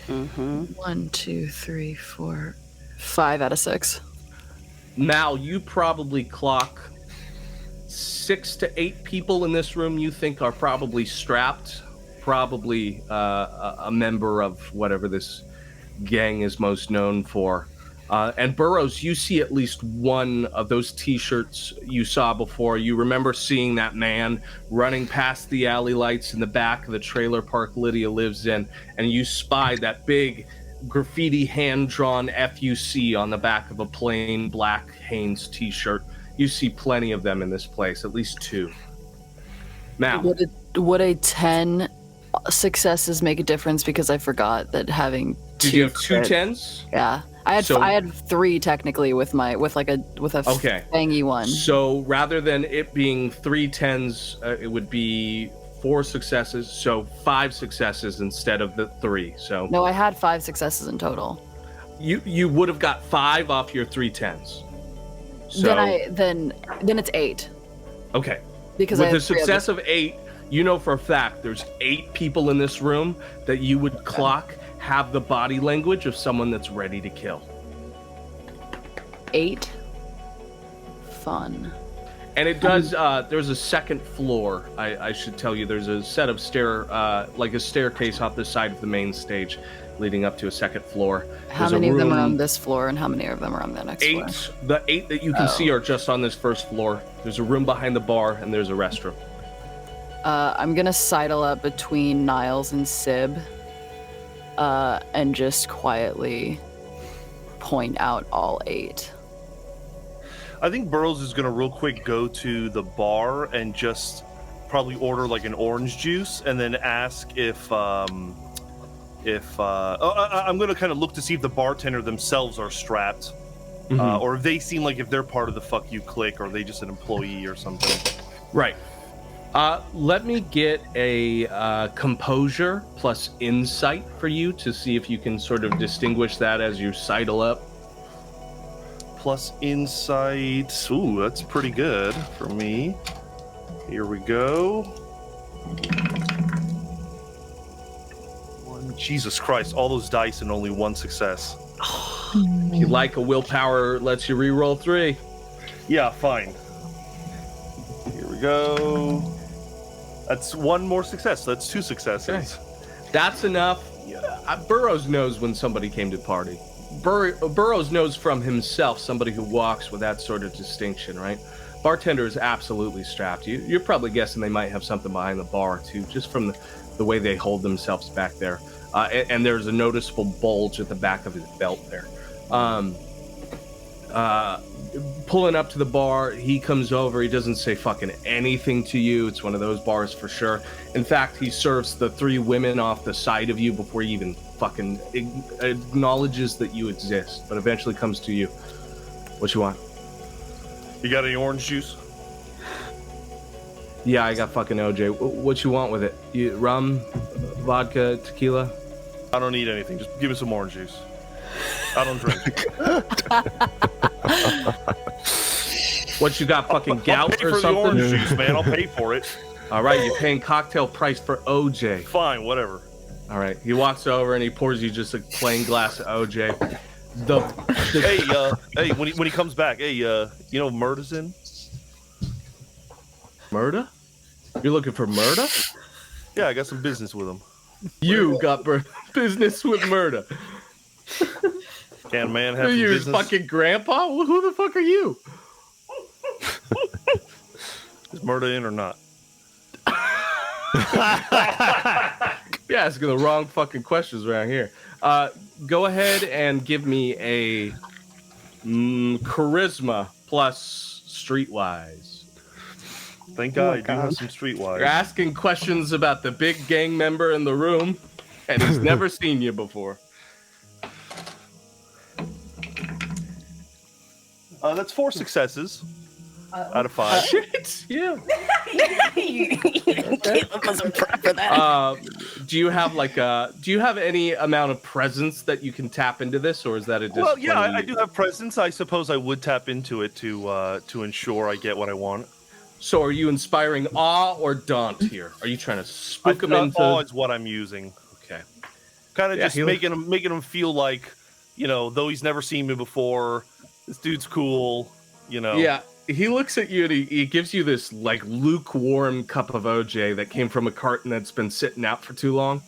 Speaker 3: 1, 2, 3, 4, 5 out of 6.
Speaker 1: Mal, you probably clock 6 to 8 people in this room you think are probably strapped, probably a member of whatever this gang is most known for. And Burrows, you see at least one of those T-shirts you saw before. You remember seeing that man running past the alley lights in the back of the trailer park Lydia lives in, and you spied that big graffiti hand-drawn FUC on the back of a plain black Hanes T-shirt. You see plenty of them in this place, at least 2. Now,
Speaker 3: Would a 10 successes make a difference? Because I forgot that having
Speaker 1: did you have 2 10s?
Speaker 3: Yeah. I had 3 technically with a
Speaker 1: Okay.
Speaker 3: fangy one.
Speaker 1: So rather than it being 3 10s, it would be 4 successes. So 5 successes instead of the 3. So
Speaker 3: No, I had 5 successes in total.
Speaker 1: you would have got 5 off your 3 10s. So
Speaker 3: Then it's 8
Speaker 1: okay.
Speaker 3: because
Speaker 1: With
Speaker 3: I
Speaker 1: a
Speaker 3: have 3 of
Speaker 1: success of 8, you know for a fact there's 8 people in this room that you would clock have the body language of someone that's ready to kill.
Speaker 3: 8. fun.
Speaker 1: And it does, there's a second floor, I should tell you. There's a set of like a staircase off the side of the main stage leading up to a second floor.
Speaker 3: How many of them are on this floor and how many of them are on the next floor?
Speaker 1: 8. The 8 that you can see are just on this first floor. There's a room behind the bar and there's a restroom.
Speaker 3: I'm going to sidle up between Niles and Sib and just quietly point out all 8.
Speaker 6: I think Burrows is gonna real quick go to the bar and just probably order like an orange juice, and then ask if I'm gonna kind of look to see if the bartender themselves are strapped, or if they seem like if they're part of the Fuk U Clique, or are they just an employee or something.
Speaker 1: Right. Let me get a composure plus insight for you to see if you can sort of distinguish that as you sidle up.
Speaker 6: Plus insight. Ooh, that's pretty good for me. Here we go. Jesus Christ, all those dice and only 1 success.
Speaker 1: If you like a willpower, lets you re-roll 3.
Speaker 6: Yeah, fine. Here we go. That's 1 more success. That's 2 successes.
Speaker 1: Okay. That's enough. Burroughs knows when somebody came to the party. Burroughs knows from himself somebody who walks with that sort of distinction, right? Bartender is absolutely strapped. You're probably guessing they might have something behind the bar, too, just from the way they hold themselves back there. And there's a noticeable bulge at the back of his belt there. Pulling up to the bar, he comes over. He doesn't say fucking anything to you. It's one of those bars for sure. In fact, he serves the 3 women off the side of you before he even fucking acknowledges that you exist, but eventually comes to you. What you want?
Speaker 6: You got any orange juice?
Speaker 1: Yeah, I got fucking OJ. What you want with it? Rum, vodka, tequila?
Speaker 6: I don't need anything. Just give me some orange juice. I don't drink.
Speaker 1: What you got, fucking gout
Speaker 6: I'll pay
Speaker 1: or
Speaker 6: for
Speaker 1: something?
Speaker 6: the orange juice, man. I'll pay for it.
Speaker 1: All right, you're paying cocktail price for OJ.
Speaker 6: Fine, whatever.
Speaker 1: All right, he walks over and he pours you just a plain glass of OJ.
Speaker 6: Hey, when he comes back, hey, you know Murda's in?
Speaker 1: Murda? You're looking for Murda?
Speaker 6: Yeah, I got some business with him.
Speaker 1: You got business with Murda.
Speaker 6: Can a man have some
Speaker 1: You're his
Speaker 6: business?
Speaker 1: fucking grandpa? Who the fuck are you?
Speaker 6: Is Murda in or not?
Speaker 1: You're asking the wrong fucking questions around here. Go ahead and give me a charisma plus streetwise.
Speaker 6: Thank God I do have some streetwise.
Speaker 1: You're asking questions about the big gang member in the room, and he's never seen you before.
Speaker 6: That's 4 successes out of 5.
Speaker 1: Shit, yeah.
Speaker 5: Caleb wasn't prepped for that.
Speaker 1: Do you have any amount of presence that you can tap into this, or is that a discipline?
Speaker 6: Well, yeah, I do have presence. I suppose I would tap into it to ensure I get what I want.
Speaker 1: So are you inspiring awe or daunt here? Are you trying to spook him into...
Speaker 6: Awe is what I'm using.
Speaker 1: Okay.
Speaker 6: Kind of
Speaker 1: Yeah,
Speaker 6: just making him feel like, though he's never seen me before, this dude's cool,
Speaker 1: Yeah, he looks at you and he gives you this like lukewarm cup of OJ that came from a carton that's been sitting out for too long.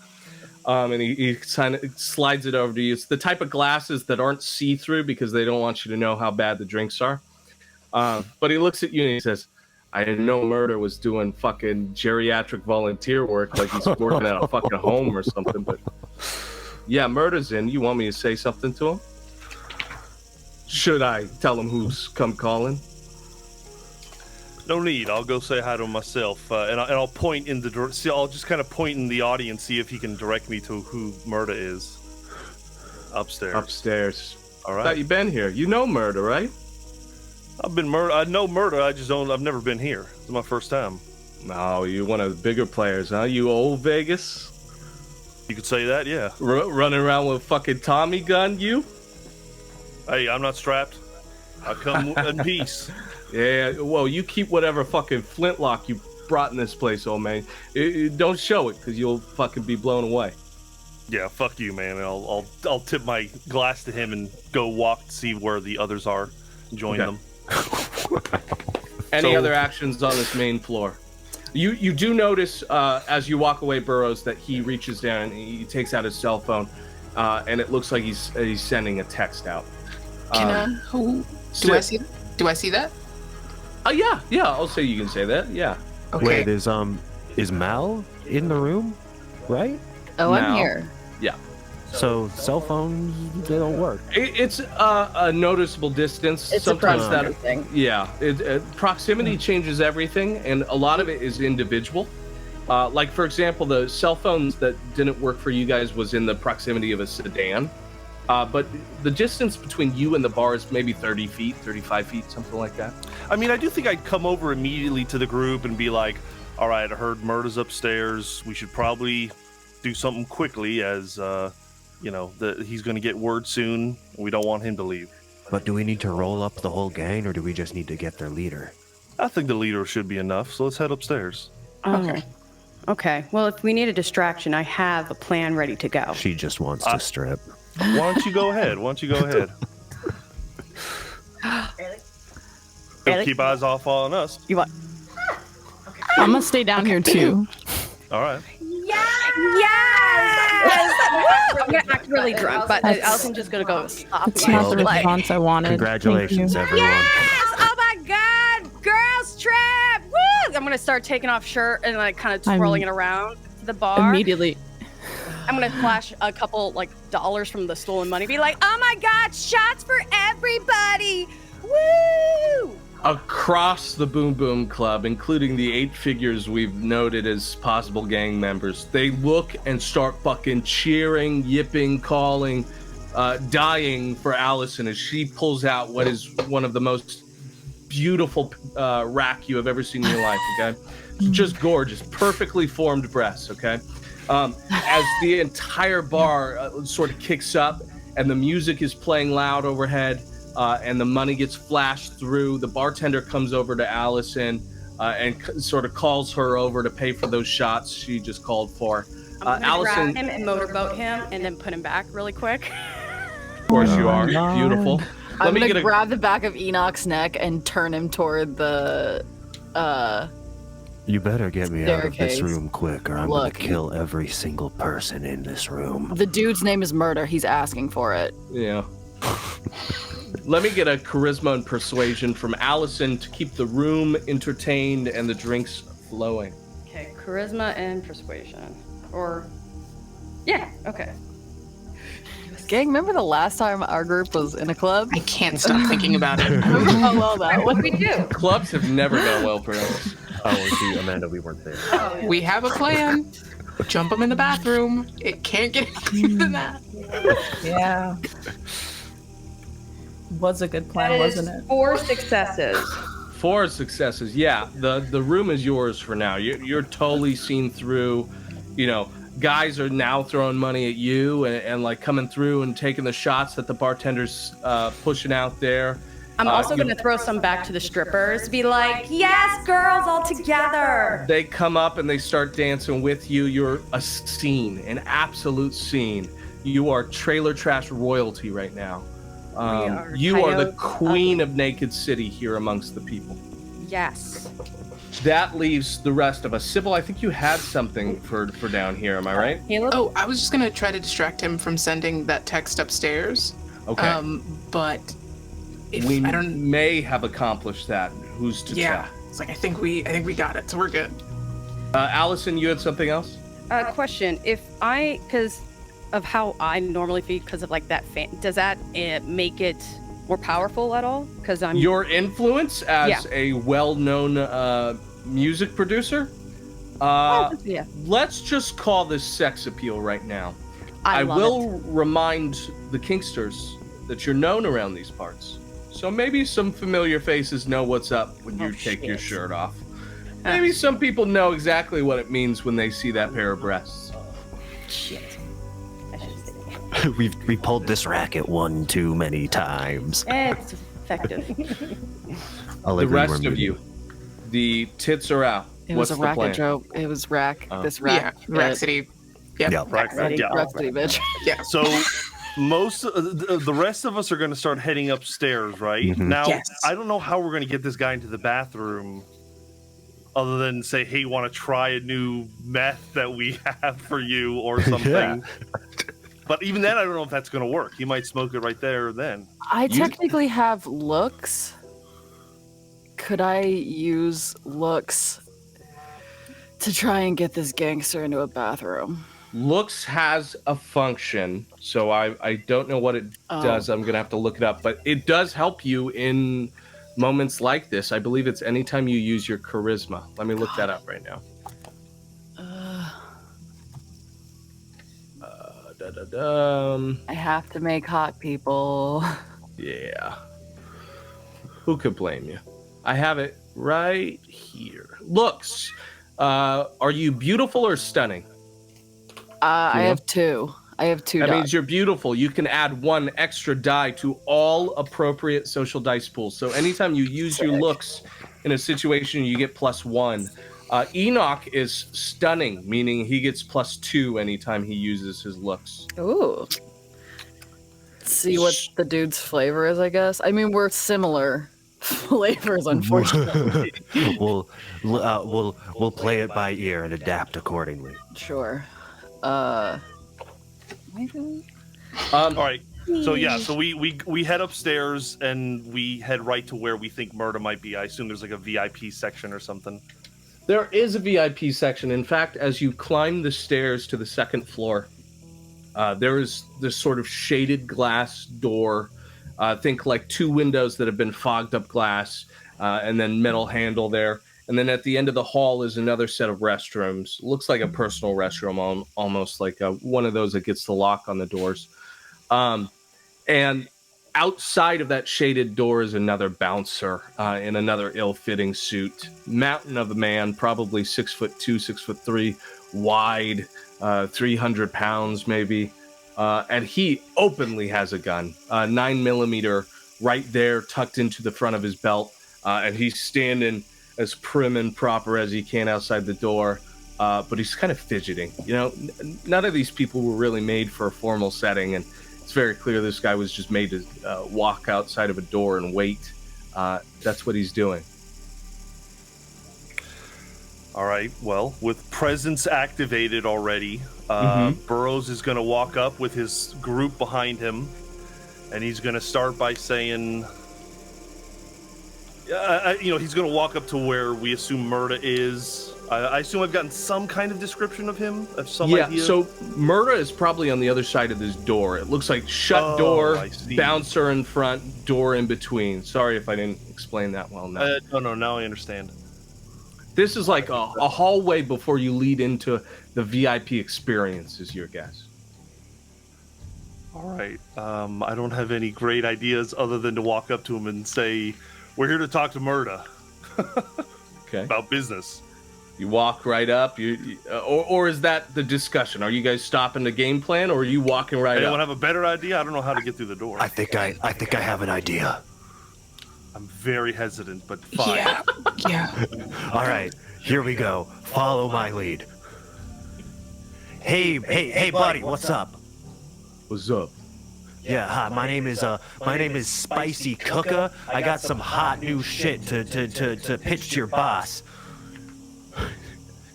Speaker 1: And he kind of slides it over to you. It's the type of glasses that aren't see-through because they don't want you to know how bad the drinks are. But he looks at you and he says, I didn't know Murder was doing fucking geriatric volunteer work like he's working at a fucking home or something. But yeah, Murder's in. You want me to say something to him? Should I tell him who's come calling?
Speaker 6: No need. I'll go say hi to him myself, and I'll point in the. See, I'll just kind of point in the audience, see if he can direct me to who Murda is. Upstairs.
Speaker 1: Upstairs.
Speaker 6: All right.
Speaker 1: Thought you been here. You know Murder, right?
Speaker 6: I've been Murda. I know Murda. I just don't. I've never been here. It's my first time.
Speaker 1: No, you one of the bigger players, huh? You old Vegas?
Speaker 6: You could say that, yeah.
Speaker 1: Running around with a fucking Tommy gun, you?
Speaker 6: Hey, I'm not strapped. I come in peace.
Speaker 1: Yeah, well, you keep whatever fucking flintlock you brought in this place, old man. Don't show it, because you'll fucking be blown away.
Speaker 6: Yeah, fuck you, man. And I'll tip my glass to him and go walk to see where the others are. Join them.
Speaker 1: Any other actions on this main floor? You do notice as you walk away, Burroughs, that he reaches down and he takes out his cell phone, and it looks like he's sending a text out.
Speaker 7: Do I see that?
Speaker 1: Yeah. I'll say you can say that. Yeah.
Speaker 7: Okay.
Speaker 8: Wait, is Mal in the room? Right?
Speaker 3: Oh, I'm
Speaker 1: Now.
Speaker 3: here.
Speaker 1: Yeah.
Speaker 8: So cell phones, they don't work.
Speaker 1: It's a noticeable distance.
Speaker 3: It's
Speaker 1: Sometimes
Speaker 3: a
Speaker 1: that
Speaker 3: thing.
Speaker 1: Yeah, proximity changes everything, and a lot of it is individual. Like, for example, the cell phones that didn't work for you guys was in the proximity of a sedan. But the distance between you and the bar is maybe 30 feet, 35 feet, something like that.
Speaker 6: I mean, I do think I'd come over immediately to the group and be like, all right, I heard Murda's upstairs. We should probably do something quickly as, he's going to get word soon. And we don't want him to leave.
Speaker 8: But do we need to roll up the whole gang, or do we just need to get their leader?
Speaker 6: I think the leader should be enough, so let's head upstairs.
Speaker 4: Okay. Okay. Well, if we need a distraction, I have a plan ready to go.
Speaker 8: She just wants to strip.
Speaker 6: Why don't you go ahead?
Speaker 4: Really?
Speaker 6: Keep eyes off on us.
Speaker 4: You want?
Speaker 5: I'm gonna stay down here too.
Speaker 6: All right.
Speaker 4: I'm gonna act really drunk, but Allison's just gonna go stop.
Speaker 5: It's not the
Speaker 8: Like,
Speaker 5: response I wanted.
Speaker 8: Congratulations,
Speaker 5: Thank you.
Speaker 8: everyone.
Speaker 4: Oh my God! Girls trip! Woo! I'm gonna start taking off shirt and like kind of twirling it around the bar.
Speaker 5: Immediately.
Speaker 4: I'm gonna flash a couple like dollars from the stolen money. Be like, oh my God! Shots for everybody! Woo!
Speaker 1: Across the Boom Boom Club, including the 8 figures we've noted as possible gang members, they look and start fucking cheering, yipping, calling, dying for Allison as she pulls out what is one of the most beautiful rack you have ever seen in your life, okay? Just gorgeous, perfectly formed breasts, okay? As the entire bar sort of kicks up and the music is playing loud overhead, and the money gets flashed through, the bartender comes over to Allison and sort of calls her over to pay for those shots she just called for.
Speaker 4: I'm gonna
Speaker 1: Allison,
Speaker 4: grab him and motorboat him and then put him back really quick.
Speaker 1: of course you are, beautiful.
Speaker 3: I'm gonna grab the back of Enoch's neck and turn him toward the
Speaker 8: You better get me out of this
Speaker 3: Staircase.
Speaker 8: room quick, or I'm
Speaker 3: Look.
Speaker 8: gonna kill every single person in this room.
Speaker 3: The dude's name is Murder. He's asking for it.
Speaker 1: Yeah. Let me get a charisma and persuasion from Allison to keep the room entertained and the drinks flowing.
Speaker 4: Okay, charisma and persuasion. Yeah, okay.
Speaker 3: Gang, remember the last time our group was in a club?
Speaker 7: I can't stop thinking about it.
Speaker 3: Remember how well that
Speaker 4: What
Speaker 3: was?
Speaker 4: do we do?
Speaker 1: Clubs have never gone well for us.
Speaker 8: Oh, see, Amanda, we weren't there.
Speaker 7: We have a plan. Jump them in the bathroom. It can't get any better than that.
Speaker 5: Yeah. Was a good plan,
Speaker 4: That is
Speaker 5: wasn't it?
Speaker 4: 4 successes.
Speaker 1: 4 successes. Yeah, the room is yours for now. You're totally seen through. You know, guys are now throwing money at you and like coming through and taking the shots that the bartender's pushing out there.
Speaker 4: I'm also going to throw some back to the strippers. Be like, yes, girls all together.
Speaker 1: They come up and they start dancing with you. You're a scene, an absolute scene. You are trailer trash royalty right now. You are the queen of Naked City here amongst the people.
Speaker 4: Yes.
Speaker 1: That leaves the rest of us. Sybil, I think you had something for down here. Am I right?
Speaker 4: Caleb?
Speaker 7: Oh, I was just gonna try to distract him from sending that text upstairs.
Speaker 1: Okay.
Speaker 7: But if
Speaker 1: We
Speaker 7: I don't.
Speaker 1: may have accomplished that. Who's to
Speaker 7: Yeah. It's like I think we got it, so we're good.
Speaker 1: tell? Allison, you had something else?
Speaker 4: Question. Because of how I normally feed, because of like that does that make it more powerful at all? Because I'm
Speaker 1: Your influence as
Speaker 4: Yeah.
Speaker 1: a well-known music producer?
Speaker 4: yeah.
Speaker 1: Let's just call this sex appeal right now.
Speaker 4: I
Speaker 1: I
Speaker 4: love
Speaker 1: will remind the Kingsters that you're known around these parts. So maybe some familiar faces know what's up when you take your
Speaker 4: shit.
Speaker 1: shirt off. Maybe some people know exactly what it means when they see that pair of breasts.
Speaker 4: Shit. I should say
Speaker 8: We pulled this racket one too many times.
Speaker 4: it's effective.
Speaker 8: I'll
Speaker 1: The
Speaker 8: agree
Speaker 1: rest
Speaker 8: we're
Speaker 1: of you, the tits are out.
Speaker 3: It
Speaker 1: What's
Speaker 3: was a
Speaker 1: the plan?
Speaker 3: racket joke. It was rack.
Speaker 1: Oh.
Speaker 3: This
Speaker 7: Yeah,
Speaker 3: rack.
Speaker 7: Rack City. Yeah.
Speaker 8: Yeah.
Speaker 6: Right,
Speaker 4: Ready.
Speaker 6: yeah.
Speaker 3: Rack City, bitch.
Speaker 6: So most the rest of us are going to start heading upstairs, right? Now,
Speaker 7: Yes.
Speaker 6: I don't know how we're going to get this guy into the bathroom other than say, hey, want to try a new meth that we have for you or something.
Speaker 8: Yeah.
Speaker 6: But even then, I don't know if that's going to work. He might smoke it right there then.
Speaker 3: I technically have looks. Could I use looks to try and get this gangster into a bathroom?
Speaker 1: Looks has a function, so I don't know what it does. I'm gonna have to look it up, but it does help you in moments like this. I believe it's anytime you use your charisma. Let me look that up right now.
Speaker 3: I have to make hot people.
Speaker 1: Yeah. Who could blame you? I have it right here. Looks. Are you beautiful or stunning?
Speaker 3: I have two. I have two.
Speaker 1: That means you're beautiful. You can add 1 extra die to all appropriate social dice pools. So anytime you use your looks in a situation, you get +1. Enoch is stunning, meaning he gets +2 anytime he uses his looks.
Speaker 3: Ooh. See what the dude's flavor is, I guess. I mean, we're similar flavors, unfortunately.
Speaker 8: we'll play it by ear and adapt accordingly.
Speaker 3: Sure. Maybe.
Speaker 6: All right. So yeah, so we head upstairs and we head right to where we think Murda might be. I assume there's like a VIP section or something.
Speaker 1: There is a VIP section. In fact, as you climb the stairs to the 2nd floor, there is this sort of shaded glass door. Think like 2 windows that have been fogged up glass, and then metal handle there. And then at the end of the hall is another set of restrooms. Looks like a personal restroom, almost like one of those that gets the lock on the doors. And outside of that shaded door is another bouncer in another ill-fitting suit. Mountain of a man, probably 6'2", 6'3", wide, 300 pounds maybe. And he openly has a gun, 9mm right there tucked into the front of his belt. And he's standing as prim and proper as he can outside the door, but he's kind of fidgeting. You know, none of these people were really made for a formal setting, and it's very clear this guy was just made to walk outside of a door and wait. That's what he's doing.
Speaker 6: All right. Well, with presence activated already, Burroughs is going to walk up with his group behind him, and he's going to start by saying... he's going to walk up to where we assume Murda is. I assume I've gotten some kind of description of him, some idea.
Speaker 1: So Murda is probably on the other side of this door. It looks like shut door, bouncer in front, door in between. Sorry if I didn't explain that well enough.
Speaker 6: No, now I understand.
Speaker 1: This is like a hallway before you lead into the VIP experience, is your guess.
Speaker 6: All right. I don't have any great ideas other than to walk up to him and say... We're here to talk to Murda.
Speaker 1: Okay.
Speaker 6: About business.
Speaker 1: You walk right up. Or is that the discussion? Are you guys stopping the game plan, or are you walking right up?
Speaker 6: Anyone have a better idea? I don't know how to get through the door.
Speaker 8: I think I have an idea.
Speaker 6: I'm very hesitant, but fine.
Speaker 7: Yeah.
Speaker 8: All right, here we go. Follow my lead. Hey, buddy, what's up?
Speaker 1: What's up?
Speaker 8: Yeah, hi. My name is Spicy Cooker. I got some hot new shit to pitch to your boss.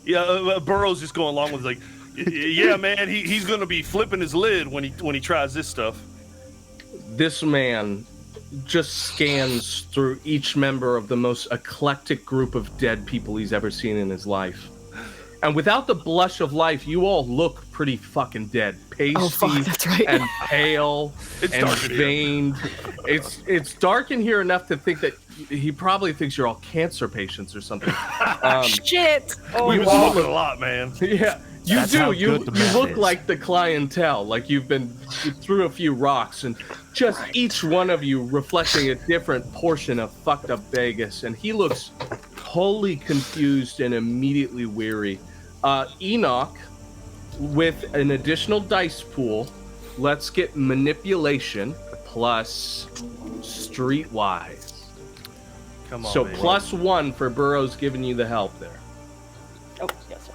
Speaker 6: Yeah, Burroughs just going along with like, yeah, man, he's gonna be flipping his lid when he tries this stuff.
Speaker 1: This man just scans through each member of the most eclectic group of dead people he's ever seen in his life. And without the blush of life, you all look pretty fucking dead. Pasty
Speaker 3: that's right.
Speaker 1: and pale and veined. It's dark in here enough to think that he probably thinks you're all cancer patients or something.
Speaker 3: Shit!
Speaker 6: We've been smoking a lot, man.
Speaker 1: Yeah, you
Speaker 8: That's
Speaker 1: do.
Speaker 8: how
Speaker 1: You
Speaker 8: good the meth
Speaker 1: look
Speaker 8: is.
Speaker 1: like the clientele. Like you threw a few rocks, and just each one of you reflecting a different portion of fucked up Vegas. And he looks wholly confused and immediately weary. Enoch, with an additional dice pool, let's get manipulation plus streetwise.
Speaker 6: Come on,
Speaker 1: So
Speaker 6: baby.
Speaker 1: +1 for Burroughs giving you the help there.
Speaker 4: Oh, yes, sir.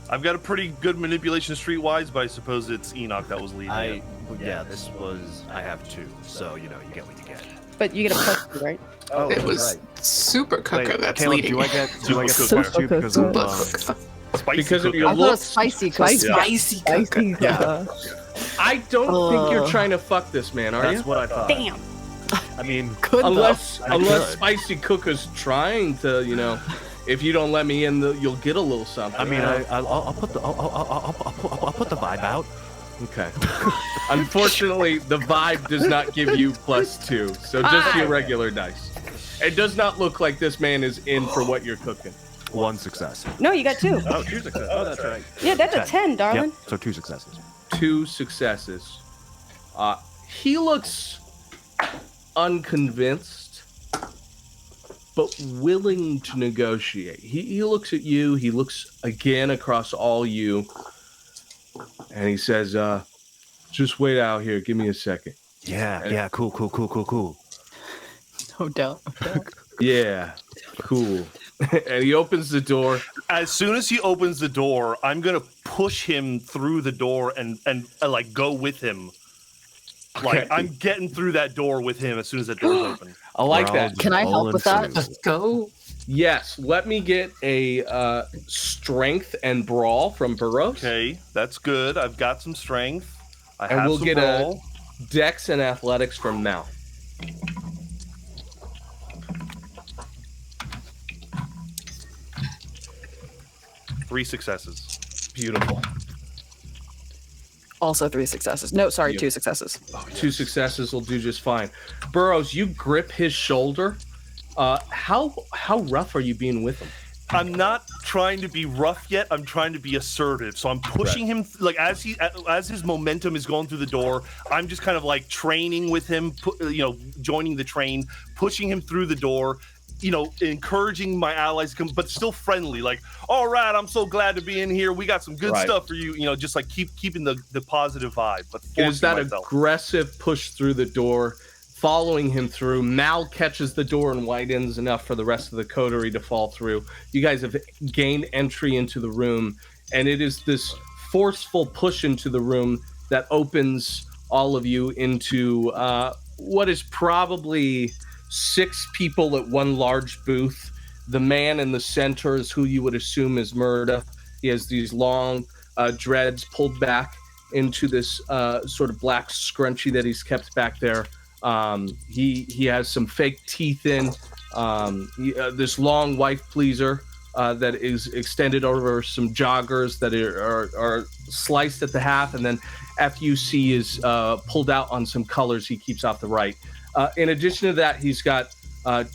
Speaker 6: I've got a pretty good manipulation streetwise, but I suppose it's Enoch that was leading it.
Speaker 2: Yeah, this was. I have 2, so you get what you get.
Speaker 4: But you get a +2, right?
Speaker 2: Oh,
Speaker 7: It was Super Cooker
Speaker 2: Wait,
Speaker 7: that's
Speaker 2: Caleb,
Speaker 7: leading.
Speaker 2: do I get
Speaker 6: Super
Speaker 2: the +2 because of
Speaker 7: Super Cooker.
Speaker 6: Spicy
Speaker 1: Because of
Speaker 6: cooker.
Speaker 1: your
Speaker 3: I thought it was
Speaker 1: looks.
Speaker 3: spicy cooker.
Speaker 7: Spicy Cooker.
Speaker 2: Yeah,
Speaker 1: I don't think you're
Speaker 3: Ugh.
Speaker 1: trying to fuck this man, are
Speaker 2: that's
Speaker 1: you?
Speaker 2: what I thought.
Speaker 4: Damn.
Speaker 2: I mean,
Speaker 3: Could
Speaker 1: Unless
Speaker 2: I
Speaker 1: unless
Speaker 2: could.
Speaker 1: Spicy Cooker's trying to, if you don't let me in, you'll get a little something.
Speaker 8: I mean, I'll put the I'll put the vibe out.
Speaker 1: Okay. Unfortunately, the vibe does not give you +2, so just your regular dice. It does not look like this man is in for what you're cooking.
Speaker 8: 1 success.
Speaker 4: No, you got 2.
Speaker 2: oh, 2 success. Oh, that's right.
Speaker 4: Yeah, that's a 10, darling.
Speaker 8: Yep. So 2 successes.
Speaker 1: 2 successes. He looks unconvinced, but willing to negotiate. He looks at you. He looks again across all you, and he says, "Just wait out here. Give me a second."
Speaker 8: Yeah. Cool.
Speaker 3: No doubt.
Speaker 1: Yeah, cool. And he opens the door.
Speaker 6: As soon as he opens the door, I'm gonna push him through the door and like go with him. Like
Speaker 1: Okay.
Speaker 6: I'm getting through that door with him as soon as that door's open.
Speaker 1: I like
Speaker 8: We're
Speaker 1: that.
Speaker 8: all
Speaker 3: Can I help
Speaker 8: rolling
Speaker 3: with that?
Speaker 8: through.
Speaker 7: Let's go.
Speaker 1: Yes, let me get a strength and brawl from Burroughs.
Speaker 6: Okay, that's good. I've got some strength. I
Speaker 1: And
Speaker 6: have
Speaker 1: we'll
Speaker 6: some
Speaker 1: get
Speaker 6: brawl.
Speaker 1: a dex and athletics from Mal.
Speaker 6: Three successes.
Speaker 1: Beautiful.
Speaker 3: Also 3 successes. No, sorry,
Speaker 1: You.
Speaker 3: 2 successes.
Speaker 1: 2 successes will do just fine. Burroughs, you grip his shoulder. How rough are you being with him?
Speaker 6: I'm not trying to be rough yet. I'm trying to be assertive. So I'm pushing him like as his momentum is going through the door. I'm just kind of like training with him, joining the train, pushing him through the door. Encouraging my allies to come, but still friendly. Like, all right, I'm so glad to be in here. We got some good
Speaker 1: Right.
Speaker 6: stuff for you. Just like keeping the positive vibe. But
Speaker 1: It is that
Speaker 6: forcing myself.
Speaker 1: aggressive push through the door, following him through. Mal catches the door and widens enough for the rest of the coterie to fall through. You guys have gained entry into the room, and it is this forceful push into the room that opens all of you into what is probably 6 people at one large booth. The man in the center is who you would assume is Murda. He has these long dreads pulled back into this sort of black scrunchie that he's kept back there. He has some fake teeth in. This long wife pleaser that is extended over some joggers that are sliced at the half, and then FUC is pulled out on some colors he keeps off the right. In addition to that, he's got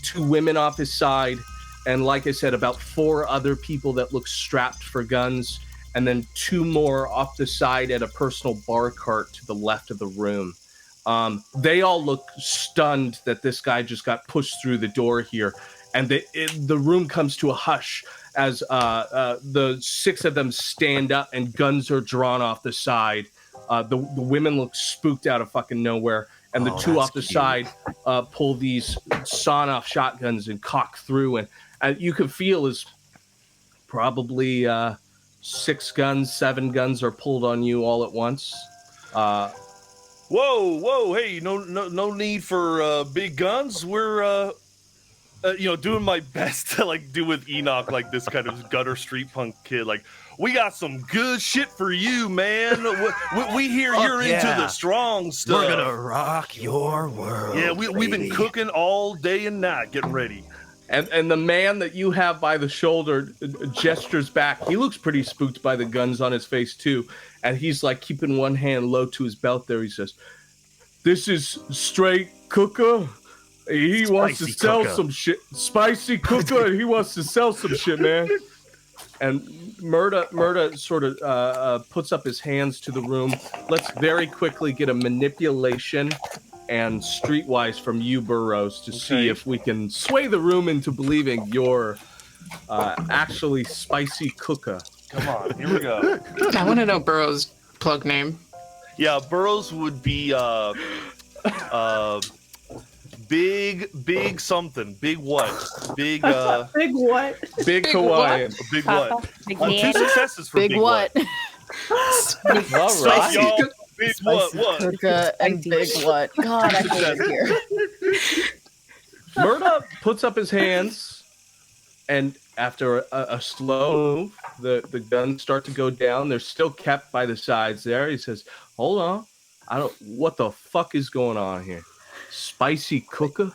Speaker 1: 2 women off his side, and like I said, about 4 other people that look strapped for guns, and then 2 more off the side at a personal bar cart to the left of the room. They all look stunned that this guy just got pushed through the door here, and the room comes to a hush as the 6 of them stand up and guns are drawn off the side. The women look spooked out of fucking nowhere. And the 2
Speaker 8: that's
Speaker 1: off the
Speaker 8: cute.
Speaker 1: side pull these sawn-off shotguns and cock through, and you can feel as probably 6 guns, 7 guns are pulled on you all at once.
Speaker 6: Whoa, hey, no need for big guns. We're doing my best to like do with Enoch, like this kind of gutter street punk kid. Like, we got some good shit for you, man. We hear you're into the strong stuff.
Speaker 8: We're gonna rock your world.
Speaker 6: Yeah, we've been
Speaker 8: baby.
Speaker 6: cooking all day and night, getting ready.
Speaker 1: And the man that you have by the shoulder gestures back. He looks pretty spooked by the guns on his face too, and he's like keeping one hand low to his belt there. He says, "This is straight Cooker. He wants to
Speaker 2: Spicy
Speaker 1: sell
Speaker 2: Cooker.
Speaker 1: some shit. Spicy Cooker. He wants to sell some shit, man." And Murda sort of puts up his hands to the room. Let's very quickly get a manipulation and streetwise from you, Burroughs, to see
Speaker 6: Okay.
Speaker 1: if we can sway the room into believing you're actually Spicy Cooker.
Speaker 6: Come on, here we go.
Speaker 7: I want to know Burrow's plug name.
Speaker 6: Yeah, Burroughs would be big something. Big what? Big
Speaker 4: Big what?
Speaker 1: Big Hawaiian.
Speaker 6: big what?
Speaker 4: Big
Speaker 6: 2 successes for
Speaker 3: Big what?
Speaker 1: All right.
Speaker 6: Y'all, What? What?
Speaker 3: Kuka and Big What? God, I hate it here.
Speaker 1: Murda puts up his hands, and after a slow move, the guns start to go down. They're still kept by the sides there. He says, "Hold on, what the fuck is going on here? Spicy cooker?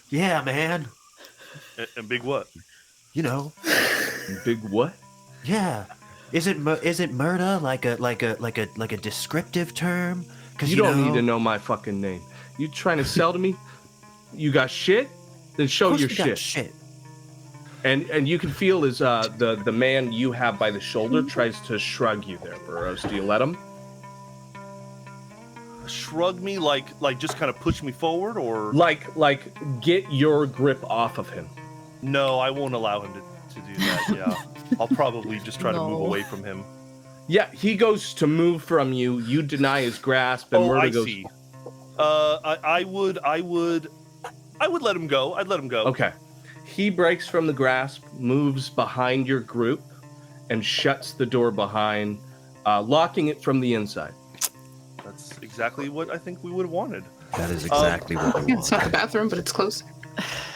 Speaker 2: Yeah, man.
Speaker 6: And big what?
Speaker 2: You know.
Speaker 1: Big what?
Speaker 2: Yeah. Is it murder like a descriptive term?
Speaker 1: You don't need to know my fucking name. You trying to sell to me? You got shit? Then show your shit. And you can feel as the man you have by the shoulder tries to shrug you there, Burroughs. Do you let him?
Speaker 6: Shrug me like just kind of push me forward, or
Speaker 1: like get your grip off of him.
Speaker 6: No, I won't allow him to do that. Yeah, I'll probably just try to move away from him.
Speaker 1: Yeah, he goes to move from you. You deny his grasp, and
Speaker 6: I
Speaker 1: goes.
Speaker 6: See. I would let him go. I'd let him go.
Speaker 1: Okay. He breaks from the grasp, moves behind your group, and shuts the door behind, locking it from the inside.
Speaker 6: That's exactly what I think we would have wanted.
Speaker 8: That is exactly what we want.
Speaker 7: It's not the bathroom, but it's close.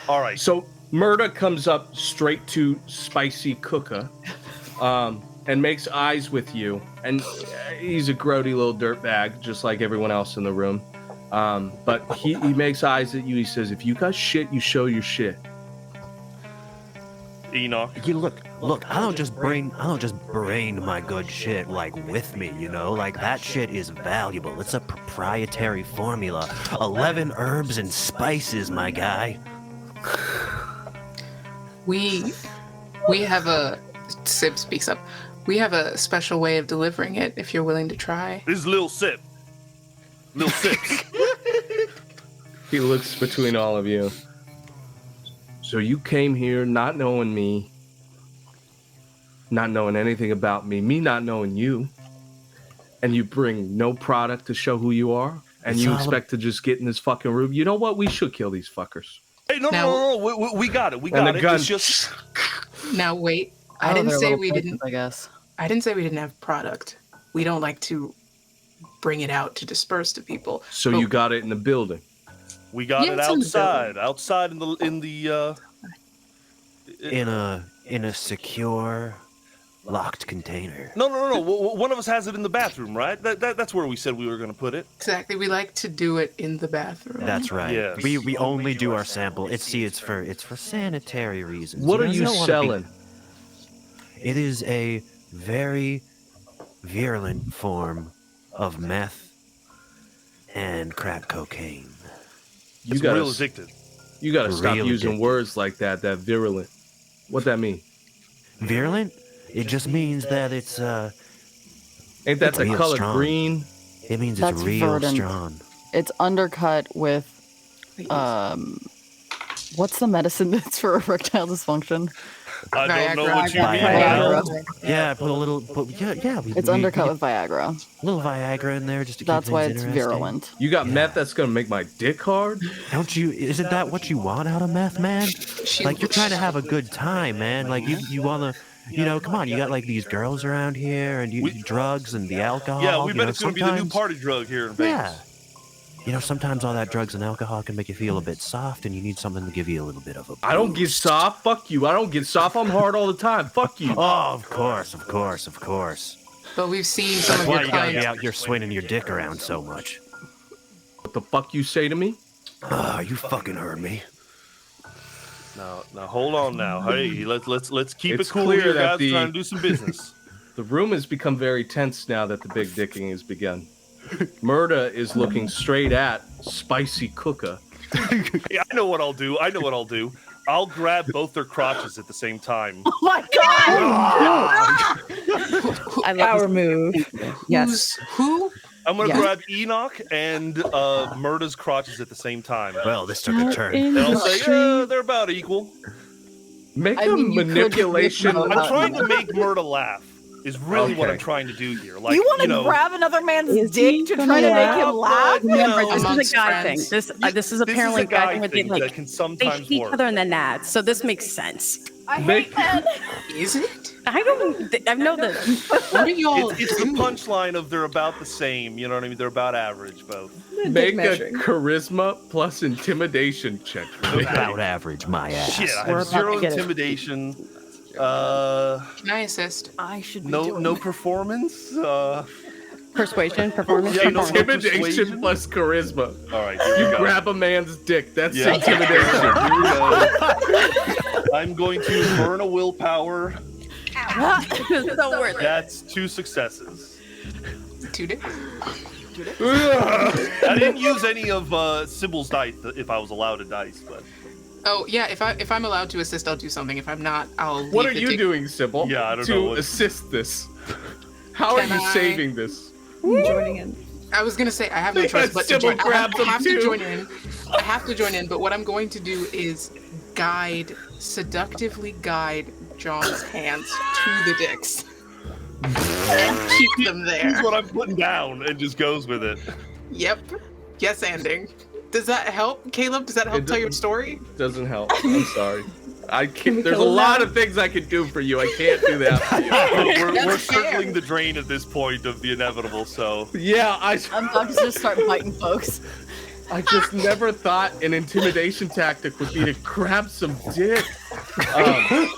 Speaker 6: All right.
Speaker 1: So Murda comes up straight to Spicy Cooker, and makes eyes with you. And he's a grody little dirtbag, just like everyone else in the room. But he makes eyes at you. He says, "If you got shit, you show your shit."
Speaker 6: Enoch.
Speaker 8: You look. I don't just bring my good shit like with me, you know. Like that shit is valuable. It's a proprietary formula. 11 herbs and spices, my guy.
Speaker 7: We have a Sib speaks up. We have a special way of delivering it. If you're willing to try.
Speaker 6: This is Lil Sip. Lil Sips.
Speaker 1: He looks between all of you. So you came here not knowing me, not knowing anything about me not knowing you, and you bring no product to show who you are, and you expect to just get in this fucking room. You know what? We should kill these fuckers.
Speaker 6: Hey, no. We got it. We got it. It's just...
Speaker 7: Now wait. I didn't say we didn't.
Speaker 3: I guess.
Speaker 7: I didn't say we didn't have product. We don't like to bring it out to disperse to people.
Speaker 1: So you got it in the building.
Speaker 6: We got it outside
Speaker 8: in a secure, locked container.
Speaker 6: No. One of us has it in the bathroom, right? That's where we said we were going to put it.
Speaker 7: Exactly. We like to do it in the bathroom.
Speaker 8: That's right.
Speaker 6: Yes.
Speaker 8: We only do our sample. It's for sanitary reasons.
Speaker 1: What are you selling?
Speaker 8: It is a very virulent form of meth and crack cocaine.
Speaker 6: It's real addicted.
Speaker 1: You gotta stop
Speaker 8: Real
Speaker 1: using
Speaker 8: addicted.
Speaker 1: words like that virulent. What that mean?
Speaker 8: Virulent? It just means that it's
Speaker 1: Ain't that
Speaker 8: It's
Speaker 1: the
Speaker 8: real
Speaker 1: color
Speaker 8: strong.
Speaker 1: green?
Speaker 8: it means
Speaker 3: That's
Speaker 8: it's real
Speaker 3: verdant.
Speaker 8: strong.
Speaker 3: It's undercut with what's the medicine that's for erectile dysfunction?
Speaker 6: I don't know
Speaker 7: Viagra.
Speaker 6: what you mean.
Speaker 3: Viagra.
Speaker 8: Yeah, I put a little
Speaker 3: It's undercut with Viagra.
Speaker 8: a little Viagra in there just to
Speaker 3: That's
Speaker 8: keep
Speaker 3: why
Speaker 8: things
Speaker 3: it's
Speaker 8: interesting.
Speaker 3: virulent.
Speaker 1: You got meth that's gonna make my dick hard?
Speaker 8: Don't you? Isn't that what you want out of meth, man? Like you're trying to have a good time, man. Like you wanna, come on. You got like these girls around here, and drugs and the alcohol.
Speaker 6: Yeah, we bet
Speaker 8: know,
Speaker 6: it's going to be the new
Speaker 8: sometimes-
Speaker 6: party drug here in Vegas.
Speaker 8: Yeah. Sometimes all that drugs and alcohol can make you feel a bit soft, and you need something to give you a little bit of a.
Speaker 1: I don't get
Speaker 8: boost.
Speaker 1: soft. Fuck you. I don't get soft. I'm hard all the time. Fuck you.
Speaker 8: Oh, of course.
Speaker 7: But we've seen some
Speaker 8: That's
Speaker 7: of
Speaker 8: why
Speaker 7: your
Speaker 8: you gotta be
Speaker 7: clients.
Speaker 8: out here swinging your dick around so much.
Speaker 1: What the fuck you say to me?
Speaker 8: You fucking heard me.
Speaker 6: Now hold on now. Hey, let's keep
Speaker 1: It's
Speaker 6: it cool
Speaker 1: clear
Speaker 6: here,
Speaker 1: that
Speaker 6: guys.
Speaker 1: the-
Speaker 6: Trying to do some business.
Speaker 1: The room has become very tense now that the big dicking has begun. Murda is looking straight at Spicy Cooker.
Speaker 6: Yeah, I know what I'll do. I'll grab both their crotches at the same time.
Speaker 5: Oh my god! I love
Speaker 9: Power move. Yes.
Speaker 7: Who?
Speaker 6: I'm gonna
Speaker 9: Yeah.
Speaker 6: grab Enoch and Murda's crotches at the same time.
Speaker 8: Well, this took a turn.
Speaker 6: And I'll say, yeah, they're about equal.
Speaker 1: Make
Speaker 3: I
Speaker 1: a
Speaker 3: mean, you could
Speaker 1: manipulation.
Speaker 3: whip
Speaker 6: I'm trying to make Murda laugh. Is really what I'm
Speaker 1: Okay.
Speaker 6: trying to do here. Like,
Speaker 5: You want to grab another man's
Speaker 9: Is
Speaker 5: dick
Speaker 9: he
Speaker 5: to
Speaker 9: gonna
Speaker 5: try to make
Speaker 9: laugh?
Speaker 5: him laugh?
Speaker 4: Remember, this is
Speaker 7: amongst
Speaker 4: a guy thing.
Speaker 7: friends.
Speaker 4: This is apparently
Speaker 6: this is a guy
Speaker 4: thing where
Speaker 6: thing
Speaker 4: they
Speaker 6: that can
Speaker 4: they
Speaker 6: sometimes
Speaker 4: hit each
Speaker 6: work.
Speaker 4: other in the nads. So this makes sense.
Speaker 3: I
Speaker 1: Make-
Speaker 3: hate men.
Speaker 7: Is it?
Speaker 4: I know this.
Speaker 7: What are y'all?
Speaker 6: It's the punchline of they're about the same. You know what I mean? They're about average, both.
Speaker 1: Make a
Speaker 9: measuring.
Speaker 1: charisma plus intimidation check.
Speaker 8: About average, my ass.
Speaker 6: Shit, I
Speaker 4: We're
Speaker 6: have
Speaker 4: about
Speaker 6: 0
Speaker 4: to get it.
Speaker 6: intimidation.
Speaker 7: Can I assist?
Speaker 3: I should be
Speaker 6: No,
Speaker 3: doing
Speaker 6: no
Speaker 3: that.
Speaker 6: performance.
Speaker 4: Persuasion, performance,
Speaker 6: Yeah, no,
Speaker 4: performance.
Speaker 1: Intimidation
Speaker 6: persuasion?
Speaker 1: plus charisma.
Speaker 6: All right, here
Speaker 1: You
Speaker 6: we go.
Speaker 1: grab a man's dick. That's
Speaker 6: Yeah.
Speaker 1: intimidation.
Speaker 6: Here we go. I'm going to burn a willpower.
Speaker 4: So worth it.
Speaker 6: That's 2 successes.
Speaker 7: 2 days.
Speaker 6: I didn't use any of Sybil's dice if I was allowed a dice, but
Speaker 7: Oh yeah, if I'm allowed to assist, I'll do something. If I'm not, I'll.
Speaker 1: What are
Speaker 7: leave the
Speaker 1: you
Speaker 7: dick-
Speaker 1: doing, Sybil?
Speaker 6: Yeah, I don't
Speaker 1: to
Speaker 6: know what-
Speaker 1: assist this. How
Speaker 7: Can
Speaker 1: are you
Speaker 7: I-
Speaker 1: saving this?
Speaker 9: Joining in.
Speaker 7: I was gonna say I have no
Speaker 1: Think
Speaker 7: choice
Speaker 1: that
Speaker 7: but to
Speaker 1: Sybil
Speaker 7: join. I
Speaker 1: grabbed them
Speaker 7: have
Speaker 1: too.
Speaker 7: to join in. I have to join in. But what I'm going to do is seductively guide John's hands to the dicks and keep them there.
Speaker 6: here's what I'm putting down and just goes with it.
Speaker 7: Yep. Yes, ending. Does that help, Caleb? Does that help
Speaker 1: It
Speaker 7: tell your
Speaker 1: doesn't-
Speaker 7: story?
Speaker 1: Doesn't help. I'm sorry. I
Speaker 9: we
Speaker 1: can't. There's a
Speaker 9: kill him
Speaker 1: lot
Speaker 9: now?
Speaker 1: of things I could do for you. I can't do that for you.
Speaker 6: We're
Speaker 7: That's fair.
Speaker 6: circling the drain at this point of the inevitable, so
Speaker 1: Yeah,
Speaker 3: I'm about to just start biting folks.
Speaker 1: I just never thought an intimidation tactic would be to grab some dick. Um,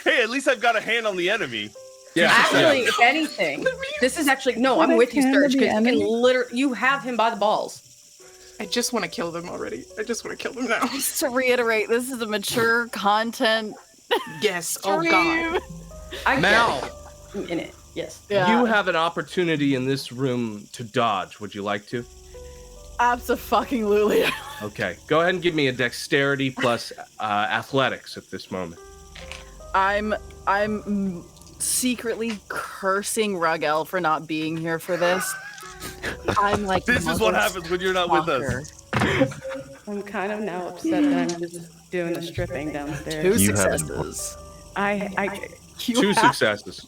Speaker 6: hey, at least I've got a hand on the enemy.
Speaker 1: yeah,
Speaker 4: Actually,
Speaker 1: yeah.
Speaker 4: if anything, this is actually no. I'm with you,
Speaker 9: hand of
Speaker 4: Sturge,
Speaker 9: the
Speaker 4: because you can
Speaker 9: enemy?
Speaker 4: literally you have him by the balls.
Speaker 7: I just want to kill them already. I just want to kill them now.
Speaker 3: Just to reiterate, this is a mature content
Speaker 7: Yes. Oh God.
Speaker 3: stream.
Speaker 4: I
Speaker 1: Mal,
Speaker 4: get it. In it, yes.
Speaker 3: Yeah,
Speaker 1: you have an opportunity in this room to dodge. Would you like to?
Speaker 3: absolutely.
Speaker 1: Okay, go ahead and give me a dexterity plus athletics at this moment.
Speaker 3: I'm secretly cursing Rugel for not being here for this. I'm like,
Speaker 6: This is what happens when you're not with us.
Speaker 4: I'm kind of now upset that I'm just doing the stripping downstairs.
Speaker 3: Two
Speaker 8: You haven't-
Speaker 3: successes.
Speaker 4: I
Speaker 1: Two successes.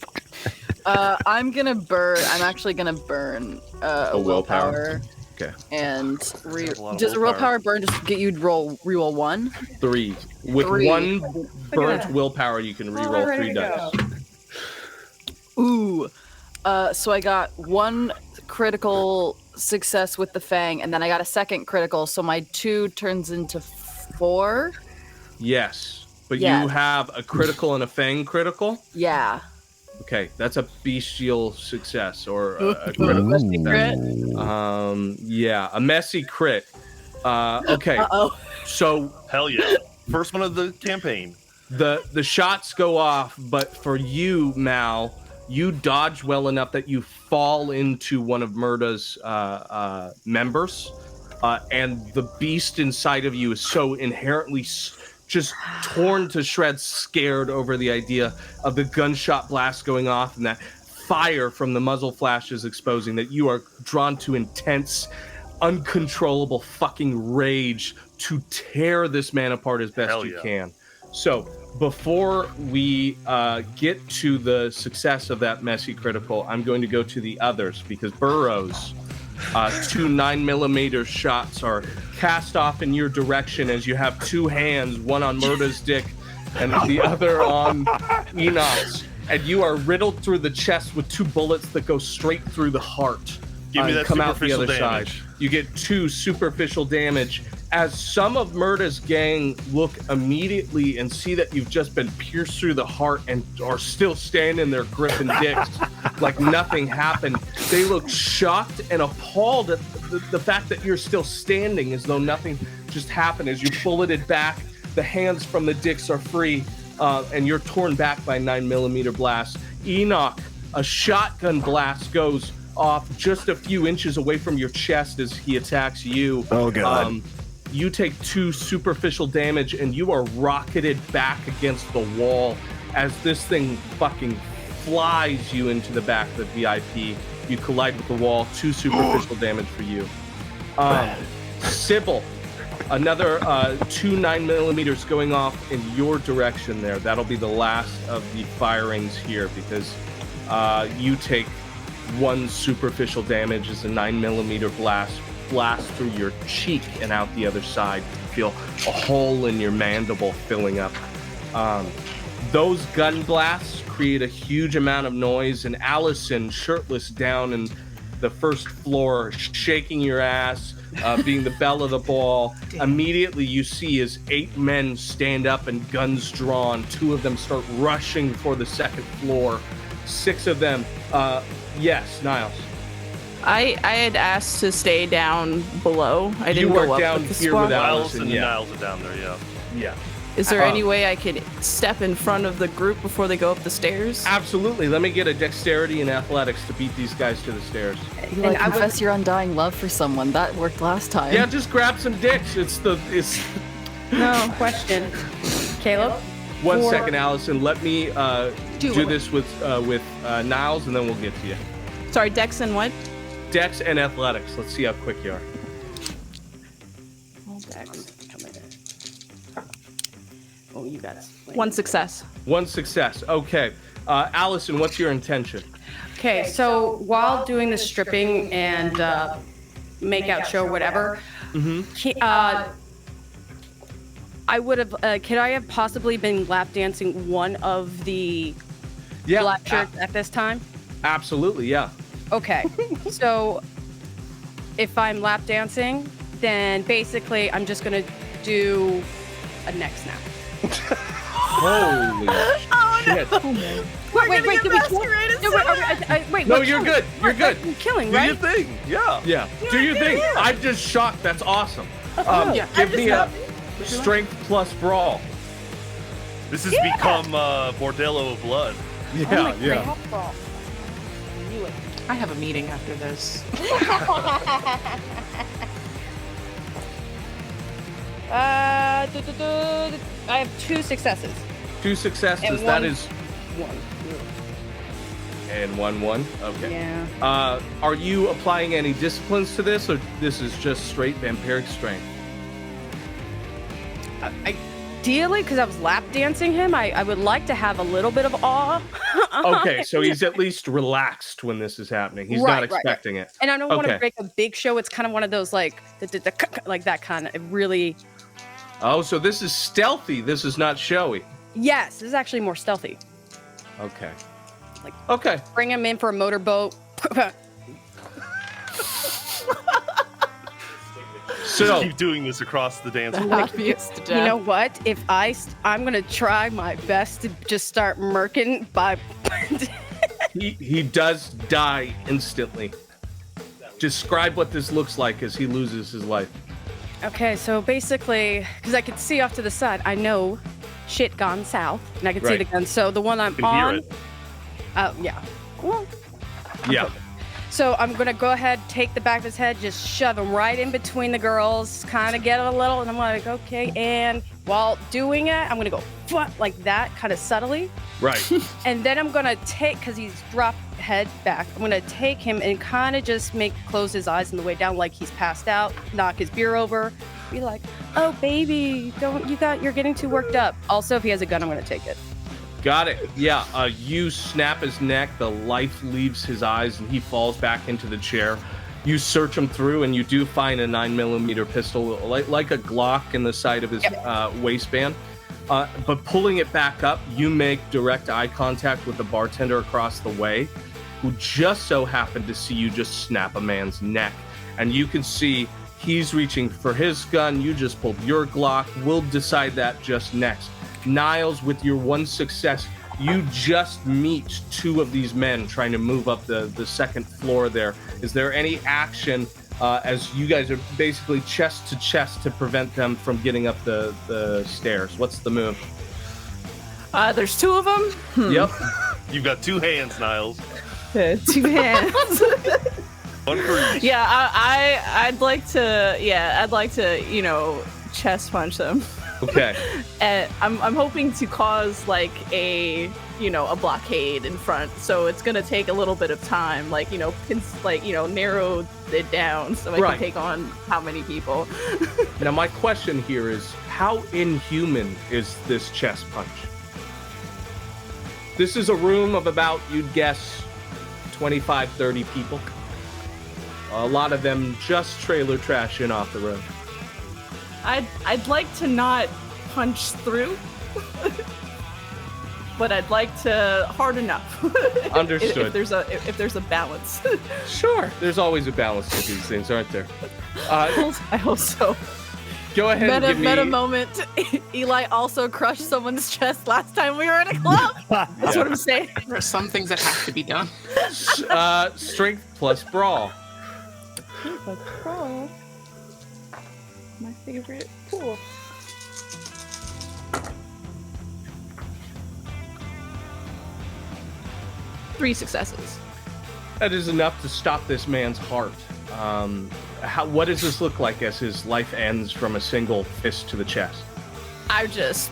Speaker 3: I'm gonna burn. I'm actually gonna burn a
Speaker 1: willpower? Okay.
Speaker 3: And
Speaker 6: That's a lot of
Speaker 3: does a
Speaker 6: willpower.
Speaker 3: willpower burn just get you to reroll 1?
Speaker 1: 3. With
Speaker 3: Three.
Speaker 1: 1 burnt
Speaker 4: that.
Speaker 1: willpower, you can
Speaker 4: Oh,
Speaker 1: reroll
Speaker 4: ready
Speaker 1: 3
Speaker 4: to
Speaker 1: dice.
Speaker 4: go.
Speaker 3: Ooh. So I got 1 critical success with the fang, and then I got a second critical, so my 2 turns into 4.
Speaker 1: Yes, but
Speaker 3: Yeah.
Speaker 1: you have a critical and a fang critical.
Speaker 3: Yeah.
Speaker 1: Okay, that's a bestial success or a critical.
Speaker 3: Messy crit.
Speaker 1: Yeah, a messy crit. Okay,
Speaker 3: Uh-oh.
Speaker 6: So hell yeah, first one of the campaign.
Speaker 1: the shots go off, but for you, Mal, you dodge well enough that you fall into one of Murda's members, and the beast inside of you is so inherently just torn to shreds, scared over the idea of the gunshot blast going off and that fire from the muzzle flashes exposing, that you are drawn to intense, uncontrollable fucking rage to tear this man apart as best
Speaker 6: Hell
Speaker 1: you
Speaker 6: yeah.
Speaker 1: can. So before we get to the success of that messy critical, I'm going to go to the others because Burroughs, 2 9mm shots are cast off in your direction as you have 2 hands, one on Murda's dick and the other on Enoch's, and you are riddled through the chest with 2 bullets that go straight through the heart.
Speaker 6: Give me
Speaker 1: and
Speaker 6: that
Speaker 1: come out the
Speaker 6: superficial
Speaker 1: other
Speaker 6: damage.
Speaker 1: side. You get 2 superficial damage as some of Murda's gang look immediately and see that you've just been pierced through the heart and are still standing there gripping dicks like nothing happened. They look shocked and appalled at the fact that you're still standing as though nothing just happened. As you bulleted back, the hands from the dicks are free, and you're torn back by 9mm blasts. Enoch, a shotgun blast goes off just a few inches away from your chest as he attacks you.
Speaker 8: Oh, God.
Speaker 1: You take 2 superficial damage and you are rocketed back against the wall as this thing fucking flies you into the back of the VIP. You collide with the wall, 2 superficial damage for you. Sybil, another 2 9mm going off in your direction there. That'll be the last of the firings here because you take 1 superficial damage as a 9mm blast through your cheek and out the other side. You feel a hole in your mandible filling up. Those gun blasts create a huge amount of noise, and Allison, shirtless down in the first floor, shaking your ass, being the belle of the ball. Immediately you see as 8 men stand up and guns drawn. 2 of them start rushing for the second floor. 6 of them, yes, Niles.
Speaker 5: I had asked to stay down below. I didn't
Speaker 1: You were
Speaker 5: go up
Speaker 1: down
Speaker 5: with the
Speaker 1: here
Speaker 5: squad.
Speaker 1: with Allison,
Speaker 6: Allison and
Speaker 1: yeah.
Speaker 6: Niles are down there, yeah.
Speaker 1: Yeah.
Speaker 5: Is there any way I could step in front of the group before they go up the stairs?
Speaker 1: Absolutely. Let me get a dexterity and athletics to beat these guys to the stairs.
Speaker 3: You like confess your undying love for someone. That worked last time.
Speaker 1: Yeah, just grab some dicks.
Speaker 4: No question. Caleb?
Speaker 1: One
Speaker 4: For-
Speaker 1: second, Allison. Let me do this with Niles, and then we'll get to you.
Speaker 5: Sorry, Dex and what?
Speaker 1: Dex and athletics. Let's see how quick you are.
Speaker 4: Oh, you got it.
Speaker 5: 1 success.
Speaker 1: 1 success. Okay. Allison, what's your intention?
Speaker 4: Okay, so while doing the stripping and make-out show, whatever, I would have. Could I have possibly been lap dancing one of the black shirts at this time?
Speaker 1: Absolutely, yeah.
Speaker 4: Okay, so if I'm lap dancing, then basically I'm just gonna do a neck snap.
Speaker 1: Holy shit.
Speaker 4: Wait, did we kill? Wait,
Speaker 1: No,
Speaker 4: what
Speaker 1: you're
Speaker 4: killing?
Speaker 1: good. You're good.
Speaker 4: We're killing,
Speaker 6: Do
Speaker 4: right?
Speaker 6: your thing, yeah.
Speaker 1: Yeah. Do your thing. I'm just shocked. That's awesome. Give me a strength plus brawl.
Speaker 6: This has become Bordello of Blood.
Speaker 1: Yeah, yeah.
Speaker 7: I have a meeting after this.
Speaker 4: I have 2 successes.
Speaker 1: 2 successes.
Speaker 4: And
Speaker 1: That
Speaker 4: one-
Speaker 1: is.
Speaker 4: One.
Speaker 1: And 1-1. Okay.
Speaker 4: Yeah.
Speaker 1: Are you applying any disciplines to this, or this is just straight vampiric strength?
Speaker 4: Ideally, because I was lap dancing him, I would like to have a little bit of awe.
Speaker 1: Okay, so he's at least relaxed when this is happening. He's
Speaker 4: Right,
Speaker 1: not
Speaker 4: right.
Speaker 1: expecting it.
Speaker 4: And I don't want to
Speaker 1: Okay.
Speaker 4: break a big show. It's kind of one of those like like that kind of really.
Speaker 1: Oh, so this is stealthy. This is not showy.
Speaker 4: Yes, this is actually more stealthy.
Speaker 1: Okay.
Speaker 4: Like-
Speaker 1: Okay.
Speaker 4: Bring him in for a motorboat.
Speaker 6: Just
Speaker 1: So
Speaker 6: keep doing this across the dance floor.
Speaker 3: Obvious to death.
Speaker 4: You know what? If I'm gonna try my best to just start murking by.
Speaker 1: he does die instantly. Describe what this looks like as he loses his life.
Speaker 4: Okay, so basically, because I could see off to the side, I know shit gone south, and I could see
Speaker 1: Right.
Speaker 4: the gun. So the one I'm
Speaker 6: You can hear
Speaker 4: on.
Speaker 6: it.
Speaker 4: Yeah. Well,
Speaker 1: Yeah.
Speaker 4: so I'm gonna go ahead, take the back of his head, just shove him right in between the girls, kind of get a little, and I'm like, okay. And while doing it, I'm gonna go like that, kind of subtly,
Speaker 1: Right.
Speaker 4: and then I'm gonna take, because he's dropped head back, I'm gonna take him and kind of just close his eyes on the way down, like he's passed out, knock his beer over, be like, oh baby, you're getting too worked up. Also, if he has a gun, I'm gonna take it.
Speaker 1: Got it. Yeah. You snap his neck. The life leaves his eyes, and he falls back into the chair. You search him through, and you do find a 9mm pistol, like a Glock, in the side of his waistband. But pulling it back up, you make direct eye contact with the bartender across the way, who just so happened to see you just snap a man's neck. And you can see he's reaching for his gun. You just pulled your Glock. We'll decide that just next. Niles, with your 1 success, you just meet 2 of these men trying to move up the second floor there. Is there any action as you guys are basically chest to chest to prevent them from getting up the stairs? What's the move?
Speaker 5: There's 2 of them.
Speaker 1: Yep.
Speaker 6: You've got 2 hands, Niles.
Speaker 5: 2 hands.
Speaker 6: One for each.
Speaker 5: Yeah, I'd like to. Yeah, I'd like to. Chest punch them.
Speaker 1: Okay.
Speaker 5: And I'm hoping to cause like a blockade in front, so it's gonna take a little bit of time, narrow it down so I
Speaker 1: Right.
Speaker 5: can take on how many people.
Speaker 1: Now, my question here is, how inhuman is this chest punch? This is a room of about, you'd guess, 25, 30 people. A lot of them just trailer trash in off the road.
Speaker 5: I'd like to not punch through. But I'd like to hard enough.
Speaker 1: Understood.
Speaker 5: if there's a balance.
Speaker 1: Sure. There's always a balance to these things, aren't there?
Speaker 5: I hope so.
Speaker 1: Go ahead and give me...
Speaker 3: Meta moment. Eli also crushed someone's chest last time we were in a club. That's what I'm saying.
Speaker 7: There are some things that have to be done.
Speaker 1: Strength plus brawl.
Speaker 5: My favorite pool. Three successes.
Speaker 1: That is enough to stop this man's heart. What does this look like as his life ends from a single fist to the chest?
Speaker 5: I just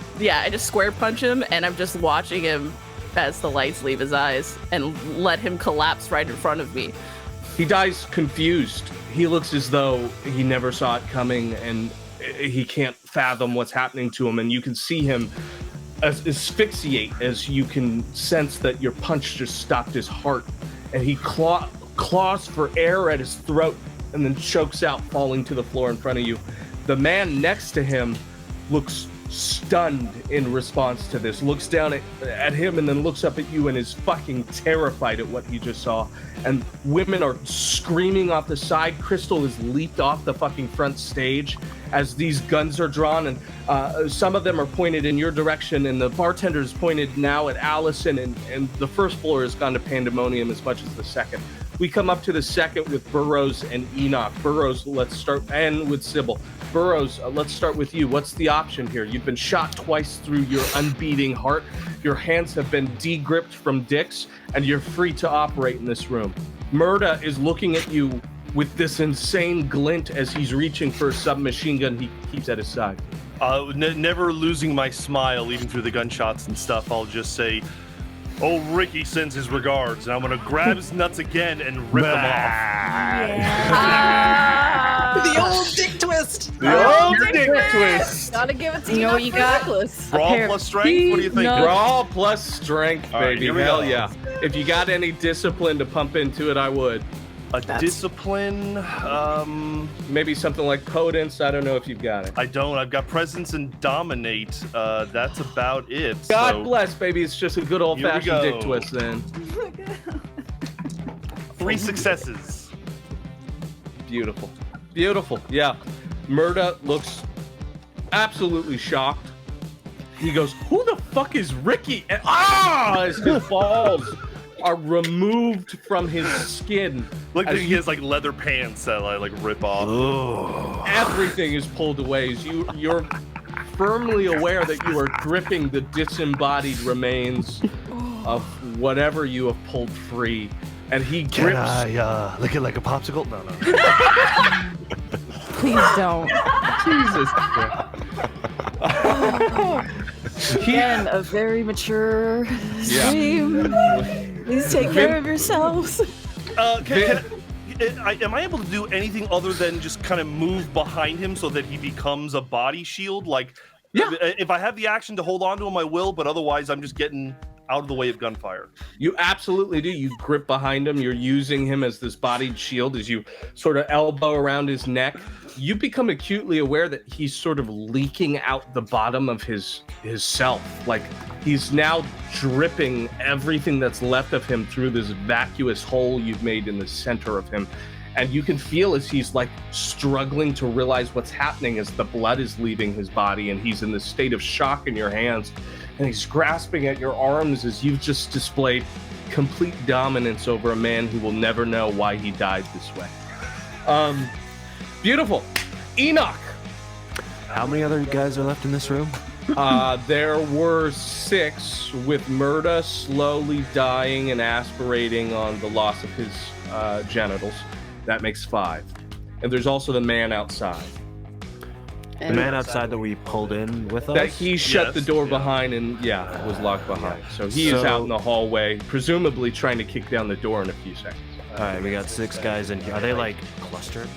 Speaker 5: square punch him, and I'm just watching him as the lights leave his eyes and let him collapse right in front of me.
Speaker 1: He dies confused. He looks as though he never saw it coming, and he can't fathom what's happening to him. And you can see him asphyxiate as you can sense that your punch just stopped his heart. And he claws for air at his throat and then chokes out, falling to the floor in front of you. The man next to him looks stunned in response to this, looks down at him and then looks up at you and is fucking terrified at what he just saw. And women are screaming off the side. Crystal has leaped off the fucking front stage as these guns are drawn, and some of them are pointed in your direction, and the bartender's pointed now at Allison, and the first floor has gone to pandemonium as much as the second. We come up to the second with Burroughs and Enoch. Burroughs, let's start, and with Sybil. Burroughs, let's start with you. What's the option here? You've been shot twice through your unbeating heart. Your hands have been de-gripped from dicks, and you're free to operate in this room. Murda is looking at you with this insane glint as he's reaching for a submachine gun he keeps at his side.
Speaker 6: Never losing my smile even through the gunshots and stuff, I'll just say, "Oh, Ricky sends his regards," and I'm gonna grab his nuts again and rip them off.
Speaker 7: The old dick twist.
Speaker 1: The old dick twist.
Speaker 3: Gotta give it to
Speaker 9: You know what you got?
Speaker 6: Brawl plus strength? What do you think?
Speaker 1: Brawl plus strength,
Speaker 6: All right,
Speaker 1: baby.
Speaker 6: here we
Speaker 1: Hell
Speaker 6: go.
Speaker 1: yeah. If you got any discipline to pump into it, I would.
Speaker 6: Discipline?
Speaker 1: Maybe something like Potence. I don't know if you've got it.
Speaker 6: I don't. I've got presence and dominate. That's about it.
Speaker 1: God
Speaker 6: so
Speaker 1: bless, baby. It's just a good old-fashioned
Speaker 6: Here we
Speaker 1: dick
Speaker 6: go.
Speaker 1: twist then.
Speaker 6: 3 successes.
Speaker 1: Beautiful. Beautiful. Yeah. Murda looks absolutely shocked. He goes, "Who the fuck is Ricky?" And as his balls are removed from his skin.
Speaker 6: Look,
Speaker 1: As
Speaker 6: he has like leather pants that I like rip off.
Speaker 1: Everything is pulled away as you're firmly aware that you are gripping the disembodied remains of whatever you have pulled free. And he
Speaker 6: Can
Speaker 1: grips.
Speaker 6: I lick it like a popsicle? No.
Speaker 9: Please don't.
Speaker 1: Jesus.
Speaker 3: Again, a very mature
Speaker 1: Yeah.
Speaker 3: stream. Please take care of yourselves.
Speaker 6: Am I able to do anything other than just kind of move behind him so that he becomes a body shield? Like,
Speaker 1: Yeah.
Speaker 6: if I have the action to hold on to him, I will, but otherwise I'm just getting out of the way of gunfire.
Speaker 1: You absolutely do. You grip behind him. You're using him as this bodied shield as you sort of elbow around his neck. You become acutely aware that he's sort of leaking out the bottom of his self. Like he's now dripping everything that's left of him through this vacuous hole you've made in the center of him. And you can feel as he's like struggling to realize what's happening as the blood is leaving his body and he's in this state of shock in your hands. And he's grasping at your arms as you've just displayed complete dominance over a man who will never know why he died this way. Beautiful. Enoch.
Speaker 8: How many other guys are left in this room?
Speaker 1: There were 6, with Murda slowly dying and aspirating on the loss of his genitals. That makes 5. And there's also the man outside.
Speaker 8: The man outside that we pulled in with us?
Speaker 1: That he shut
Speaker 6: Yes,
Speaker 1: the door
Speaker 6: yeah.
Speaker 1: behind and, was locked behind. So he is out in the hallway, presumably trying to kick down the door in a few seconds.
Speaker 8: All right, we got 6 guys in here. Are they like clustered?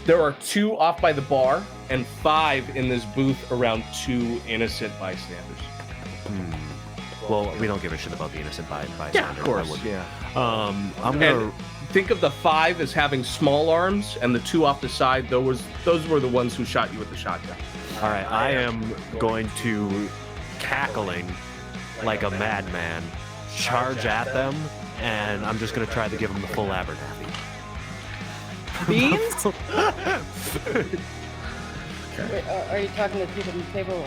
Speaker 1: There are 2 off by the bar and 5 in this booth around 2 innocent bystanders.
Speaker 8: Well, we don't give a shit about the innocent bystander.
Speaker 1: Yeah, of course.
Speaker 8: I wouldn't.
Speaker 1: Yeah.
Speaker 8: I'm gonna.
Speaker 1: And think of the 5 as having small arms, and the 2 off the side. Those were the ones who shot you with the shotgun.
Speaker 8: All right, I am going to cackling like a madman, charge at them, and I'm just gonna try to give them the full Abernathy.
Speaker 3: Beans?
Speaker 4: Wait, are you talking to the people on the table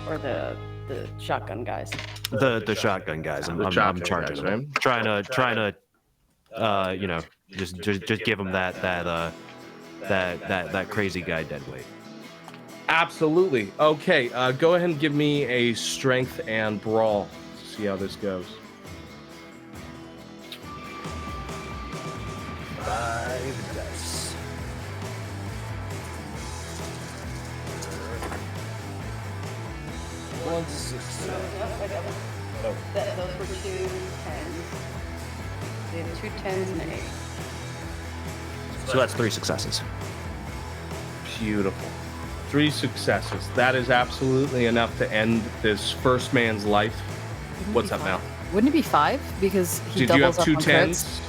Speaker 4: or the shotgun guys?
Speaker 8: The shotgun guys. I'm
Speaker 1: shotgun
Speaker 8: charging
Speaker 1: guys,
Speaker 8: them.
Speaker 1: right?
Speaker 8: Trying to, just give them that crazy guy dead weight.
Speaker 1: Absolutely. Okay, go ahead and give me a strength and brawl. See how this goes.
Speaker 8: 5 dice. One success.
Speaker 4: Those were 2 10s. We have 2 10s and an 8.
Speaker 8: So that's 3 successes.
Speaker 1: Beautiful. 3 successes. That is absolutely enough to end this first man's life. What's up now?
Speaker 3: Wouldn't it be 5? Because he
Speaker 1: Did you
Speaker 3: doubles
Speaker 1: have 2
Speaker 3: up on crits?
Speaker 1: 10s?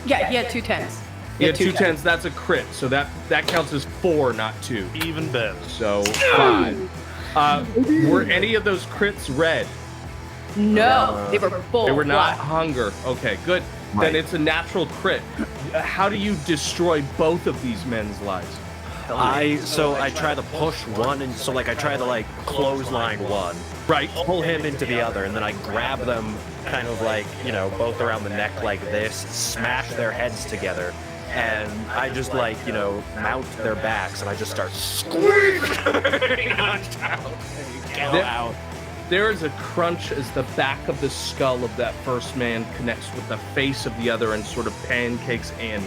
Speaker 4: Yeah, he had 2 10s.
Speaker 1: You had 2 10s. That's a crit. So that counts as 4, not 2.
Speaker 6: Even better.
Speaker 1: So 5. Were any of those crits red?
Speaker 4: No, they were full.
Speaker 1: They were not
Speaker 4: black.
Speaker 1: hunger. Okay, good. Then it's a natural crit. How do you destroy both of these men's lives?
Speaker 8: I try to push one, and so I try to clothesline one,
Speaker 1: Right.
Speaker 8: pull him into the other, and then I grab them kind of both around the neck like this, smash their heads together, and I just mount their backs, and I just start squeezing out.
Speaker 1: There is a crunch as the back of the skull of that first man connects with the face of the other and sort of pancakes in.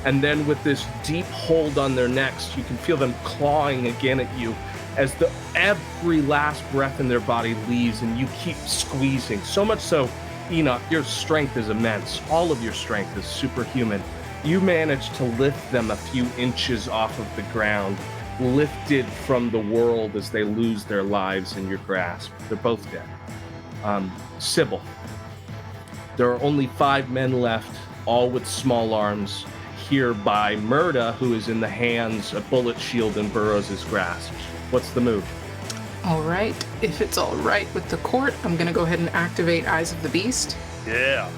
Speaker 1: And then with this deep hold on their necks, you can feel them clawing again at you as every last breath in their body leaves and you keep squeezing. So much so, Enoch, your strength is immense. All of your strength is superhuman. You manage to lift them a few inches off of the ground, lifted from the world as they lose their lives in your grasp. They're both dead. Sybil, there are only 5 men left, all with small arms, here by Murda, who is in the hands, a bullet shield in Burroughs' grasp. What's the move?
Speaker 7: All right. If it's all right with the court, I'm going to go ahead and activate Eyes of the Beast.
Speaker 6: Yeah.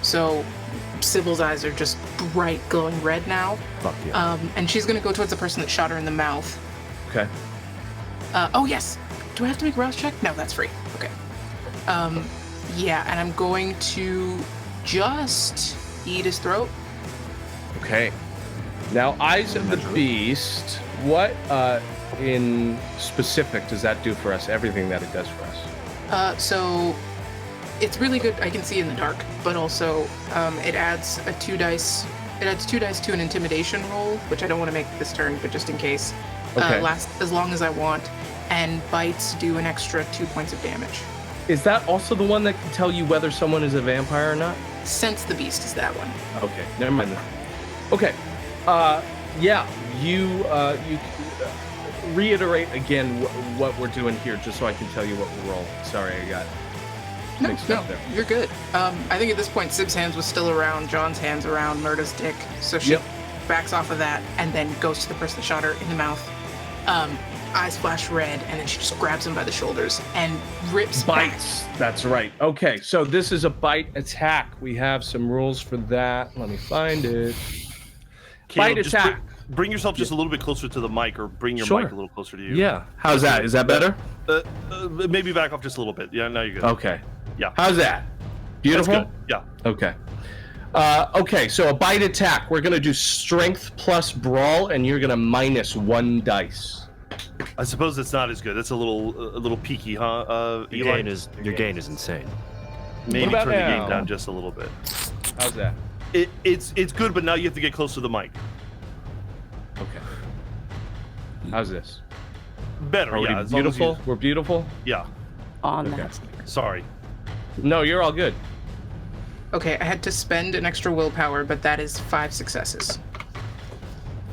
Speaker 7: So Sybil's eyes are just bright, glowing red now.
Speaker 8: Fuck yeah.
Speaker 7: And she's going to go towards the person that shot her in the mouth.
Speaker 1: Okay.
Speaker 7: Oh, yes. Do I have to make a rouse check? No, that's free. Okay. Yeah, and I'm going to just eat his throat.
Speaker 1: Okay. Now, Eyes of the Beast, what in specific does that do for us? Everything that it does for us.
Speaker 7: So it's really good. I can see in the dark, but also it adds 2 dice. It adds 2 dice to an intimidation roll, which I don't want to make this turn, but just in case.
Speaker 1: Okay.
Speaker 7: Last as long as I want. And bites do an extra 2 points of damage.
Speaker 1: Is that also the one that can tell you whether someone is a vampire or not?
Speaker 7: Sense the Beast is that one.
Speaker 1: Okay, never mind. Okay, yeah, you reiterate again what we're doing here, just so I can tell you what we're rolling. Sorry, I got mixed up there.
Speaker 7: You're good. I think at this point, Sib's hands was still around, John's hands around Murda's dick, so she backs off of that and then goes to the person that shot her in the mouth. Eyes flash red, and then she just grabs him by the shoulders and rips
Speaker 1: Bites.
Speaker 7: back.
Speaker 1: That's right. Okay, so this is a bite attack. We have some rules for that. Let me find it.
Speaker 6: Caleb,
Speaker 1: Bite
Speaker 6: just
Speaker 1: attack.
Speaker 6: Bring yourself just a little bit closer to the mic, or bring your
Speaker 1: Sure.
Speaker 6: mic a little closer to you.
Speaker 1: Yeah. How's that? Is that better?
Speaker 6: Maybe back off just a little bit. Yeah, now you're good.
Speaker 1: Okay.
Speaker 6: Yeah.
Speaker 1: How's that? Beautiful?
Speaker 6: That's good. Yeah.
Speaker 1: Okay. Okay, so a bite attack. We're going to do strength plus brawl, and you're going to minus 1 dice.
Speaker 6: I suppose it's not as good. It's a little peaky, huh?
Speaker 8: Your
Speaker 6: Eli?
Speaker 8: gain is insane.
Speaker 6: Maybe
Speaker 1: What about
Speaker 6: turn the
Speaker 1: now?
Speaker 6: game down just a little bit.
Speaker 1: How's that?
Speaker 6: It's good, but now you have to get close to the mic.
Speaker 1: Okay. How's this?
Speaker 6: Better,
Speaker 1: Are we
Speaker 6: yeah. as long as
Speaker 1: beautiful?
Speaker 6: you-
Speaker 1: We're beautiful?
Speaker 6: yeah.
Speaker 4: On
Speaker 1: Okay.
Speaker 4: that.
Speaker 6: Sorry.
Speaker 1: No, you're all good.
Speaker 7: Okay, I had to spend an extra willpower, but that is 5 successes.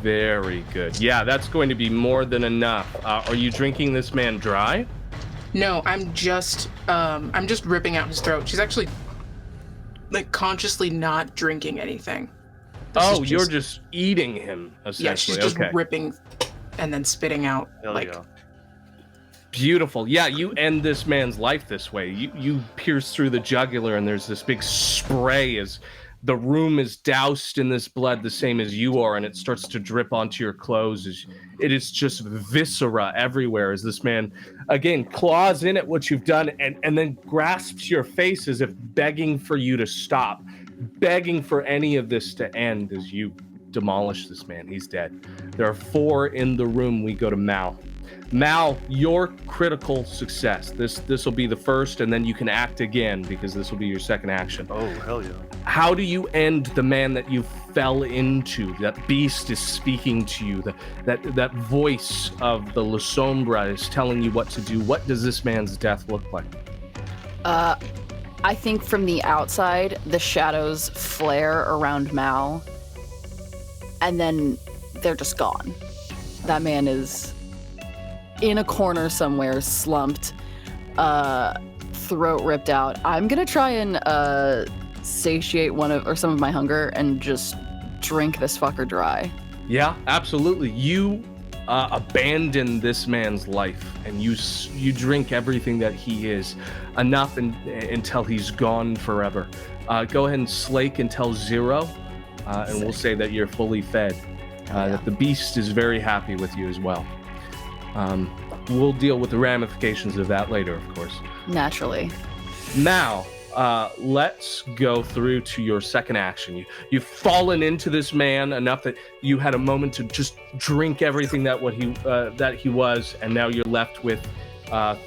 Speaker 1: Very good. Yeah, that's going to be more than enough. Are you drinking this man dry?
Speaker 7: No, I'm just ripping out his throat. She's actually consciously not drinking anything. This is
Speaker 1: You're just eating him, essentially.
Speaker 7: Yeah, she's just
Speaker 1: okay.
Speaker 7: ripping and then spitting out
Speaker 6: Hell yeah.
Speaker 1: Beautiful. Yeah, you end this man's life this way. You pierce through the jugular, and there's this big spray as the room is doused in this blood, the same as you are, and it starts to drip onto your clothes. It is just viscera everywhere as this man, again, claws in at what you've done and then grasps your face as if begging for you to stop, begging for any of this to end as you demolish this man. He's dead. There are 4 in the room. We go to Mal. Mal, your critical success. This will be the first, and then you can act again because this will be your second action.
Speaker 6: Oh, hell yeah.
Speaker 1: How do you end the man that you fell into? That beast is speaking to you. That voice of the La Sombra is telling you what to do. What does this man's death look like?
Speaker 3: I think from the outside, the shadows flare around Mal, and then they're just gone. That man is in a corner somewhere, slumped, throat ripped out. I'm gonna try and satiate some of my hunger and just drink this fucker dry.
Speaker 1: Yeah, absolutely. You abandon this man's life, and you drink everything that he is, enough until he's gone forever. Go ahead and slake until 0, and we'll say that you're fully fed. That the beast is very happy with you as well. We'll deal with the ramifications of that later, of course.
Speaker 3: Naturally.
Speaker 1: Now, let's go through to your second action. You've fallen into this man enough that you had a moment to just drink everything that he was, and now you're left with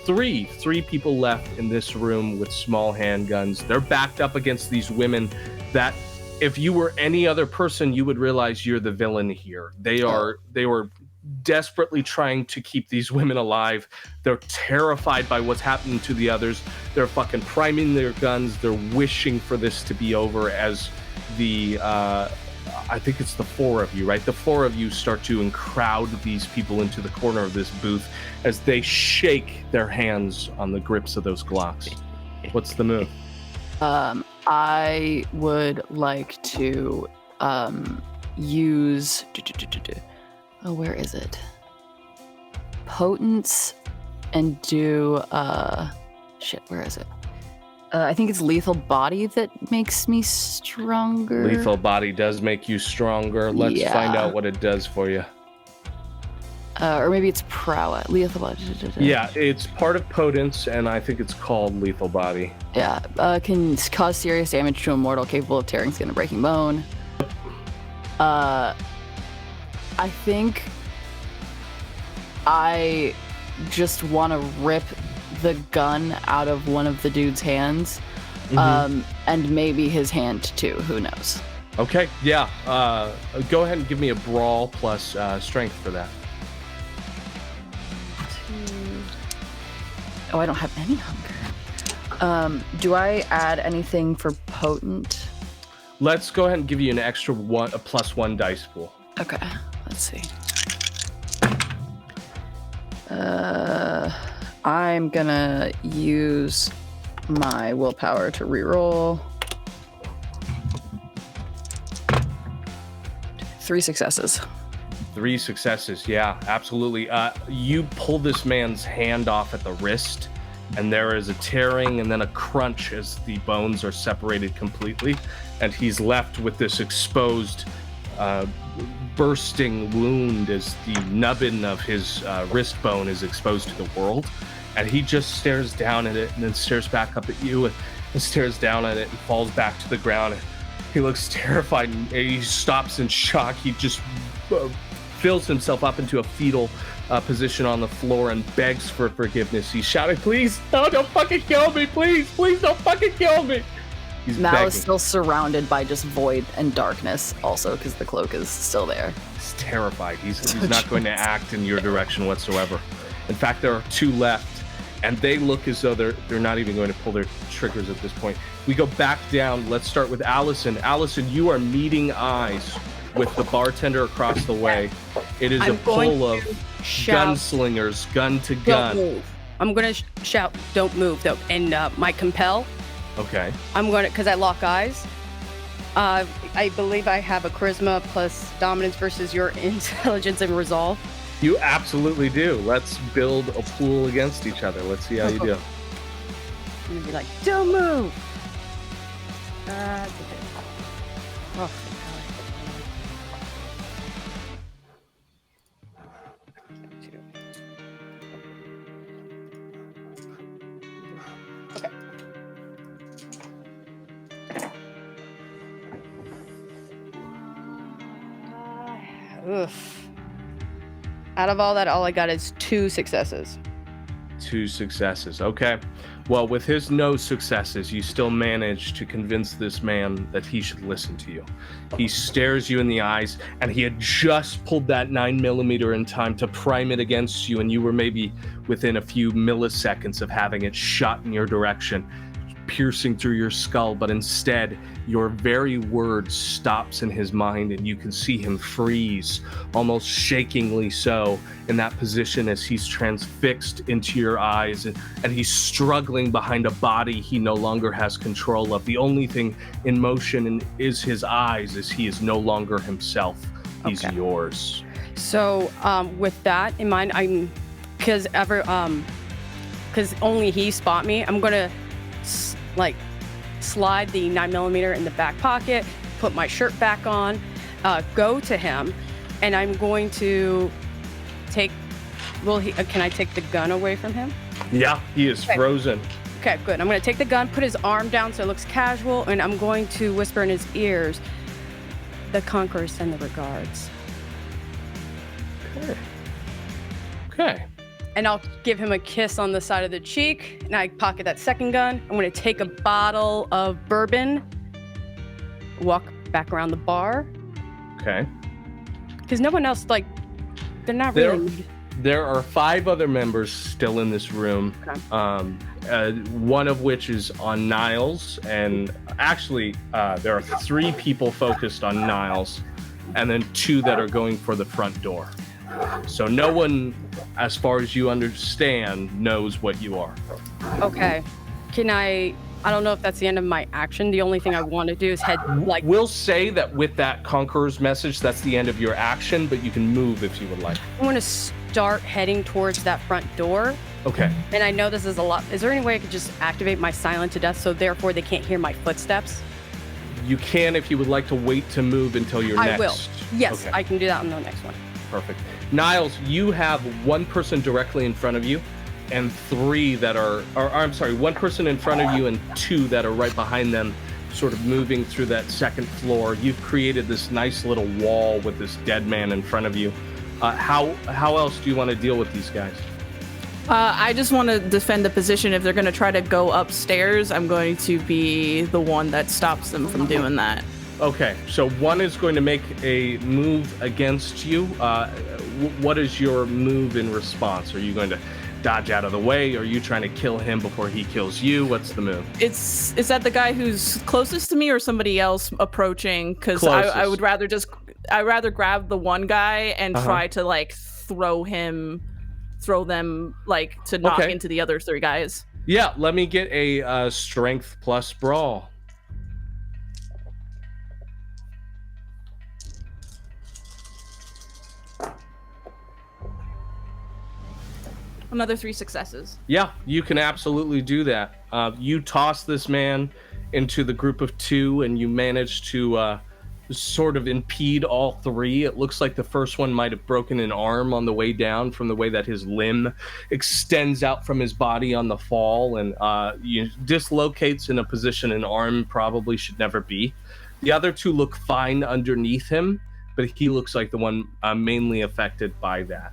Speaker 1: three people left in this room with small handguns. They're backed up against these women that, if you were any other person, you would realize you're the villain here. They were desperately trying to keep these women alive. They're terrified by what's happening to the others. They're fucking priming their guns. They're wishing for this to be over as I think it's the 4 of you, right? The 4 of you start to crowd these people into the corner of this booth as they shake their hands on the grips of those Glocks. What's the move?
Speaker 3: I would like to use... Oh, where is it? Potence and do... Shit, where is it? I think it's Lethal Body that makes me stronger.
Speaker 1: Lethal Body does make you stronger. Let's find out what it does for you.
Speaker 3: Or maybe it's Prowess. Lethal Body.
Speaker 1: Yeah, it's part of Potence, and I think it's called Lethal Body.
Speaker 3: Yeah, can cause serious damage to a mortal capable of tearing skin and breaking bone. I think I just want to rip the gun out of one of the dude's hands, and maybe his hand too. Who knows?
Speaker 1: Okay, yeah. Go ahead and give me a brawl plus strength for that.
Speaker 3: Oh, I don't have any hunger. Do I add anything for potent?
Speaker 1: Let's go ahead and give you an extra a +1 dice pool.
Speaker 3: Okay, let's see. I'm gonna use my willpower to reroll. 3 successes.
Speaker 1: 3 successes, yeah, absolutely. You pull this man's hand off at the wrist, and there is a tearing and then a crunch as the bones are separated completely, and he's left with this exposed, bursting wound as the nubbin of his wrist bone is exposed to the world. And he just stares down at it and then stares back up at you and stares down at it and falls back to the ground. He looks terrified and he stops in shock. He just fills himself up into a fetal position on the floor and begs for forgiveness. He's shouting, "Please, no, don't fucking kill me, please, please don't fucking kill me." He's
Speaker 3: Mal
Speaker 1: begging.
Speaker 3: is still surrounded by just void and darkness also because the cloak is still there.
Speaker 1: He's terrified. He's not going to act in your direction whatsoever. In fact, there are 2 left, and they look as though they're not even going to pull their triggers at this point. We go back down. Let's start with Allison. Allison, you are meeting eyes with the bartender across the way. It is a pull of gunslingers, gun to gun.
Speaker 4: Don't move. I'm going to shout, "Don't move," though. And my compel,
Speaker 1: Okay.
Speaker 4: I'm going to, because I lock eyes. I believe I have a charisma plus dominance versus your intelligence and resolve.
Speaker 1: You absolutely do. Let's build a pool against each other. Let's see how you do.
Speaker 4: I'm gonna be like, don't move. Oh, okay. Oof. Out of all that, all I got is 2 successes.
Speaker 1: 2 successes. Okay. Well, with his no successes, you still manage to convince this man that he should listen to you. He stares you in the eyes, and he had just pulled that 9mm in time to prime it against you, and you were maybe within a few milliseconds of having it shot in your direction, piercing through your skull, but instead your very word stops in his mind, and you can see him freeze, almost shakingly so, in that position as he's transfixed into your eyes, and he's struggling behind a body he no longer has control of. The only thing in motion is his eyes, as he is no longer himself. He's yours.
Speaker 4: So with that in mind, because only he spot me, I'm gonna slide the 9mm in the back pocket, put my shirt back on, go to him, and I'm going to take. Can I take the gun away from him?
Speaker 1: Yeah, he is frozen.
Speaker 4: Okay, good. I'm going to take the gun, put his arm down so it looks casual, and I'm going to whisper in his ears, "The Conquerors send the regards."
Speaker 1: Okay.
Speaker 4: And I'll give him a kiss on the side of the cheek, and I pocket that second gun. I'm going to take a bottle of bourbon, walk back around the bar.
Speaker 1: Okay.
Speaker 4: Because no one else, they're not really...
Speaker 1: There are 5 other members still in this room. Okay. One of which is on Niles, and actually there are 3 people focused on Niles, and then 2 that are going for the front door. So no one, as far as you understand, knows what you are.
Speaker 4: Okay. I don't know if that's the end of my action. The only thing I want to do is head
Speaker 1: We'll say that with that Conqueror's message, that's the end of your action, but you can move if you would like.
Speaker 4: I want to start heading towards that front door.
Speaker 1: Okay.
Speaker 4: And I know this is a lot. Is there any way I could just activate my silent to death so therefore they can't hear my footsteps?
Speaker 1: You can if you would like to wait to move until your next.
Speaker 4: I will. Yes,
Speaker 1: okay.
Speaker 4: I can do that on the next one.
Speaker 1: Perfect. Niles, you have 1 person directly in front of you, and 3 that are, I'm sorry, 1 person in front of you and 2 that are right behind them, sort of moving through that second floor. You've created this nice little wall with this dead man in front of you. How else do you want to deal with these guys?
Speaker 5: I just want to defend the position. If they're going to try to go upstairs, I'm going to be the one that stops them from doing that.
Speaker 1: Okay, so 1 is going to make a move against you. What is your move in response? Are you going to dodge out of the way? Are you trying to kill him before he kills you? What's the move?
Speaker 5: Is that the guy who's closest to me or somebody else approaching? Because I would rather grab the one guy and try to throw them to knock into the other 3 guys.
Speaker 1: Yeah, let me get a strength plus brawl.
Speaker 5: Another 3 successes.
Speaker 1: Yeah, you can absolutely do that. You toss this man into the group of 2, and you manage to sort of impede all 3. It looks like the first one might have broken an arm on the way down from the way that his limb extends out from his body on the fall, and dislocates in a position an arm probably should never be. The other 2 look fine underneath him, but he looks like the one mainly affected by that.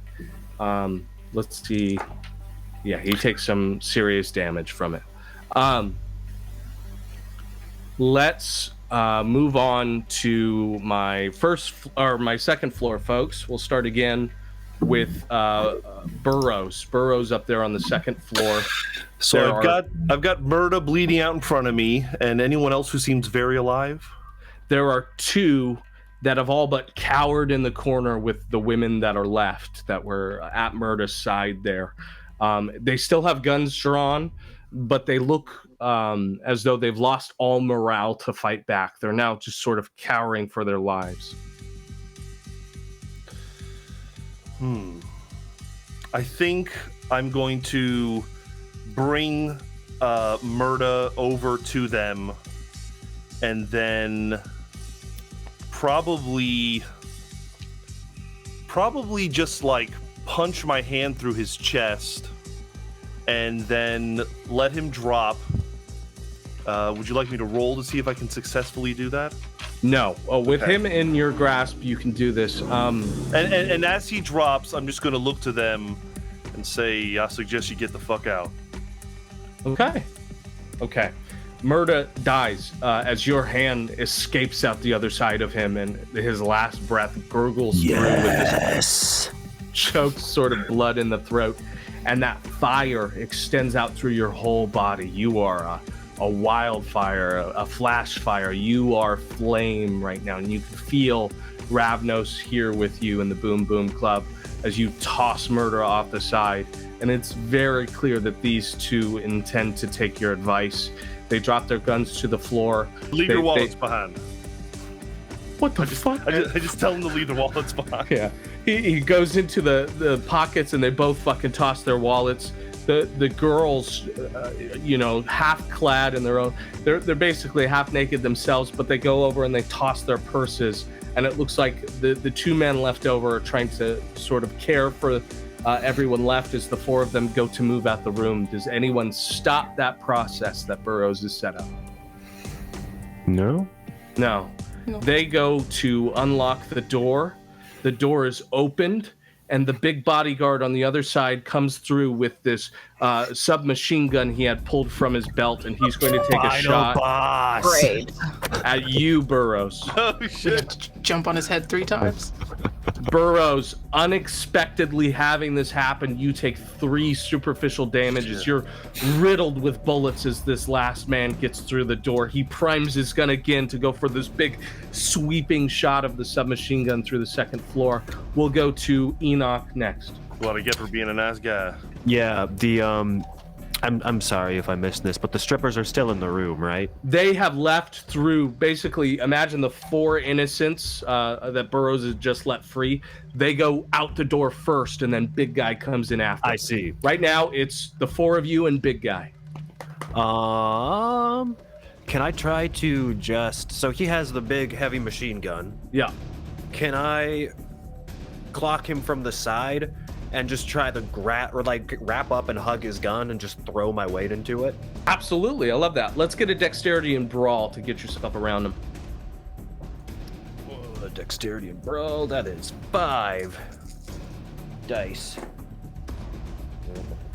Speaker 1: Let's see. Yeah, he takes some serious damage from it. Let's move on to my second floor, folks. We'll start again with Burrows. Burrows up there on the second floor.
Speaker 6: So I've got Murda bleeding out in front of me, and anyone else who seems very alive.
Speaker 1: There are 2 that have all but cowered in the corner with the women that are left that were at Murda's side there. They still have guns drawn, but they look as though they've lost all morale to fight back. They're now just sort of cowering for their lives.
Speaker 6: I think I'm going to bring Murda over to them, and then probably just like punch my hand through his chest, and then let him drop. Would you like me to roll to see if I can successfully do that?
Speaker 1: No. Oh, with him in your grasp, you can do this.
Speaker 6: And as he drops, I'm just going to look to them and say, I suggest you get the fuck out.
Speaker 1: Okay. Murda dies as your hand escapes out the other side of him, and his last breath gurgles through with this choked sort of blood in the throat, and that fire extends out through your whole body. You are a wildfire, a flash fire. You are flame right now, and you can feel Ravnos here with you in the Boom Boom Club as you toss Murder off the side. And it's very clear that these two intend to take your advice. They drop their guns to the floor.
Speaker 6: Leave your wallets behind.
Speaker 1: What the fuck?
Speaker 6: I just tell them to leave their wallets behind.
Speaker 1: Yeah. He goes into the pockets, and they both fucking toss their wallets. The girls, half clad in their own, they're basically half naked themselves, but they go over and they toss their purses, and it looks like the two men left over are trying to sort of care for everyone left as the four of them go to move out the room. Does anyone stop that process that Burroughs has set up?
Speaker 8: No.
Speaker 1: They go to unlock the door. The door is opened, and the big bodyguard on the other side comes through with this submachine gun he had pulled from his belt, and he's going to take a shot
Speaker 3: Great.
Speaker 1: at you, Burroughs.
Speaker 6: Oh, shit.
Speaker 7: Jump on his head 3 times.
Speaker 1: Burroughs, unexpectedly having this happen, you take 3 superficial damage as you're riddled with bullets as this last man gets through the door. He primes his gun again to go for this big sweeping shot of the submachine gun through the second floor. We'll go to Enoch next.
Speaker 6: What I get for being a nice guy.
Speaker 8: Yeah, I'm sorry if I missed this, but the strippers are still in the room, right?
Speaker 1: They have left through, basically, imagine the 4 innocents that Burroughs has just let free. They go out the door first, and then Big Guy comes in after.
Speaker 8: I see.
Speaker 1: Right now, it's the 4 of you and Big Guy.
Speaker 8: Can I try to just... So he has the big, heavy machine gun.
Speaker 1: Yeah.
Speaker 8: Can I clock him from the side and just try to wrap up and hug his gun and just throw my weight into it?
Speaker 1: Absolutely, I love that. Let's get a dexterity and brawl to get yourself around him.
Speaker 8: Oh, dexterity and brawl, that is 5 dice.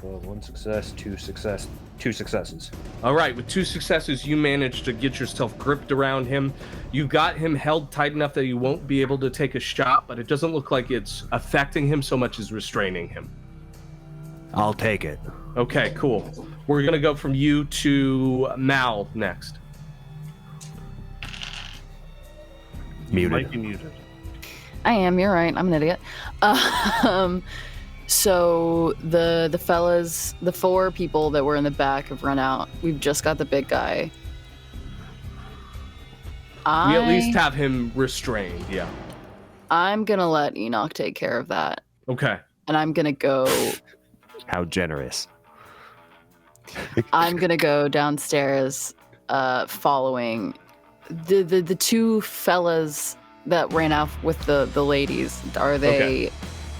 Speaker 8: 1 success, 2 successes.
Speaker 1: All right, with 2 successes, you managed to get yourself gripped around him. You got him held tight enough that he won't be able to take a shot, but it doesn't look like it's affecting him so much as restraining him.
Speaker 8: I'll take it.
Speaker 1: Okay, cool. We're going to go from you to Mal next.
Speaker 8: Muted.
Speaker 6: Might be muted.
Speaker 3: I am. You're right. I'm an idiot. So the fellas, the 4 people that were in the back have run out. We've just got the big guy.
Speaker 1: We at least have him restrained, yeah.
Speaker 3: I'm gonna let Enoch take care of that.
Speaker 1: Okay.
Speaker 3: And I'm gonna go.
Speaker 8: How generous.
Speaker 3: I'm gonna go downstairs, following the 2 fellas that ran out with the ladies. Are they?
Speaker 1: Okay.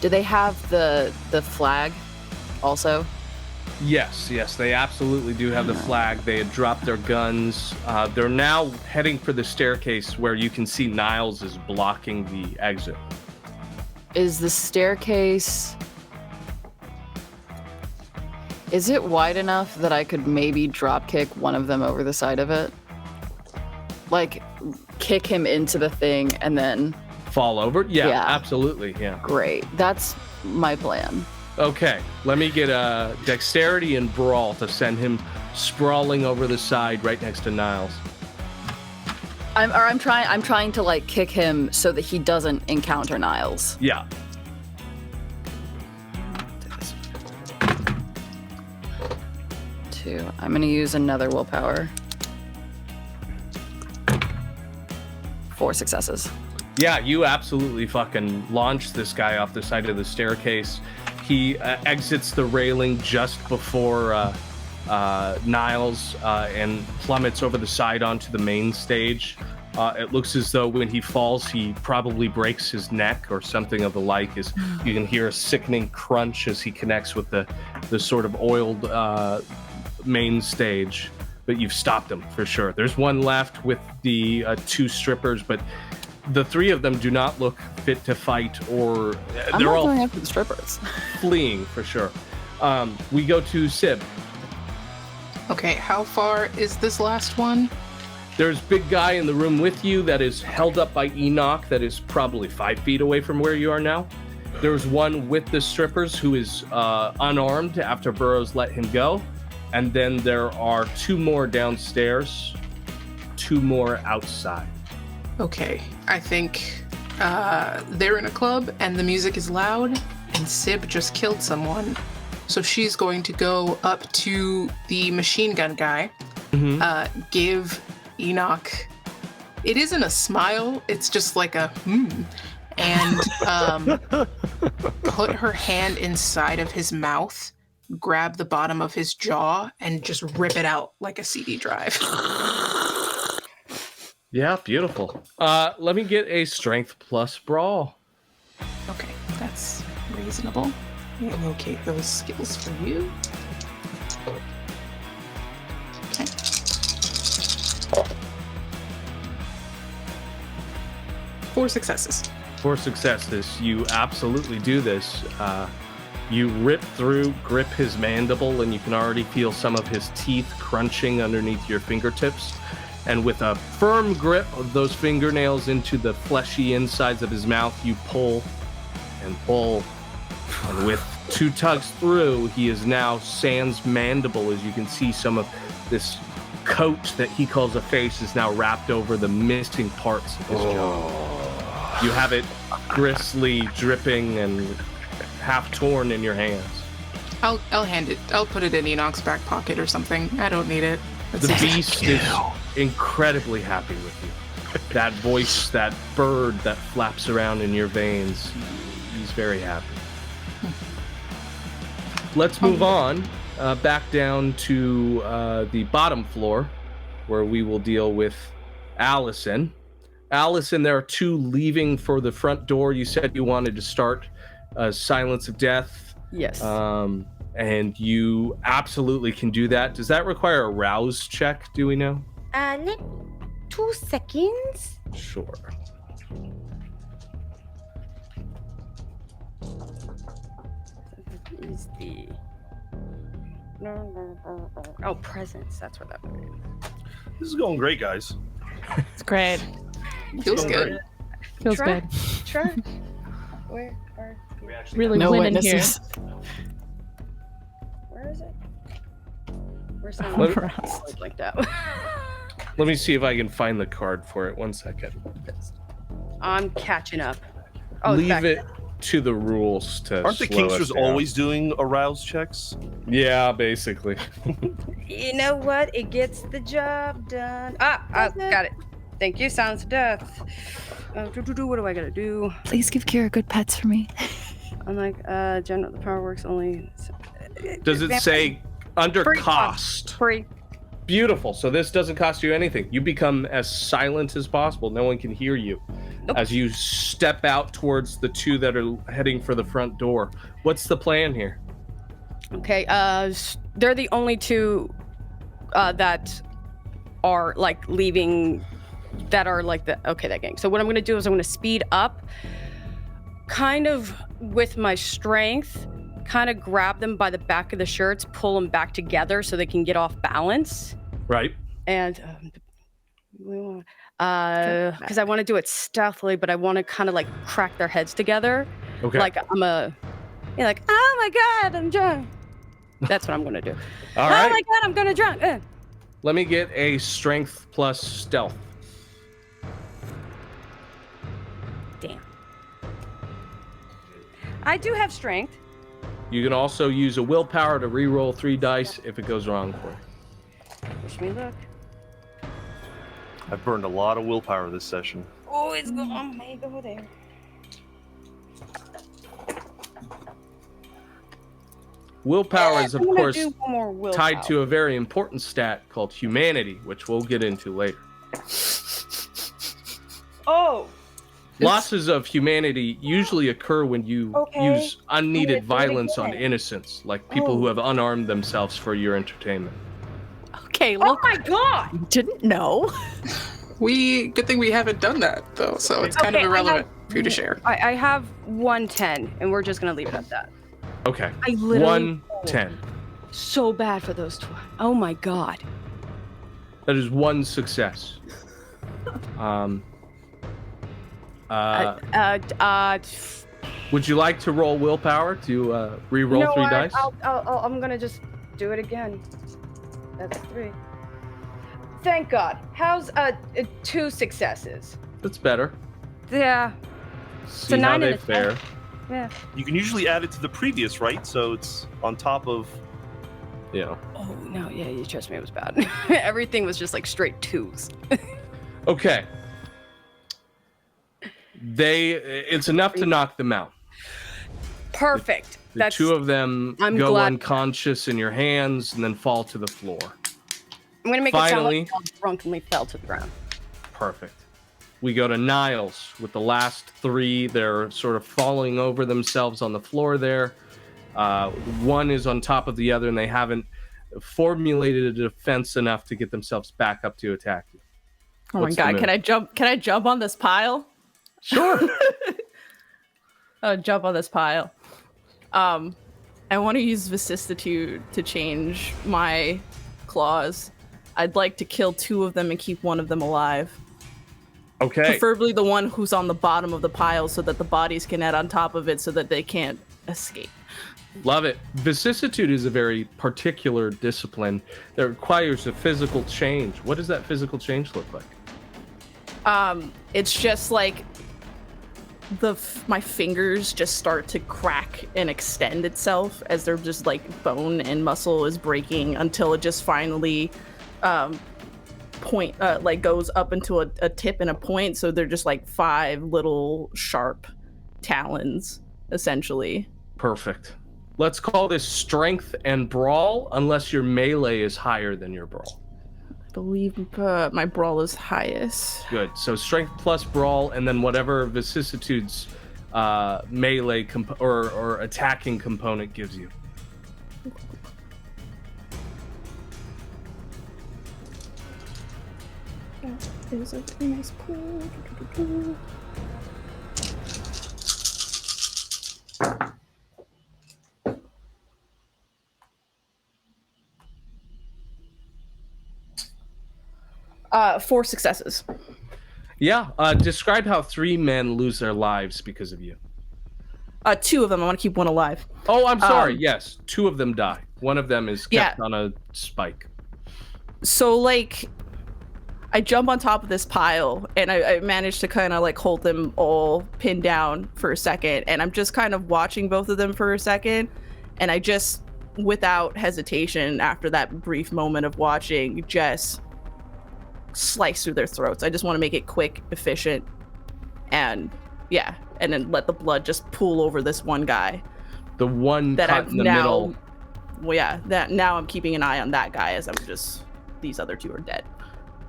Speaker 3: Do they have the flag also?
Speaker 1: Yes, they absolutely do have the flag. They had dropped their guns. They're now heading for the staircase where you can see Niles is blocking the exit.
Speaker 3: Is the staircase... Is it wide enough that I could maybe drop kick one of them over the side of it? Like, kick him into the thing and then...
Speaker 1: Fall over? Yeah,
Speaker 3: Yeah.
Speaker 1: Absolutely, yeah.
Speaker 3: Great. That's my plan.
Speaker 1: Okay, let me get a dexterity and brawl to send him sprawling over the side right next to Niles.
Speaker 3: I'm trying to like kick him so that he doesn't encounter Niles.
Speaker 1: Yeah.
Speaker 3: I'm gonna use another willpower. 4 successes.
Speaker 1: Yeah, you absolutely fucking launched this guy off the side of the staircase. He exits the railing just before Niles and plummets over the side onto the main stage. It looks as though when he falls, he probably breaks his neck or something of the like. As you can hear a sickening crunch as he connects with the sort of oiled main stage. But you've stopped him for sure. There's one left with the 2 strippers, but the 3 of them do not look fit to fight, or they're all
Speaker 3: going after the strippers.
Speaker 1: fleeing for sure. We go to Sib.
Speaker 7: Okay, how far is this last one?
Speaker 1: There's big guy in the room with you that is held up by Enoch that is probably 5 feet away from where you are now. There's one with the strippers who is unarmed after Burroughs let him go. And then there are 2 more downstairs, 2 more outside.
Speaker 7: Okay, I think they're in a club and the music is loud and Sib just killed someone. So she's going to go up to the machine gun guy, give Enoch, it isn't a smile, it's just like a and put her hand inside of his mouth, grab the bottom of his jaw, and just rip it out like a CD drive.
Speaker 1: Yeah, beautiful. Let me get a strength plus brawl.
Speaker 7: Okay, that's reasonable. I'll locate those skills for you. Okay. Four successes.
Speaker 1: 4 successes. You absolutely do this. You rip through, grip his mandible, and you can already feel some of his teeth crunching underneath your fingertips. And with a firm grip of those fingernails into the fleshy insides of his mouth, you pull and pull. And with 2 tugs through, he is now sans mandible. As you can see, some of this coat that he calls a face is now wrapped over the missing parts of his jaw. You have it gristly, dripping, and half torn in your hands.
Speaker 7: I'll hand it. I'll put it in Enoch's back pocket or something. I don't need it.
Speaker 1: The beast is incredibly happy with you. That voice, that bird that flaps around in your veins, he's very happy. Let's move on back down to the bottom floor, where we will deal with Allison. Allison, there are 2 leaving for the front door. You said you wanted to start Silence of Death.
Speaker 4: Yes.
Speaker 1: And you absolutely can do that. Does that require a rouse check, do we know?
Speaker 10: Let 2 seconds.
Speaker 1: Sure.
Speaker 4: Is the oh, presence. That's what that means.
Speaker 6: This is going great, guys.
Speaker 9: It's great.
Speaker 7: Feels good.
Speaker 9: Feels good.
Speaker 10: Try. Where are you?
Speaker 9: Really
Speaker 3: No
Speaker 9: winning
Speaker 3: witnesses.
Speaker 9: here.
Speaker 10: Where is it?
Speaker 4: Where's
Speaker 1: Let-
Speaker 4: that? Like that.
Speaker 1: Let me see if I can find the card for it. 1 second.
Speaker 4: I'm catching up. Oh,
Speaker 1: Leave
Speaker 4: back
Speaker 1: it to the rules to
Speaker 6: Aren't the
Speaker 1: slow us
Speaker 6: Kingsters
Speaker 1: down.
Speaker 6: always doing arouse checks?
Speaker 1: Yeah, basically.
Speaker 4: You know what? It gets the job done. Got it. Thank you. Sounds of Death. What do I gotta do?
Speaker 3: Please give Kira good pets for me.
Speaker 4: I'm like, general. The power works only.
Speaker 1: Does it say under
Speaker 4: Free
Speaker 1: cost?
Speaker 4: Free.
Speaker 1: Beautiful. So this doesn't cost you anything. You become as silent as possible. No one can hear you.
Speaker 4: Nope.
Speaker 1: As you step out towards the 2 that are heading for the front door. What's the plan here?
Speaker 4: Okay. They're the only 2 that are like leaving. That are like the that gang. So what I'm gonna do is I'm gonna speed up, kind of with my strength, kind of grab them by the back of the shirts, pull them back together so they can get off balance.
Speaker 1: Right.
Speaker 4: And because I want to do it stealthily, but I want to kind of like crack their heads together.
Speaker 1: Okay.
Speaker 4: Like oh my god, I'm drunk. That's what I'm gonna do.
Speaker 1: All
Speaker 4: Oh
Speaker 1: right.
Speaker 4: my god, I'm gonna drunk.
Speaker 1: Let me get a strength plus stealth.
Speaker 4: Damn. I do have strength.
Speaker 1: You can also use a willpower to re-roll 3 dice if it goes wrong for you.
Speaker 4: Wish me luck.
Speaker 6: I've burned a lot of willpower this session.
Speaker 4: Oh, it's going. I may go there.
Speaker 1: Willpower is, of
Speaker 10: I'm gonna
Speaker 1: course,
Speaker 10: do one more willpower.
Speaker 1: tied to a very important stat called humanity, which we'll get into later.
Speaker 10: Oh.
Speaker 1: Losses of humanity usually occur when you
Speaker 10: Okay.
Speaker 1: use unneeded
Speaker 10: I'm gonna do it
Speaker 1: violence on
Speaker 10: again.
Speaker 1: innocents, like people who have unarmed themselves for your entertainment.
Speaker 3: Okay,
Speaker 10: Oh
Speaker 3: look,
Speaker 10: my god!
Speaker 3: didn't know.
Speaker 7: Good thing we haven't done that though, so it's kind of
Speaker 10: Okay,
Speaker 7: irrelevant for you to share.
Speaker 10: I have 110, and we're just gonna leave it at that.
Speaker 1: Okay.
Speaker 10: I literally
Speaker 1: 110.
Speaker 10: so bad for those two. Oh my god.
Speaker 1: That is one success. Would you like to roll willpower to re-roll
Speaker 10: You know
Speaker 1: 3
Speaker 10: what?
Speaker 1: dice?
Speaker 10: I'm gonna just do it again. That's 3. Thank God. How's 2 successes?
Speaker 1: That's better.
Speaker 10: Yeah.
Speaker 1: See
Speaker 10: a
Speaker 1: how
Speaker 10: 9
Speaker 1: they
Speaker 10: and a 10.
Speaker 1: fare.
Speaker 10: Yeah.
Speaker 6: You can usually add it to the previous, right? So it's on top of.
Speaker 1: You know.
Speaker 10: Oh no, yeah, you trust me, it was bad. Everything was just like straight 2s.
Speaker 1: Okay. It's enough to knock them out.
Speaker 10: Perfect.
Speaker 1: The two of them
Speaker 10: I'm
Speaker 1: go
Speaker 10: glad-
Speaker 1: unconscious in your hands and then fall to the floor.
Speaker 10: I'm gonna make
Speaker 1: Finally-
Speaker 10: it sound like drunkenly fell to the ground.
Speaker 1: Perfect. We go to Niles with the last 3. They're sort of falling over themselves on the floor there. One is on top of the other, and they haven't formulated a defense enough to get themselves back up to attack you.
Speaker 5: Oh
Speaker 1: What's
Speaker 5: my
Speaker 1: the
Speaker 5: god,
Speaker 1: move?
Speaker 5: can I jump on this pile?
Speaker 1: Sure.
Speaker 5: Oh, jump on this pile. I want to use vicissitude to change my claws. I'd like to kill 2 of them and keep one of them alive.
Speaker 1: Okay.
Speaker 5: Preferably the one who's on the bottom of the pile so that the bodies can add on top of it so that they can't escape.
Speaker 1: Love it. Vicissitude is a very particular discipline that requires a physical change. What does that physical change look like?
Speaker 5: It's just like my fingers just start to crack and extend itself as they're just like bone and muscle is breaking until it just finally goes up into a tip and a point. So they're just like 5 little sharp talons, essentially.
Speaker 1: Perfect. Let's call this strength and brawl, unless your melee is higher than your brawl.
Speaker 5: I believe my brawl is highest.
Speaker 1: Good. So strength plus brawl, and then whatever vicissitudes melee or attacking component gives you.
Speaker 5: There's a very nice pool. 4 successes.
Speaker 1: Yeah. Describe how 3 men lose their lives because of you.
Speaker 5: 2 of them. I want to keep one alive.
Speaker 1: Oh, I'm sorry. Yes, 2 of them die. One of them is kept on a spike.
Speaker 5: So, like, I jump on top of this pile, and I manage to kind of, like, hold them all pinned down for a second, and I'm just kind of watching both of them for a second, and I just, without hesitation, after that brief moment of watching, just slice through their throats. I just want to make it quick, efficient, and yeah, and then let the blood just pool over this one guy.
Speaker 1: The one
Speaker 5: that
Speaker 1: cut
Speaker 5: I've
Speaker 1: in the
Speaker 5: now,
Speaker 1: middle.
Speaker 5: well, yeah, that now I'm keeping an eye on that guy as I'm just, these other 2 are dead.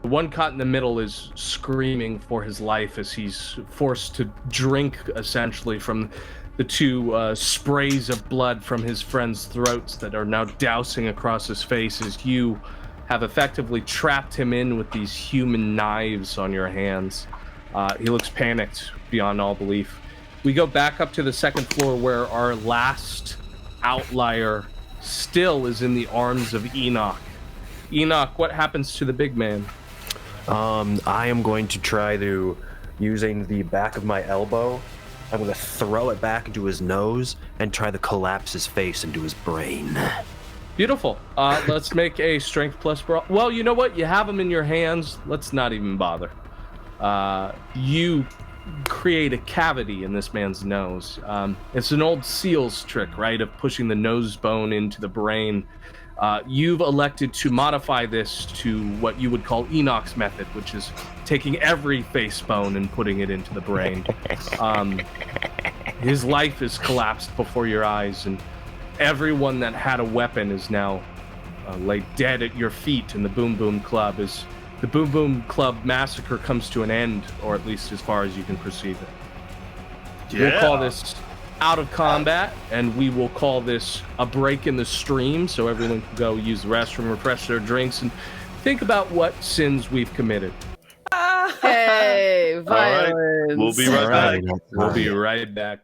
Speaker 1: The one caught in the middle is screaming for his life as he's forced to drink, essentially, from the 2 sprays of blood from his friend's throats that are now dousing across his face as you have effectively trapped him in with these human knives on your hands. He looks panicked beyond all belief. We go back up to the 2nd floor where our last outlier still is in the arms of Enoch. Enoch, what happens to the big man?
Speaker 8: I am going to try to, using the back of my elbow, I'm going to throw it back into his nose and try to collapse his face into his brain.
Speaker 1: Beautiful. Let's make a strength plus brawl. Well, you know what? You have him in your hands. Let's not even bother. You create a cavity in this man's nose. It's an old SEAL's trick, right? Of pushing the nose bone into the brain. You've elected to modify this to what you would call Enoch's method, which is taking every face bone and putting it into the brain. His life is collapsed before your eyes, and everyone that had a weapon is now laid dead at your feet in the Boom Boom Club as the Boom Boom Club massacre comes to an end, or at least as far as you can perceive it.
Speaker 6: Yeah.
Speaker 1: We'll call this out of combat, and we will call this a break in the stream, so everyone can go use the restroom, refresh their drinks, and think about what sins we've committed.
Speaker 3: Hey,
Speaker 6: All right.
Speaker 3: violence.
Speaker 6: We'll be right back.
Speaker 1: We'll be right back.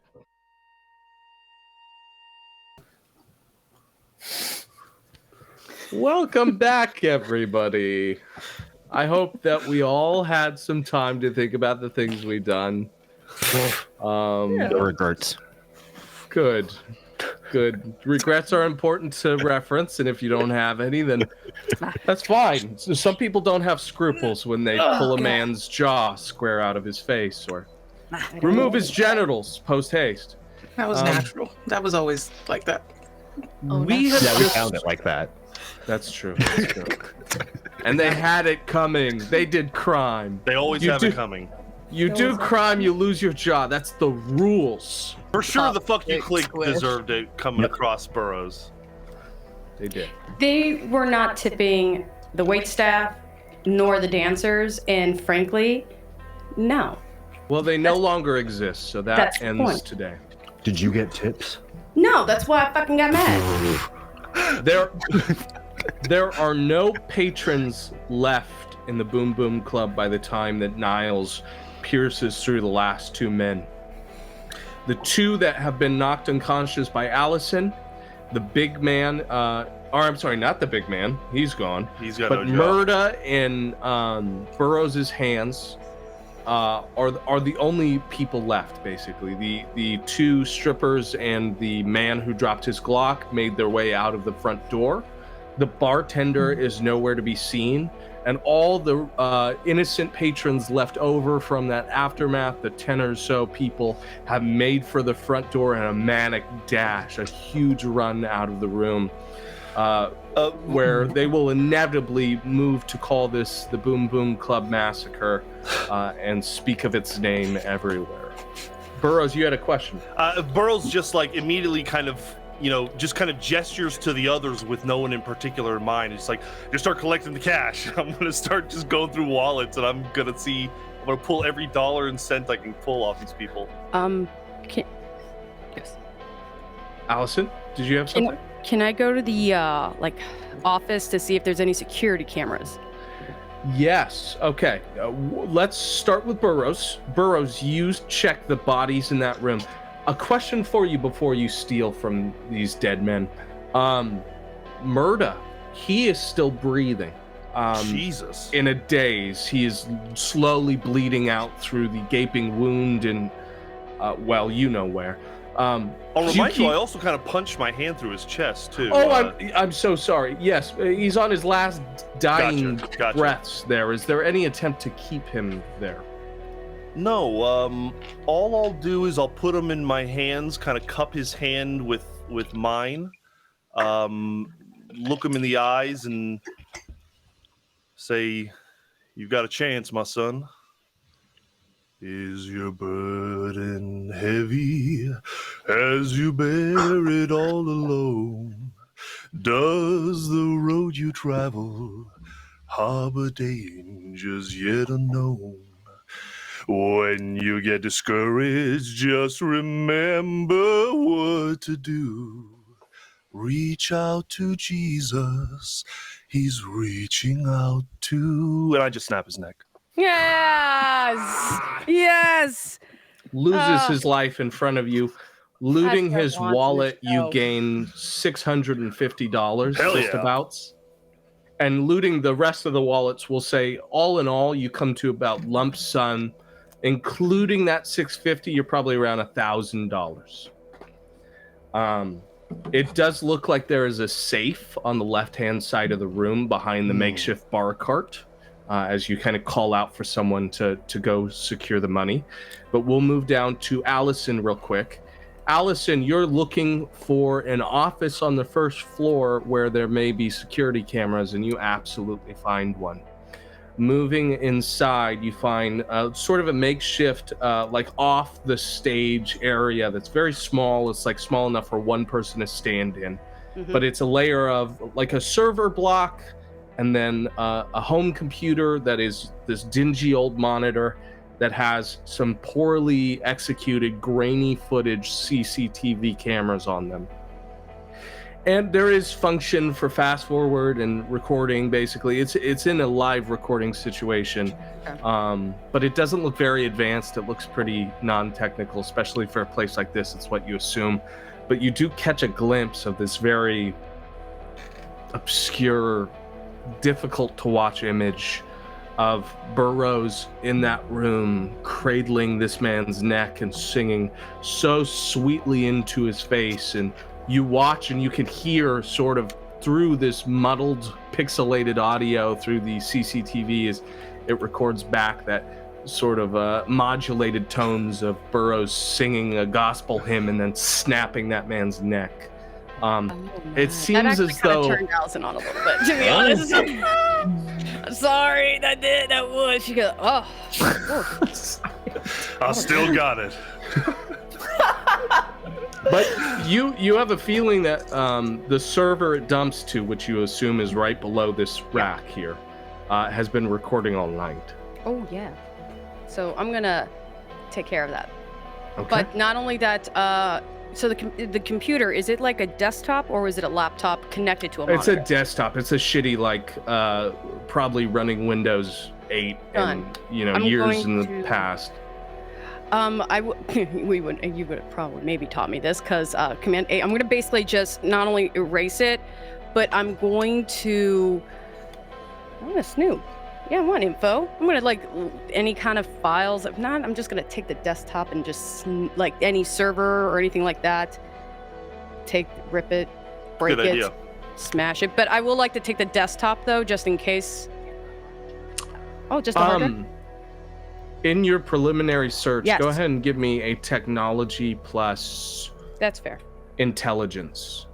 Speaker 1: Welcome back, everybody. I hope that we all had some time to think about the things we've done.
Speaker 8: No regrets.
Speaker 1: Good. Regrets are important to reference, and if you don't have any, then that's fine. So some people don't have scruples when they pull a man's jaw square out of his face or remove his genitals post haste.
Speaker 7: That was natural. That was always like that.
Speaker 1: We have
Speaker 8: We
Speaker 1: just
Speaker 8: found it like that.
Speaker 1: That's true. And they had it coming. They did crime.
Speaker 6: They always have it coming.
Speaker 1: You do crime, you lose your jaw. That's the rules.
Speaker 6: For sure, the Fuk U Clique
Speaker 3: squish.
Speaker 6: deserved it coming across Burroughs.
Speaker 1: They did.
Speaker 4: They were not tipping the wait staff nor the dancers, and frankly, no.
Speaker 1: Well, they no longer exist, so that
Speaker 4: that's the
Speaker 1: ends
Speaker 4: point.
Speaker 1: today.
Speaker 8: Did you get tips?
Speaker 4: No, that's why I fucking got mad.
Speaker 1: There are no patrons left in the Boom Boom Club by the time that Niles pierces through the last two men. The two that have been knocked unconscious by Allison, the big man, or I'm sorry, not the big man, he's gone.
Speaker 6: He's got
Speaker 1: But
Speaker 6: no jaw.
Speaker 1: Murda in Burroughs' hands are the only people left, basically. The two strippers and the man who dropped his Glock made their way out of the front door. The bartender is nowhere to be seen, and all the innocent patrons left over from that aftermath, the 10 or so people, have made for the front door in a manic dash, a huge run out of the room, where they will inevitably move to call this the Boom Boom Club Massacre and speak of its name everywhere. Burroughs, you had a question.
Speaker 6: Burroughs just like immediately kind of, just kind of gestures to the others with no one in particular in mind. It's like, just start collecting the cash. I'm going to start just going through wallets, and I'm going to pull every dollar and cent I can pull off these people.
Speaker 4: Yes.
Speaker 1: Allison, did you have something?
Speaker 4: Can I go to the office to see if there's any security cameras?
Speaker 1: Yes. Okay. Let's start with Burroughs. Burroughs, you check the bodies in that room. A question for you before you steal from these dead men. Murda, he is still breathing.
Speaker 6: Jesus.
Speaker 1: In a daze. He is slowly bleeding out through the gaping wound in, you know where.
Speaker 6: I'll remind you, I also kind of punched my hand through his chest, too.
Speaker 1: Oh, I'm so sorry. Yes, he's on his last dying
Speaker 6: Gotcha.
Speaker 1: breaths there. Is there any attempt to keep him there?
Speaker 6: No, all I'll do is I'll put him in my hands, kind of cup his hand with mine, look him in the eyes and say, "You've got a chance, my son. Is your burden heavy as you bear it all alone? Does the road you travel harbor dangers yet unknown? When you get discouraged, just remember what to do. Reach out to Jesus. He's reaching out to..." And I just snap his neck.
Speaker 10: Yes! Yes!
Speaker 1: Loses his life in front of you. Looting
Speaker 10: That's
Speaker 1: his
Speaker 10: what I want
Speaker 1: wallet,
Speaker 10: to
Speaker 1: you
Speaker 10: know.
Speaker 1: gain $650
Speaker 6: Hell
Speaker 1: just
Speaker 6: yeah.
Speaker 1: about. And looting the rest of the wallets, will say, all in all, you come to about lump sum, including that $650, you're probably around $1,000. It does look like there is a safe on the left-hand side of the room behind the makeshift bar cart, as you kind of call out for someone to go secure the money. But we'll move down to Allison real quick. Allison, you're looking for an office on the first floor where there may be security cameras, and you absolutely find one. moving inside, you find sort of a makeshift, like off the stage area that's very small. It's like small enough for one person to stand in, but it's a layer of like a server block, and then a home computer that is this dingy old monitor that has some poorly executed, grainy footage CCTV cameras on them. And there is function for fast forward and recording. Basically, it's in a live recording situation, but it doesn't look very advanced. It looks pretty non-technical, especially for a place like this. It's what you assume, but you do catch a glimpse of this very obscure, difficult to watch image of Burroughs in that room, cradling this man's neck and singing so sweetly into his face. And you watch and you can hear sort of through this muddled, pixelated audio through the CCTV as it records back that sort of modulated tones of Burroughs singing a gospel hymn and then snapping that man's neck. It seems
Speaker 4: that
Speaker 1: as though
Speaker 4: turned Allison on a little bit, to be honest. I'm sorry, that was. She goes, oh.
Speaker 6: I still got it.
Speaker 1: But you have a feeling that the server it dumps to, which you assume is right below this rack here, has been recording all night.
Speaker 4: Oh, yeah. So I'm going to take care of that.
Speaker 1: Okay.
Speaker 4: But not only that, so the computer, is it like a desktop or is it a laptop connected to a monitor?
Speaker 1: It's a desktop. It's a shitty, like, probably running Windows 8 and, years in the past.
Speaker 4: You would probably maybe taught me this because Command A, I'm going to basically just not only erase it, but I'm going to snoop. Yeah, I want info. I'm going to like any kind of files. If not, I'm just going to take the desktop and just like any server or anything like that. Rip it, break
Speaker 6: Good
Speaker 4: it,
Speaker 6: idea.
Speaker 4: smash it. But I will like to take the desktop though, just in case. Oh, just the hard drive?
Speaker 1: In your preliminary search,
Speaker 4: Yes.
Speaker 1: go ahead and give me a technology plus
Speaker 4: That's fair.
Speaker 1: intelligence.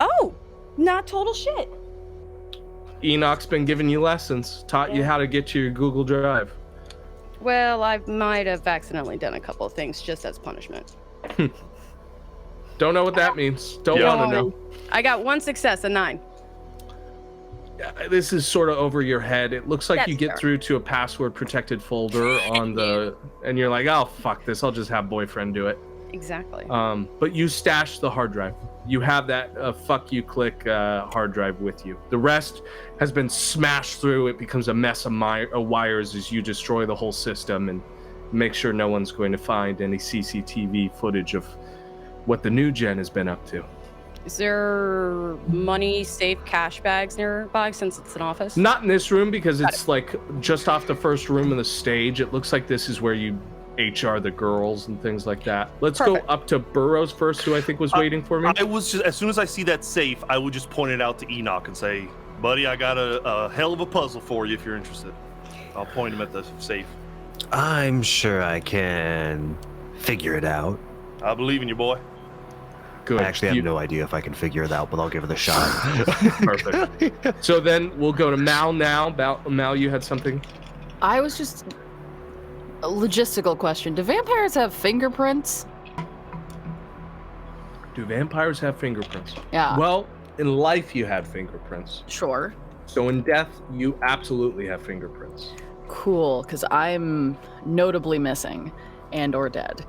Speaker 4: Oh, not total shit.
Speaker 1: Enoch's been giving you lessons, taught you how to get to your Google Drive.
Speaker 4: Well, I might have accidentally done a couple of things just as punishment.
Speaker 1: Don't know what that means. Don't
Speaker 6: Yeah.
Speaker 1: want to know.
Speaker 4: I got 1 success, a 9.
Speaker 1: This is sort of over your head. It looks like
Speaker 4: That's
Speaker 1: you get
Speaker 4: fair.
Speaker 1: through to a password protected folder on the, and you're like, oh, fuck this. I'll just have boyfriend do it.
Speaker 4: Exactly.
Speaker 1: But you stash the hard drive. You have that Fuk U Clique hard drive with you. The rest has been smashed through. It becomes a mess of wires as you destroy the whole system and make sure no one's going to find any CCTV footage of what the new gen has been up to.
Speaker 4: Is there money, safe cash bags nearby since it's an office?
Speaker 1: Not in this room because it's like just off the first room of the stage. It looks like this is where you HR the girls and things like that. Let's
Speaker 4: Perfect.
Speaker 1: go up to Burroughs first, who I think was waiting for me.
Speaker 6: I was just, as soon as I see that safe, I would just point it out to Enoch and say, buddy, I got a hell of a puzzle for you if you're interested. I'll point him at the safe.
Speaker 8: I'm sure I can figure it out.
Speaker 6: I believe in you, boy.
Speaker 1: Good.
Speaker 8: I actually have no idea if I can figure it out, but I'll give it a shot.
Speaker 1: Perfect. So then we'll go to Mal now. Mal, you had something?
Speaker 3: I was just a logistical question. Do vampires have fingerprints?
Speaker 1: Do vampires have fingerprints?
Speaker 3: Yeah.
Speaker 1: Well, in life you had fingerprints.
Speaker 3: Sure.
Speaker 1: So in death, you absolutely have fingerprints.
Speaker 3: Cool, because I'm notably missing and or dead.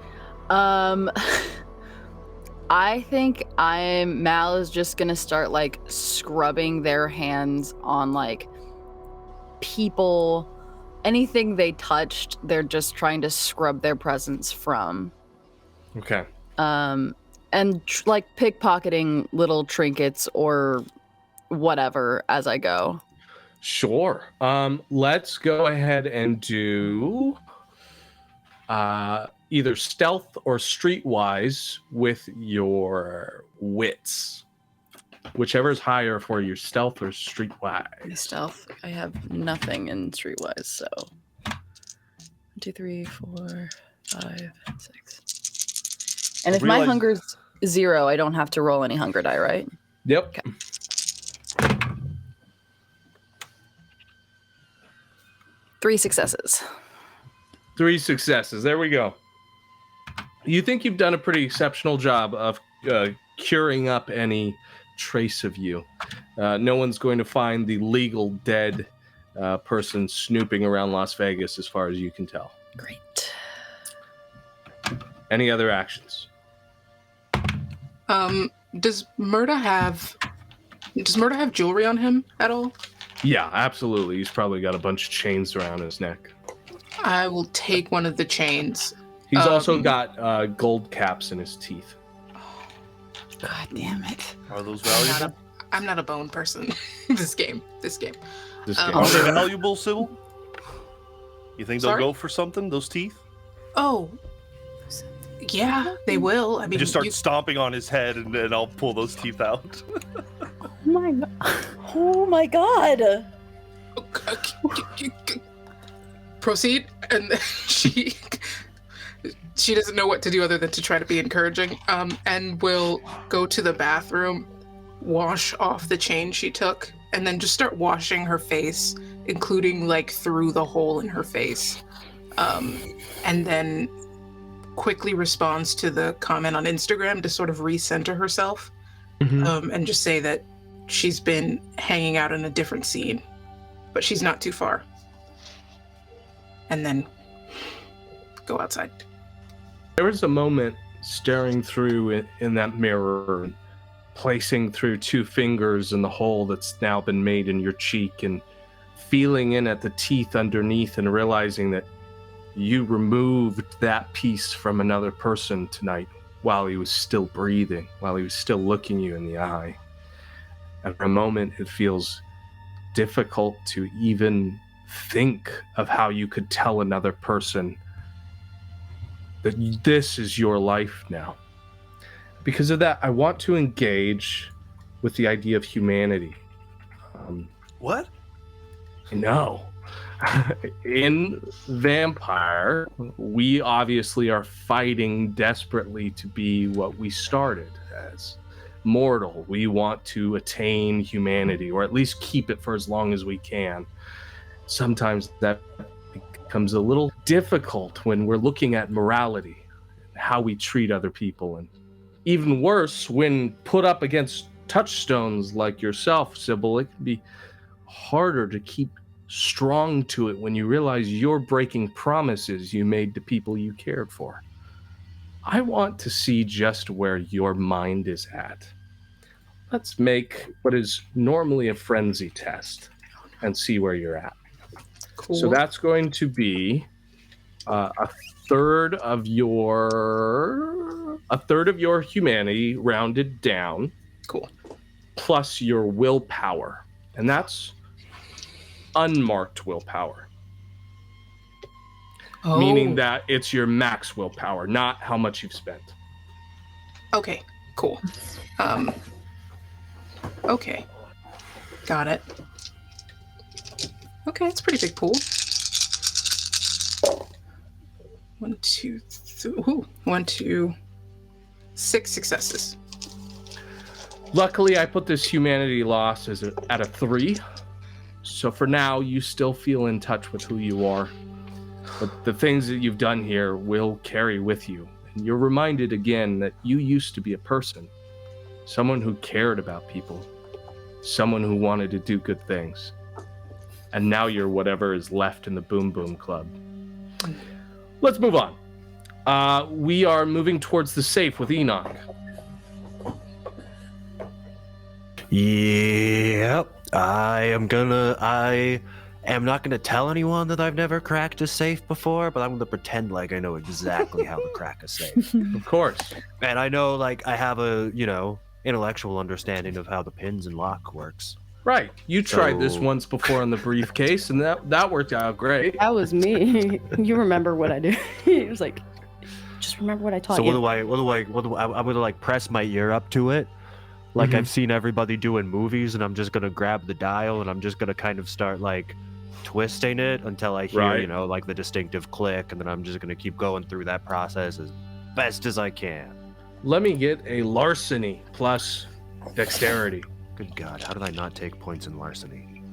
Speaker 3: I think Mal is just gonna start like scrubbing their hands on like people, anything they touched, they're just trying to scrub their presence from.
Speaker 1: Okay.
Speaker 3: And like pickpocketing little trinkets or whatever as I go.
Speaker 1: Sure. Let's go ahead and do either stealth or streetwise with your wits. Whichever is higher for your stealth or streetwise.
Speaker 3: Stealth, I have nothing in streetwise, so 1, 2, 3, 4, 5, 6. And if my hunger's 0, I don't have to roll any hunger die, right?
Speaker 1: Yep.
Speaker 3: Okay. 3 successes.
Speaker 1: 3 successes. There we go. You think you've done a pretty exceptional job of curing up any trace of you. No one's going to find the legal dead person snooping around Las Vegas as far as you can tell.
Speaker 3: Great.
Speaker 1: Any other actions?
Speaker 7: Does Murda have jewelry on him at all?
Speaker 1: Yeah, absolutely. He's probably got a bunch of chains around his neck.
Speaker 7: I will take one of the chains.
Speaker 1: He's also got gold caps in his teeth.
Speaker 3: God damn it.
Speaker 6: Are those valuable?
Speaker 7: I'm not a bone person. This game.
Speaker 6: Are they valuable, Sybil? You think they'll
Speaker 7: Sorry?
Speaker 6: go for something? Those teeth?
Speaker 7: Oh, yeah, they will. I mean,
Speaker 6: Just start stomping on his head, and then I'll pull those teeth out.
Speaker 3: Oh my god.
Speaker 7: Proceed, and she doesn't know what to do other than to try to be encouraging. And will go to the bathroom, wash off the chain she took, and then just start washing her face, including like through the hole in her face. And then quickly responds to the comment on Instagram to sort of recenter herself, and just say that she's been hanging out in a different scene, but she's not too far. And then go outside.
Speaker 1: There was a moment staring through in that mirror, and placing through 2 fingers in the hole that's now been made in your cheek, and feeling in at the teeth underneath and realizing that you removed that piece from another person tonight while he was still breathing, while he was still looking you in the eye. And for a moment, it feels difficult to even think of how you could tell another person that this is your life now. Because of that, I want to engage with the idea of humanity.
Speaker 6: What?
Speaker 1: No. In Vampire, we obviously are fighting desperately to be what we started as. Mortal. We want to attain humanity, or at least keep it for as long as we can. Sometimes that becomes a little difficult when we're looking at morality, how we treat other people, and even worse, when put up against touchstones like yourself, Sybil, it can be harder to keep strong to it when you realize you're breaking promises you made to people you cared for. I want to see just where your mind is at. Let's make what is normally a frenzy test and see where you're at.
Speaker 7: Cool.
Speaker 1: So that's going to be a third of your humanity rounded down.
Speaker 7: Cool.
Speaker 1: Plus your willpower. And that's unmarked willpower.
Speaker 7: Oh.
Speaker 1: Meaning that it's your max willpower, not how much you've spent.
Speaker 7: Okay, cool. Okay. Got it. Okay, it's a pretty big pool. 1, 2, 3. Ooh, 1, 2, 6 successes.
Speaker 1: Luckily, I put this humanity loss at a 3. So for now, you still feel in touch with who you are. But the things that you've done here will carry with you. And you're reminded again that you used to be a person. Someone who cared about people. Someone who wanted to do good things. And now you're whatever is left in the Boom Boom Club. Let's move on. We are moving towards the safe with Enoch.
Speaker 8: Yep. I am not gonna tell anyone that I've never cracked a safe before, but I'm gonna pretend like I know exactly how to crack a safe.
Speaker 1: Of course.
Speaker 8: And I know, like, I have a, intellectual understanding of how the pins and lock works.
Speaker 1: Right. You tried this once before on the briefcase, and that worked out great.
Speaker 4: That was me. You remember what I did? It was like, just remember what I taught
Speaker 8: So
Speaker 4: you.
Speaker 8: I'm gonna like press my ear up to it, like I've seen everybody do in movies, and I'm just gonna grab the dial and I'm just gonna kind of start like twisting it until I hear, like the distinctive click, and then I'm just gonna keep going through that process as best as I can.
Speaker 1: Let me get a larceny plus dexterity.
Speaker 8: Good God, how did I not take points in larceny?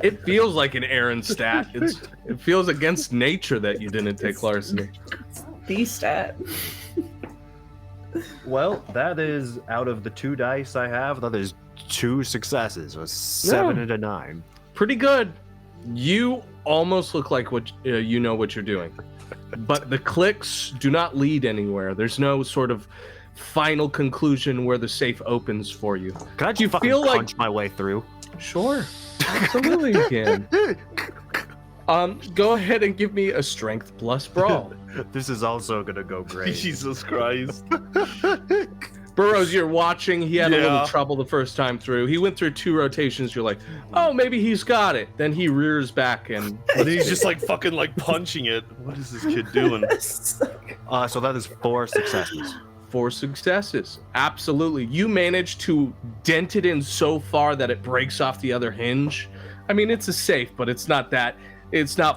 Speaker 1: It feels like an Aaron stat. It feels against nature that you didn't take larceny.
Speaker 11: The stat.
Speaker 2: Well, that is out of the 2 dice I have. That is 2 successes. A 7 and a 9.
Speaker 1: Pretty good. You almost look like what you know what you're doing, but the clicks do not lead anywhere. There's no sort of final conclusion where the safe opens for you.
Speaker 2: Can I
Speaker 1: Do you
Speaker 2: fucking
Speaker 1: feel like-
Speaker 2: punch my way through?
Speaker 1: Sure, absolutely you can. Go ahead and give me a strength plus brawl.
Speaker 2: This is also gonna go great.
Speaker 6: Jesus Christ.
Speaker 1: Burroughs, you're watching. He had a
Speaker 6: Yeah.
Speaker 1: little trouble the first time through. He went through 2 rotations. You're like, oh, maybe he's got it. Then he rears back and
Speaker 6: And he's just like fucking like punching it. What is this kid doing?
Speaker 2: So that is 4 successes.
Speaker 1: 4 successes. Absolutely. You manage to dent it in so far that it breaks off the other hinge. I mean, it's a safe, but it's not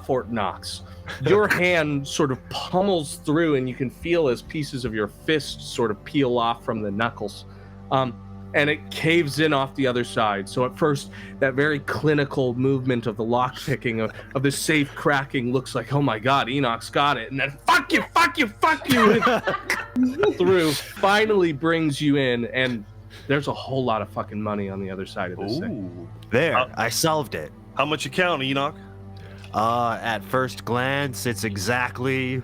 Speaker 1: Fort Knox. Your hand sort of pummels through, and you can feel as pieces of your fist sort of peel off from the knuckles. And it caves in off the other side. So at first, that very clinical movement of the lock picking, of the safe cracking looks like, oh my God, Enoch's got it. And then fuck you, through finally brings you in. And there's a whole lot of fucking money on the other side of this thing.
Speaker 6: Ooh.
Speaker 2: There, I solved it.
Speaker 6: How much you count, Enoch?
Speaker 2: At first glance, it's exactly...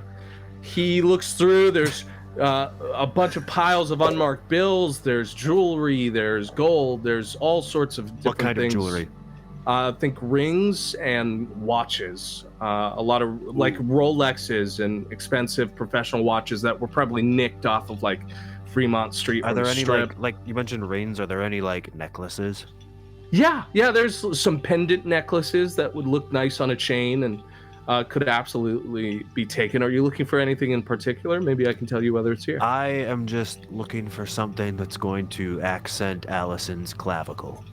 Speaker 1: He looks through, there's a bunch of piles of unmarked bills, there's jewelry, there's gold, there's all sorts of different
Speaker 2: What kind
Speaker 1: things.
Speaker 2: of jewelry?
Speaker 1: I think rings and watches. A lot of like Rolexes and expensive professional watches that were probably nicked off of like Fremont Street.
Speaker 2: Are
Speaker 1: or
Speaker 2: there
Speaker 1: the
Speaker 2: any
Speaker 1: Strip.
Speaker 2: like you mentioned rings? Are there any like necklaces?
Speaker 1: Yeah, there's some pendant necklaces that would look nice on a chain and could absolutely be taken. Are you looking for anything in particular? Maybe I can tell you whether it's here.
Speaker 2: I am just looking for something that's going to accent Allison's clavicle.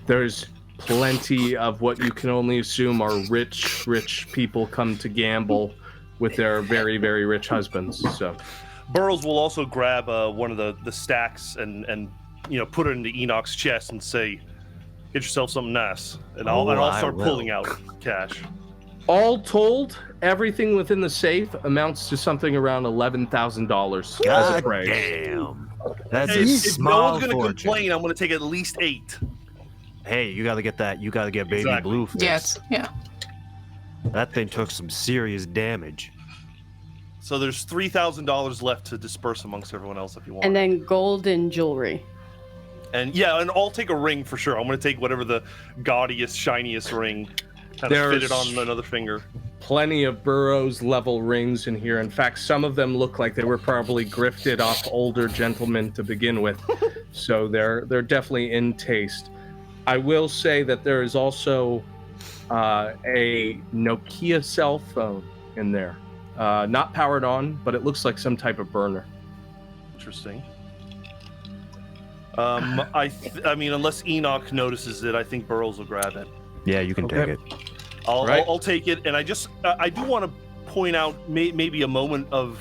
Speaker 1: There's plenty of what you can only assume are rich people come to gamble with their very, very rich husbands. So
Speaker 6: Burroughs will also grab one of the stacks and put it into Enoch's chest and say, "Get yourself something nice," and I'll start pulling out cash.
Speaker 1: all told, everything within the safe amounts to something around $11,000 as a prize.
Speaker 2: Damn. That's
Speaker 6: Hey,
Speaker 2: a
Speaker 6: if no
Speaker 2: small
Speaker 6: one's gonna
Speaker 2: fortune.
Speaker 6: complain, I'm gonna take at least 8.
Speaker 2: Hey, you gotta get that. You gotta get baby
Speaker 6: Exactly.
Speaker 2: blue fix.
Speaker 7: Yes, yeah.
Speaker 2: That thing took some serious damage.
Speaker 6: So there's $3,000 left to disperse amongst everyone else if you want.
Speaker 4: And then golden jewelry.
Speaker 6: And I'll take a ring for sure. I'm gonna take whatever the gaudiest, shiniest ring. Kind of fit it on another finger.
Speaker 1: Plenty of Burroughs level rings in here. In fact, some of them look like they were probably grifted off older gentlemen to begin with. So they're definitely in taste. I will say that there is also a Nokia cell phone in there. Not powered on, but it looks like some type of burner.
Speaker 6: Interesting. I mean, unless Enoch notices it, I think Burroughs will grab it.
Speaker 2: Yeah, you can take it.
Speaker 6: I'll take it, and I do want to point out maybe a moment of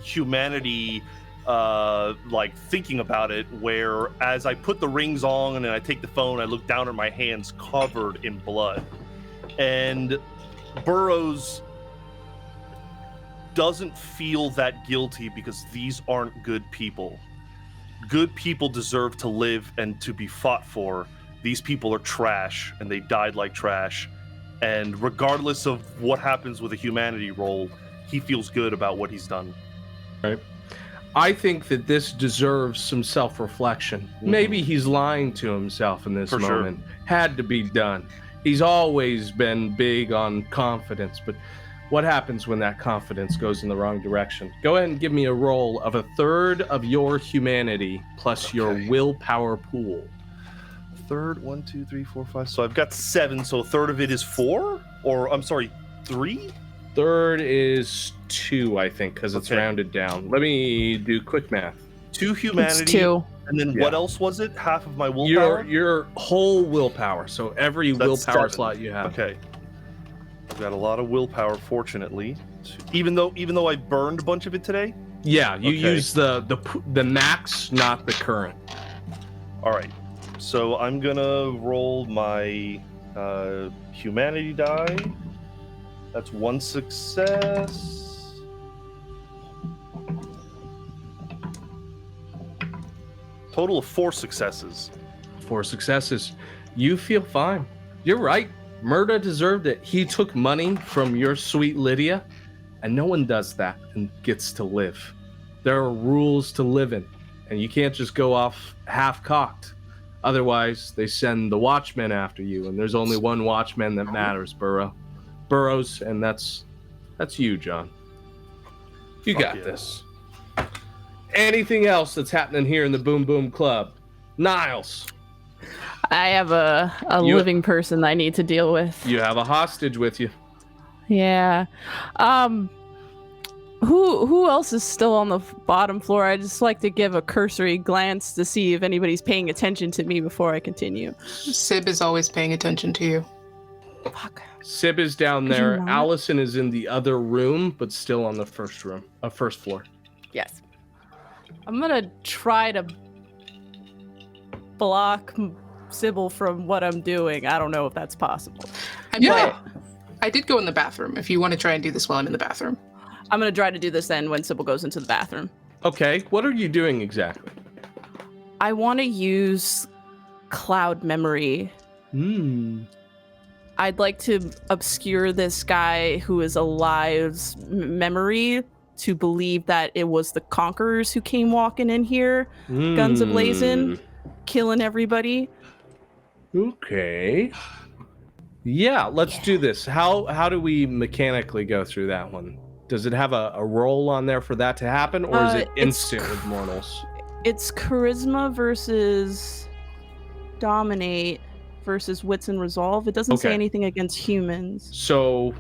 Speaker 6: humanity, like thinking about it, where as I put the rings on and I take the phone, I look down at my hands covered in blood, and Burroughs doesn't feel that guilty because these aren't good people. Good people deserve to live and to be fought for. These people are trash, and they died like trash. And regardless of what happens with a humanity roll, he feels good about what he's done.
Speaker 1: Right. I think that this deserves some self-reflection. Maybe he's lying to himself in this
Speaker 6: For sure.
Speaker 1: moment. Had to be done. He's always been big on confidence, but what happens when that confidence goes in the wrong direction? Go ahead and give me a roll of 1/3 of your humanity plus your willpower pool.
Speaker 6: Third, 1, 2, 3, 4, 5. So I've got 7. So a third of it is 4, or I'm sorry, 3.
Speaker 1: Third is 2, I think, because it's
Speaker 6: Okay.
Speaker 1: rounded down. Let me do quick math.
Speaker 6: 2 humanity.
Speaker 5: It's 2.
Speaker 6: And then
Speaker 1: Yeah.
Speaker 6: what else was it? Half of my willpower.
Speaker 1: Your whole willpower. So every
Speaker 6: That's
Speaker 1: willpower
Speaker 6: 7.
Speaker 1: slot you have.
Speaker 6: Okay. I've got a lot of willpower, fortunately. Even though I burned a bunch of it today.
Speaker 1: Yeah, you
Speaker 6: Okay.
Speaker 1: use the max, not the current.
Speaker 6: All right. So I'm gonna roll my Humanity die. That's 1 success. Total of 4 successes.
Speaker 1: 4 successes. You feel fine. You're right. Murda deserved it. He took money from your sweet Lydia, and no one does that and gets to live. There are rules to live in, and you can't just go off half-cocked. Otherwise, they send the Watchmen after you, and there's only one Watchman that matters, Burrows, and that's you, John. You
Speaker 6: Fuck
Speaker 1: got
Speaker 6: yeah.
Speaker 1: this. Anything else that's happening here in the Boom Boom Club? Niles,
Speaker 5: I have a living person I need to deal with.
Speaker 1: you have a hostage with you.
Speaker 5: Yeah. Who else is still on the bottom floor? I just like to give a cursory glance to see if anybody's paying attention to me before I continue.
Speaker 7: Sib is always paying attention to you.
Speaker 5: Fuck.
Speaker 1: Sib is down
Speaker 5: Could you
Speaker 1: there.
Speaker 5: not?
Speaker 1: Allison is in the other room, but still on the first floor.
Speaker 4: Yes.
Speaker 5: I'm gonna try to block Sybil from what I'm doing. I don't know if that's possible.
Speaker 7: Yeah. I did go in the bathroom if you want to try and do this while I'm in the bathroom.
Speaker 5: I'm gonna try to do this then when Sybil goes into the bathroom.
Speaker 1: Okay, what are you doing exactly?
Speaker 5: I want to use cloud memory. I'd like to obscure this guy who is alive's memory to believe that it was the Conquerors who came walking in here, guns a-blazing, killing everybody.
Speaker 1: Okay. Yeah, let's do this. How do we mechanically go through that one? Does it have a roll on there for that to happen, or is it
Speaker 5: It's
Speaker 1: instant with mortals?
Speaker 5: It's charisma versus dominate versus wits and resolve. It doesn't say
Speaker 1: Okay.
Speaker 5: anything against humans.
Speaker 1: So,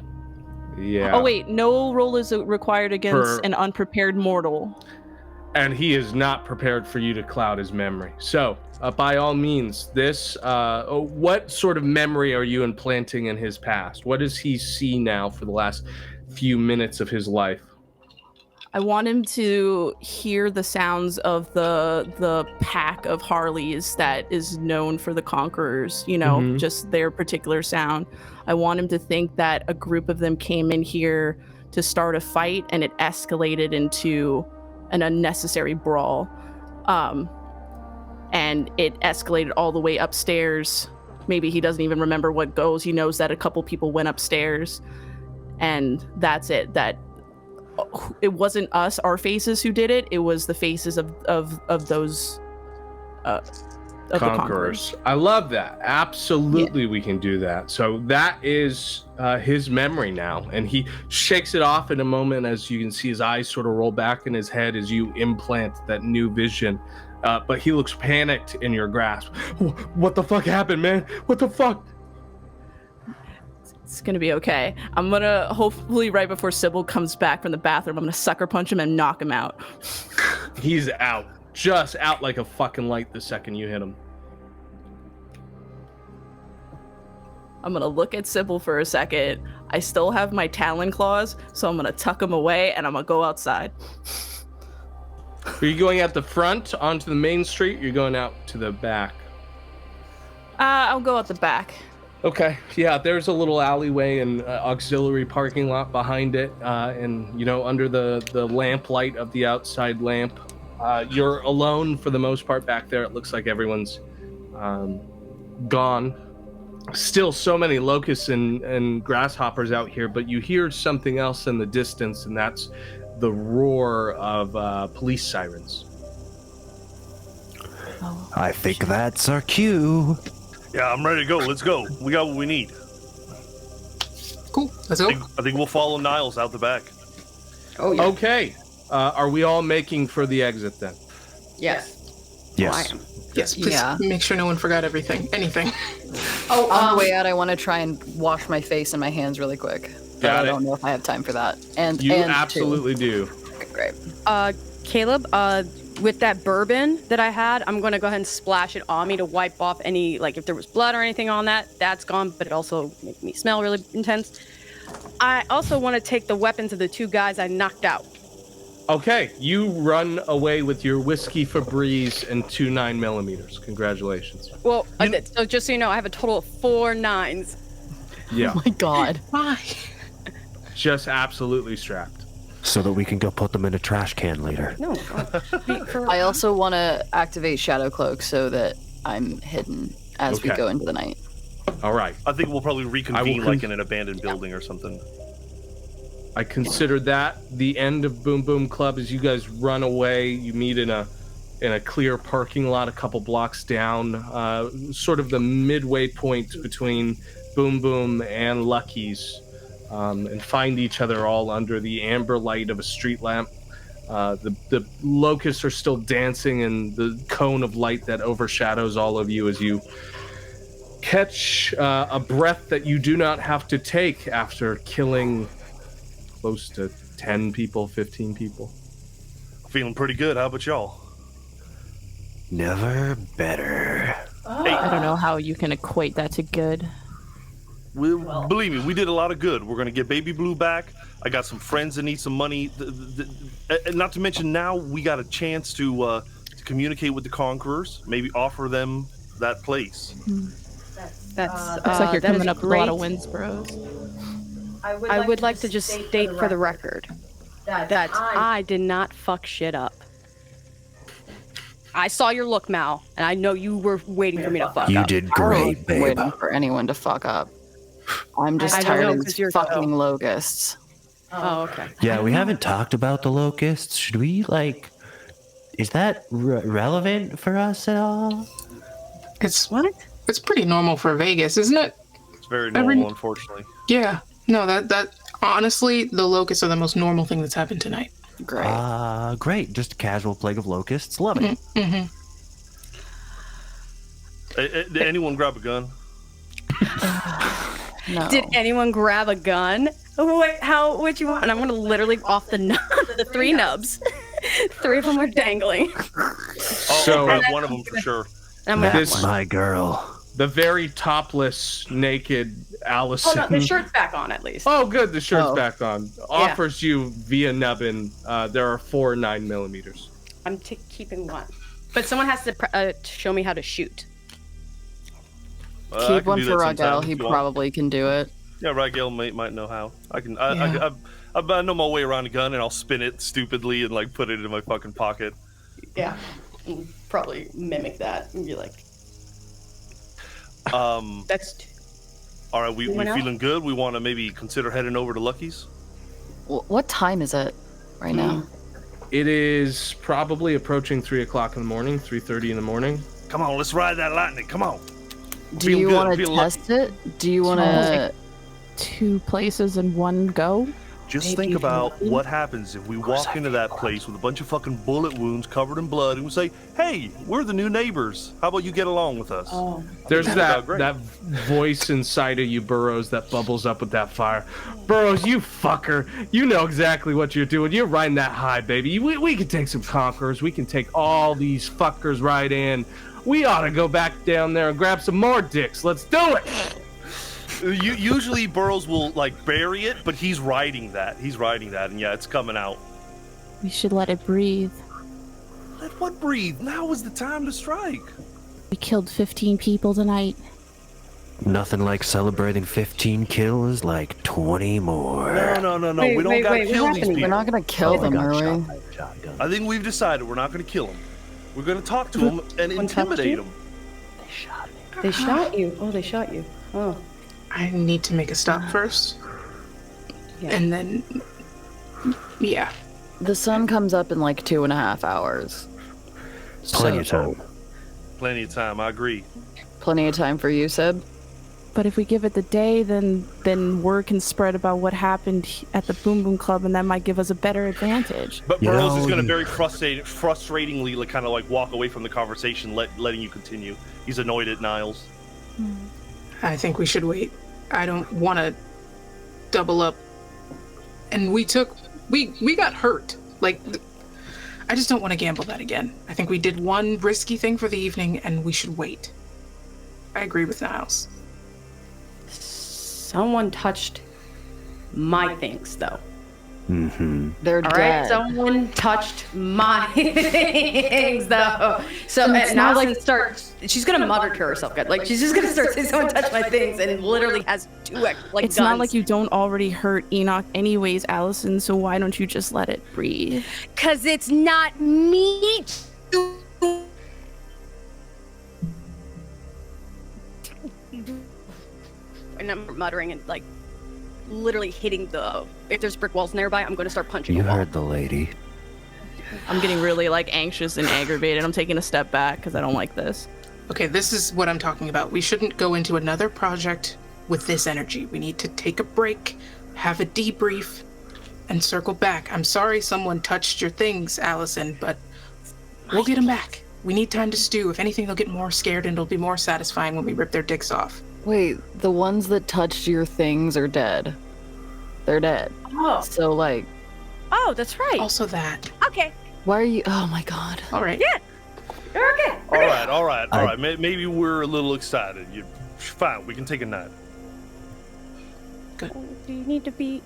Speaker 1: yeah.
Speaker 5: Oh wait, no roll is required against
Speaker 1: For-
Speaker 5: an unprepared mortal.
Speaker 1: And he is not prepared for you to cloud his memory. So, by all means, what sort of memory are you implanting in his past? What does he see now for the last few minutes of his life?
Speaker 5: I want him to hear the sounds of the pack of Harleys that is known for the Conquerors,
Speaker 1: Mhm.
Speaker 5: just their particular sound. I want him to think that a group of them came in here to start a fight and it escalated into an unnecessary brawl. And it escalated all the way upstairs. Maybe he doesn't even remember what goes. He knows that a couple people went upstairs and that's it. That it wasn't us, our faces who did it. It was the faces of those of the Conquerors.
Speaker 1: I love that. Absolutely, we can do that. So that is his memory now, and he shakes it off in a moment as you can see his eyes sort of roll back in his head as you implant that new vision. But he looks panicked in your grasp. What the fuck happened, man? What the fuck?
Speaker 5: It's gonna be okay. I'm gonna hopefully right before Sybil comes back from the bathroom, I'm gonna sucker punch him and knock him out.
Speaker 1: He's out. Just out like a fucking light the second you hit him.
Speaker 5: I'm gonna look at Sybil for a second. I still have my Talon claws, so I'm gonna tuck him away and I'm gonna go outside.
Speaker 1: Are you going out the front onto the main street? You're going out to the back.
Speaker 5: I'll go out the back.
Speaker 1: Okay, yeah, there's a little alleyway and auxiliary parking lot behind it, and under the lamplight of the outside lamp, you're alone for the most part back there. It looks like everyone's gone. Still so many locusts and grasshoppers out here, but you hear something else in the distance, and that's the roar of police sirens.
Speaker 5: Oh,
Speaker 8: I think that's our cue.
Speaker 6: Yeah, I'm ready to go. Let's go. We got what we need.
Speaker 7: Cool. Let's go.
Speaker 6: I think we'll follow Niles out the back.
Speaker 10: Oh yeah.
Speaker 1: Okay, are we all making for the exit then?
Speaker 10: Yes.
Speaker 8: Yes.
Speaker 10: I am.
Speaker 7: Yes, please
Speaker 3: Yeah.
Speaker 7: make sure no one forgot anything.
Speaker 10: Oh,
Speaker 3: On the way out, I want to try and wash my face and my hands really quick. But
Speaker 1: Got
Speaker 3: I
Speaker 1: it.
Speaker 3: don't know if I have time for that. And
Speaker 1: You
Speaker 3: and
Speaker 1: absolutely do.
Speaker 3: Okay, great.
Speaker 4: Caleb, with that bourbon that I had, I'm going to go ahead and splash it on me to wipe off any, if there was blood or anything on that, that's gone, but it also made me smell really intense. I also want to take the weapons of the 2 guys I knocked out.
Speaker 1: Okay, you run away with your whiskey Febreze and 2 9mm. Congratulations.
Speaker 4: Well, so just so you know, I have a total of 4 9s.
Speaker 1: Yeah.
Speaker 3: Oh my god.
Speaker 7: Why?
Speaker 1: Just absolutely strapped.
Speaker 8: So that we can go put them in a trash can later.
Speaker 4: No.
Speaker 3: I also want to activate Shadow Cloak so that I'm hidden as we
Speaker 1: Okay.
Speaker 3: go into the night.
Speaker 1: All right.
Speaker 6: I think we'll probably reconvene
Speaker 1: con-
Speaker 6: like in an abandoned building or something.
Speaker 1: I consider that the end of Boom Boom Club as you guys run away. You meet in a clear parking lot a couple blocks down, sort of the midway point between Boom Boom and Lucky's, and find each other all under the amber light of a street lamp. The locusts are still dancing in the cone of light that overshadows all of you as you catch a breath that you do not have to take after killing close to 10 people, 15 people.
Speaker 6: Feeling pretty good. How about y'all?
Speaker 8: Never better.
Speaker 5: I don't know how you can equate that to good.
Speaker 6: Believe me, we did a lot of good. We're gonna get Baby Blue back. I got some friends that need some money. Not to mention, now we got a chance to communicate with the Conquerors. Maybe offer them that place.
Speaker 4: That's
Speaker 5: Looks like you're
Speaker 4: that is
Speaker 5: coming up with a lot of wins, bros.
Speaker 4: I would like to just state for the record that I did not fuck shit up. I saw your look, Mal, and I know you were waiting for me to fuck
Speaker 8: You
Speaker 4: up.
Speaker 8: did
Speaker 3: I'm
Speaker 8: great, babe.
Speaker 3: waiting for anyone to fuck up. I'm just
Speaker 4: I don't
Speaker 3: tired
Speaker 4: know,
Speaker 3: of
Speaker 4: 'cause
Speaker 3: these
Speaker 4: you're
Speaker 3: fucking locusts.
Speaker 4: Oh, okay.
Speaker 8: Yeah, we haven't talked about the locusts. Should we, like... Is that relevant for us at all?
Speaker 7: It's pretty normal for Vegas, isn't it?
Speaker 6: It's very normal, unfortunately.
Speaker 7: Yeah. No, that honestly, the locusts are the most normal thing that's happened tonight.
Speaker 3: Great.
Speaker 8: Great. Just a casual plague of locusts. Love it.
Speaker 7: Mm-hmm.
Speaker 6: Did anyone grab a gun?
Speaker 3: No.
Speaker 4: Did anyone grab a gun? Wait, which you want? And I'm gonna literally off the 3 nubs. 3 of them are dangling.
Speaker 1: So-
Speaker 6: I'll grab one of them for sure.
Speaker 4: And I'm gonna
Speaker 1: This-
Speaker 8: My girl.
Speaker 1: The very topless, naked Allison.
Speaker 4: Oh no, the shirt's back on at least.
Speaker 1: Oh, good. The shirt's
Speaker 3: Oh.
Speaker 1: back on. Offers you via nubbin. There are 4 9mm.
Speaker 4: I'm keeping 1, but someone has to show me how to shoot.
Speaker 6: I can
Speaker 3: Keep one
Speaker 6: do
Speaker 3: for
Speaker 6: that sometime
Speaker 3: Rogel.
Speaker 6: if
Speaker 3: He
Speaker 6: you want.
Speaker 3: probably can do it.
Speaker 6: Yeah, Rygale might know how. I can.
Speaker 7: Yeah.
Speaker 6: I know my way around a gun, and I'll spin it stupidly and like put it in my fucking pocket.
Speaker 4: Yeah, probably mimic that and be like, that's.
Speaker 6: All right, we
Speaker 4: Anyone else?
Speaker 6: feeling good. We want to maybe consider heading over to Lucky's.
Speaker 3: What time is it right now?
Speaker 1: It is probably approaching 3 o'clock in the morning, 3:30 in the morning.
Speaker 6: Come on, let's ride that lightning. Come on.
Speaker 3: Do
Speaker 6: Feeling
Speaker 3: you
Speaker 6: good,
Speaker 3: want to
Speaker 6: feeling
Speaker 3: test it? Do you want to?
Speaker 5: 2 places in one go?
Speaker 6: Just
Speaker 3: Maybe
Speaker 6: think
Speaker 3: you
Speaker 6: about
Speaker 3: can-
Speaker 6: what happens if we walk into that place with a bunch of fucking bullet wounds covered in blood and we say, hey, we're the new neighbors. How about you get along with us?
Speaker 4: Oh.
Speaker 1: There's
Speaker 6: That'd
Speaker 1: that
Speaker 6: be great.
Speaker 1: that voice inside of you, Burrows, that bubbles up with that fire. Burrows, you fucker. You know exactly what you're doing. You're riding that high, baby. We can take some conquerors. We can take all these fuckers right in. We ought to go back down there and grab some more dicks. Let's do it.
Speaker 6: Usually Burrows will like bury it, but he's riding that. And yeah, it's coming out.
Speaker 5: We should let it breathe.
Speaker 6: Let what breathe? Now is the time to strike.
Speaker 5: We killed 15 people tonight.
Speaker 8: Nothing like celebrating 15 kills like 20 more.
Speaker 6: No.
Speaker 4: Wait,
Speaker 6: We don't
Speaker 4: wait,
Speaker 6: gotta
Speaker 4: wait,
Speaker 6: kill
Speaker 4: what's
Speaker 6: these
Speaker 4: happening?
Speaker 3: We're
Speaker 6: people.
Speaker 3: not gonna kill them, are we?
Speaker 6: I think we've decided we're not gonna kill them. We're gonna talk to them and
Speaker 4: One touched
Speaker 6: intimidate
Speaker 4: you?
Speaker 6: them.
Speaker 4: They shot you. Oh, they shot you. Oh.
Speaker 7: I need to make a stop first,
Speaker 4: Yeah.
Speaker 7: and then, yeah.
Speaker 3: The sun comes up in like 2.5 hours.
Speaker 8: Plenty of
Speaker 3: So,
Speaker 8: time.
Speaker 6: Plenty of time. I agree.
Speaker 3: Plenty of time for you, Sib.
Speaker 5: But if we give it the day, then word can spread about what happened at the Boom Boom Club, and that might give us a better advantage.
Speaker 6: But
Speaker 8: You
Speaker 6: Burrows
Speaker 8: know,
Speaker 6: is gonna
Speaker 8: you-
Speaker 6: very frustratingly like, kind of like walk away from the conversation, letting you continue. He's annoyed at Niles.
Speaker 7: I think we should wait. I don't want to double up. And we got hurt. Like, I just don't want to gamble that again. I think we did one risky thing for the evening, and we should wait. I agree with Niles.
Speaker 4: Someone touched my things, though.
Speaker 8: Mm-hmm.
Speaker 3: They're
Speaker 4: All
Speaker 3: dead.
Speaker 4: right, someone touched my things though. So
Speaker 3: It's
Speaker 4: now
Speaker 3: not
Speaker 4: like she's gonna mutter to herself, like she's just gonna start saying someone touched my things, and literally has two like
Speaker 5: It's
Speaker 4: guns.
Speaker 5: not like you don't already hurt Enoch anyways, Allison, so why don't you just let it breathe?
Speaker 10: Cause it's not me.
Speaker 4: And I'm muttering and like literally hitting the. If there's brick walls nearby, I'm gonna start punching.
Speaker 8: You
Speaker 4: the wall.
Speaker 8: heard the lady.
Speaker 5: I'm getting really like anxious and aggravated. I'm taking a step back because I don't like this.
Speaker 7: Okay, this is what I'm talking about. We shouldn't go into another project with this energy. We need to take a break, have a debrief, and circle back. I'm sorry someone touched your things, Allison, but we'll get them back. We need time to stew. If anything, they'll get more scared and it'll be more satisfying when we rip their dicks off.
Speaker 3: Wait, the ones that touched your things are dead. They're dead.
Speaker 4: Oh,
Speaker 3: So, like,
Speaker 4: that's right.
Speaker 7: Also that.
Speaker 10: Okay.
Speaker 3: why are you? Oh my god.
Speaker 7: All right.
Speaker 10: Yeah. You're okay.
Speaker 6: All right. Maybe we're a little excited. You fine? We can take a nap.
Speaker 10: Do you need to be?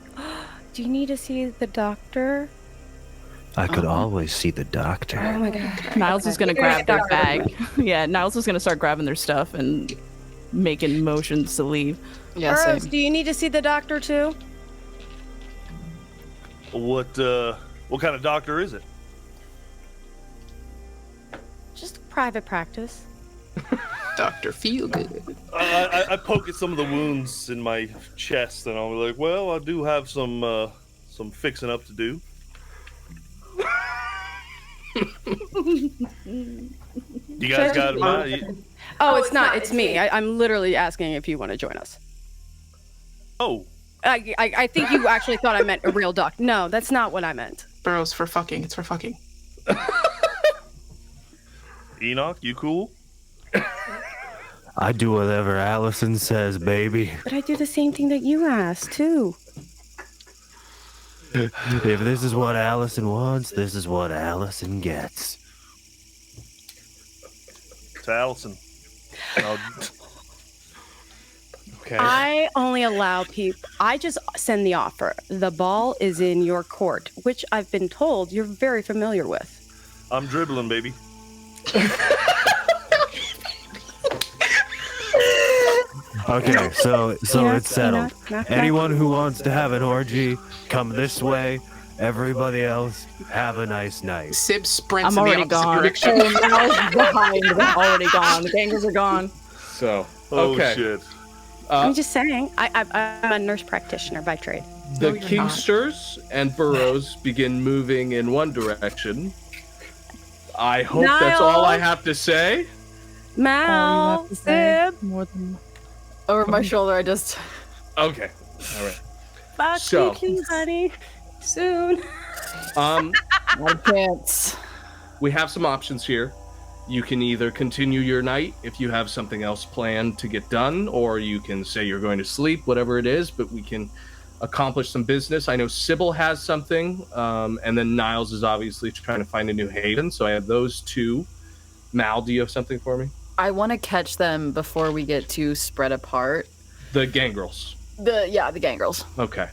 Speaker 10: Do you need to see the doctor?
Speaker 8: I could always see the doctor.
Speaker 10: Oh my god.
Speaker 5: Niles is gonna
Speaker 10: You're gonna
Speaker 5: grab their
Speaker 10: get
Speaker 5: bag. Yeah, Niles is gonna start grabbing their stuff and making motions to leave.
Speaker 3: Yeah,
Speaker 10: Burroughs,
Speaker 3: same.
Speaker 10: do you need to see the doctor too?
Speaker 6: What kind of doctor is it?
Speaker 10: Just private practice.
Speaker 7: Dr. Feelgood.
Speaker 6: I poke at some of the wounds in my chest, and I'll be like, "Well, I do have some fixing up to do." You guys got my?
Speaker 4: Oh, it's not. It's me. I'm literally asking if you want to join us.
Speaker 6: Oh,
Speaker 4: I think you actually thought I meant a real doc. No, that's not what I meant.
Speaker 7: Burroughs, for fucking. It's for fucking.
Speaker 6: Enoch, you cool?
Speaker 8: I do whatever Allison says, baby.
Speaker 10: But I do the same thing that you asked too.
Speaker 8: If this is what Allison wants, this is what Allison gets.
Speaker 6: It's Allison.
Speaker 1: Okay.
Speaker 4: I only allow people. I just send the offer. The ball is in your court, which I've been told you're very familiar with.
Speaker 6: I'm dribbling, baby.
Speaker 8: Okay, so it's settled. Anyone who wants to have an orgy, come this way. Everybody else, have a nice night.
Speaker 7: Sib sprints
Speaker 5: I'm
Speaker 7: in
Speaker 5: already
Speaker 7: the opposite
Speaker 5: gone.
Speaker 7: direction.
Speaker 5: Niles behind. I'm already gone. The gangers are gone.
Speaker 1: So,
Speaker 6: Oh
Speaker 1: okay.
Speaker 6: shit.
Speaker 4: I'm just saying. I'm a nurse practitioner by trade.
Speaker 1: The Kingsters and Burroughs begin moving in one direction. I hope that's all I have to say.
Speaker 4: Mal, Sib,
Speaker 5: More than
Speaker 3: Over my shoulder, I just.
Speaker 1: Okay. All right.
Speaker 4: fuck
Speaker 1: So-
Speaker 4: me too, honey. Soon.
Speaker 1: Um,
Speaker 3: Not a chance.
Speaker 1: we have some options here. You can either continue your night if you have something else planned to get done, or you can say you're going to sleep, whatever it is, but we can accomplish some business. I know Sybil has something, and then Niles is obviously trying to find a new haven, so I have those two. Mal, do you have something for me?
Speaker 3: I want to catch them before we get too spread apart.
Speaker 1: The gangrels.
Speaker 3: The gangrels.
Speaker 1: Okay.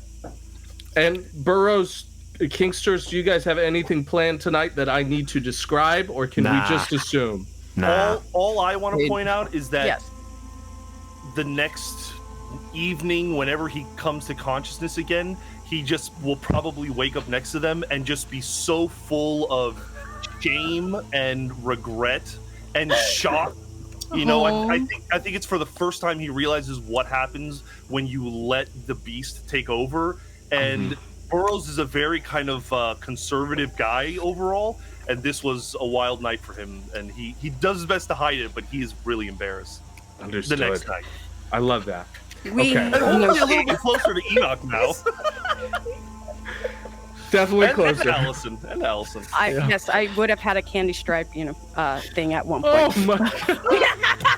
Speaker 1: And Burroughs, Kingsters, do you guys have anything planned tonight that I need to describe, or can
Speaker 8: Nah.
Speaker 1: we just assume?
Speaker 8: Nah.
Speaker 6: All I want to point out is that
Speaker 4: Yes.
Speaker 6: the next evening, whenever he comes to consciousness again, he just will probably wake up next to them and just be so full of shame and regret and shock. You know, I think it's for the first time he realizes what happens when you let the beast take over. And Burroughs is a very kind of conservative guy overall, and this was a wild night for him. And he does his best to hide it, but he is really embarrassed.
Speaker 1: Understood.
Speaker 6: The next night.
Speaker 1: I love that.
Speaker 4: We
Speaker 1: Okay.
Speaker 6: Hopefully a little bit closer to Enoch now.
Speaker 1: Definitely
Speaker 6: and
Speaker 1: closer.
Speaker 6: Allison. And Allison.
Speaker 4: Yes, I would have had a candy stripe, thing at one point.
Speaker 1: Oh my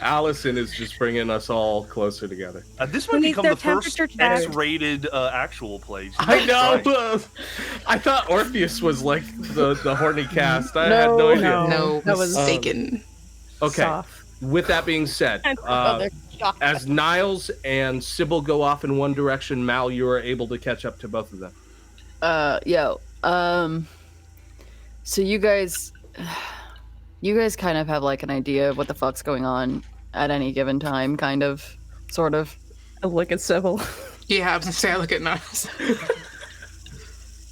Speaker 1: Allison is just bringing us all closer together.
Speaker 6: This might
Speaker 10: needs
Speaker 6: become
Speaker 10: their
Speaker 6: the first
Speaker 10: temperature checked?
Speaker 6: X-rated actual play. Jesus
Speaker 1: I know.
Speaker 6: Christ.
Speaker 1: I thought Orpheus was like the horny cast. I had no idea.
Speaker 7: No,
Speaker 3: That was-
Speaker 7: mistaken.
Speaker 1: Okay.
Speaker 5: soft.
Speaker 1: With that being said,
Speaker 4: And other
Speaker 1: As Niles and Sybil go off in one direction, Mal, you are able to catch up to both of them.
Speaker 3: So you guys kind of have like an idea of what the fuck's going on at any given time, kind of, sort of.
Speaker 5: I look at Sybil.
Speaker 7: Yeah, I was gonna say I look at Niles.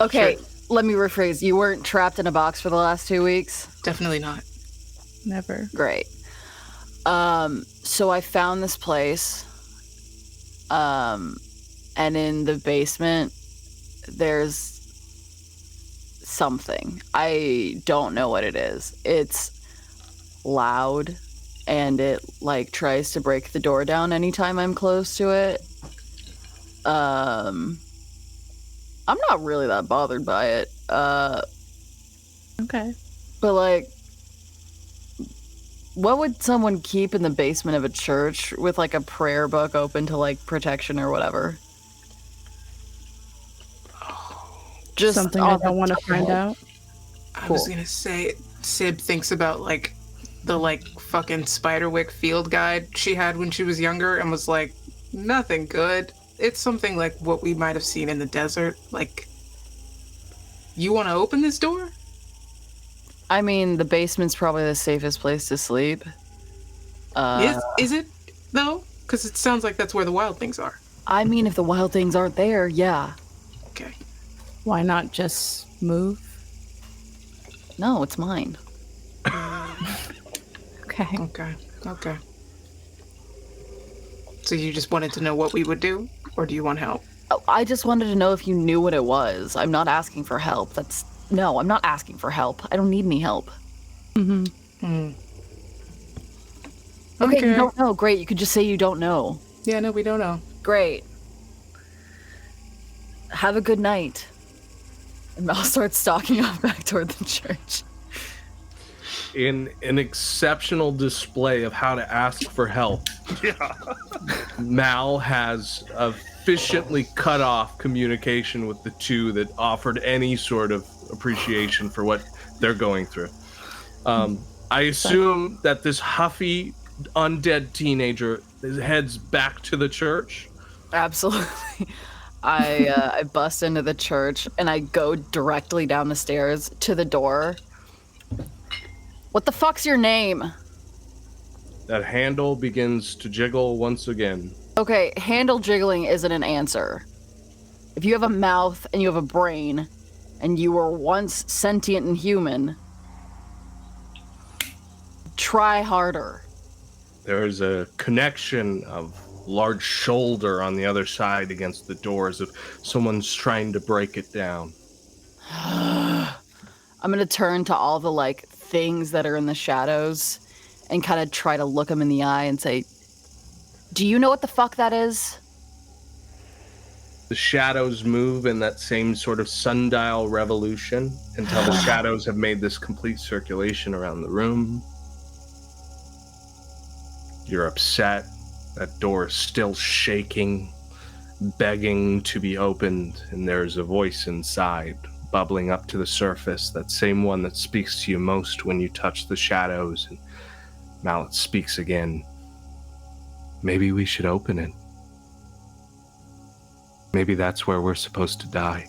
Speaker 3: Okay, let me rephrase. You weren't trapped in a box for the last 2 weeks?
Speaker 7: Definitely not.
Speaker 5: Never.
Speaker 3: Great. So I found this place, and in the basement, there's something. I don't know what it is. It's loud, and it, like, tries to break the door down anytime I'm close to it. I'm not really that bothered by it.
Speaker 5: Okay.
Speaker 3: But, like, what would someone keep in the basement of a church with, like, a prayer book open to, like, protection or whatever? Just
Speaker 5: something I don't want to find out.
Speaker 7: I was gonna say, Sib thinks about, like, the, like, fucking Spiderwick field guide she had when she was younger and was like, nothing good. It's something like what we might have seen in the desert. Like, you want to open this door?
Speaker 3: I mean, the basement's probably the safest place to sleep.
Speaker 7: Is it, though? Because it sounds like that's where the wild things are.
Speaker 3: I mean, if the wild things aren't there, yeah.
Speaker 7: Okay.
Speaker 5: Why not just move?
Speaker 3: No, it's mine.
Speaker 5: Okay.
Speaker 7: Okay. So you just wanted to know what we would do? Or do you want help?
Speaker 3: Oh, I just wanted to know if you knew what it was. I'm not asking for help. No, I'm not asking for help. I don't need any help.
Speaker 5: Mm-hmm.
Speaker 3: Okay, you don't know. Great. You could just say you don't know.
Speaker 7: Yeah, no, we don't know.
Speaker 3: Great. Have a good night. And Mal starts stalking off back toward the church.
Speaker 1: In an exceptional display of how to ask for help, Mal has efficiently cut off communication with the two that offered any sort of appreciation for what they're going through. I assume that this huffy, undead teenager heads back to the church.
Speaker 3: Absolutely. I bust into the church and I go directly down the stairs to the door. What the fuck's your name?
Speaker 1: That handle begins to jiggle once again.
Speaker 3: Okay, handle jiggling isn't an answer. If you have a mouth and you have a brain, and you were once sentient and human, try harder.
Speaker 1: There's a connection of large shoulder on the other side against the doors of someone's trying to break it down.
Speaker 3: I'm gonna turn to all the, like, things that are in the shadows and kind of try to look them in the eye and say, do you know what the fuck that is?
Speaker 1: The shadows move in that same sort of sundial revolution until the shadows have made this complete circulation around the room. You're upset. That door is still shaking, begging to be opened, and there's a voice inside, bubbling up to the surface, that same one that speaks to you most when you touch the shadows. And Mallet speaks again. Maybe we should open it. Maybe that's where we're supposed to die.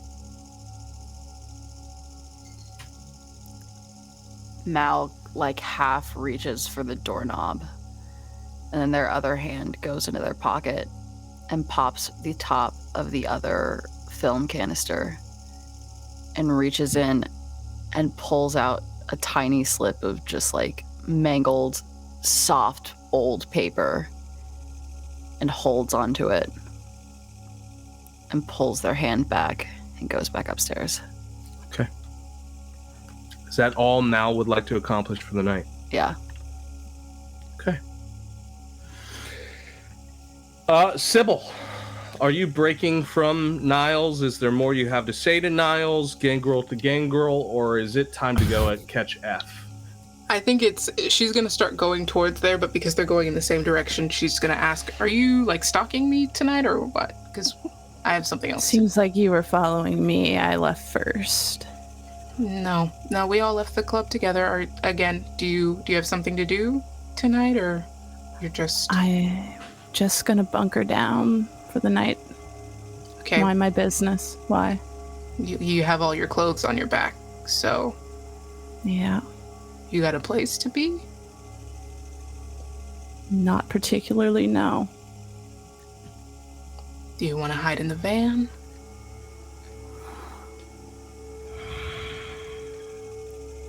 Speaker 3: Mal, like, half reaches for the doorknob, and then their other hand goes into their pocket and pops the top of the other film canister and reaches in and pulls out a tiny slip of just, like, mangled, soft, old paper and holds onto it and pulls their hand back and goes back upstairs.
Speaker 1: Okay. Is that all Mal would like to accomplish for the night?
Speaker 3: Yeah.
Speaker 1: Okay. Sybil, are you breaking from Niles? Is there more you have to say to Niles, Gangrel to Gangrel, or is it time to go and catch F?
Speaker 7: I think she's gonna start going towards there, but because they're going in the same direction, she's gonna ask, are you, like, stalking me tonight or what? Because I have something else.
Speaker 5: Seems like you were following me. I left first.
Speaker 7: No, we all left the club together. Again, do you have something to do tonight, or you're just...
Speaker 5: I just gonna bunker down for the night.
Speaker 7: Okay.
Speaker 5: Mind my business. Why?
Speaker 7: You have all your clothes on your back, so
Speaker 5: Yeah.
Speaker 7: you got a place to be?
Speaker 5: Not particularly, no.
Speaker 7: Do you want to hide in the van?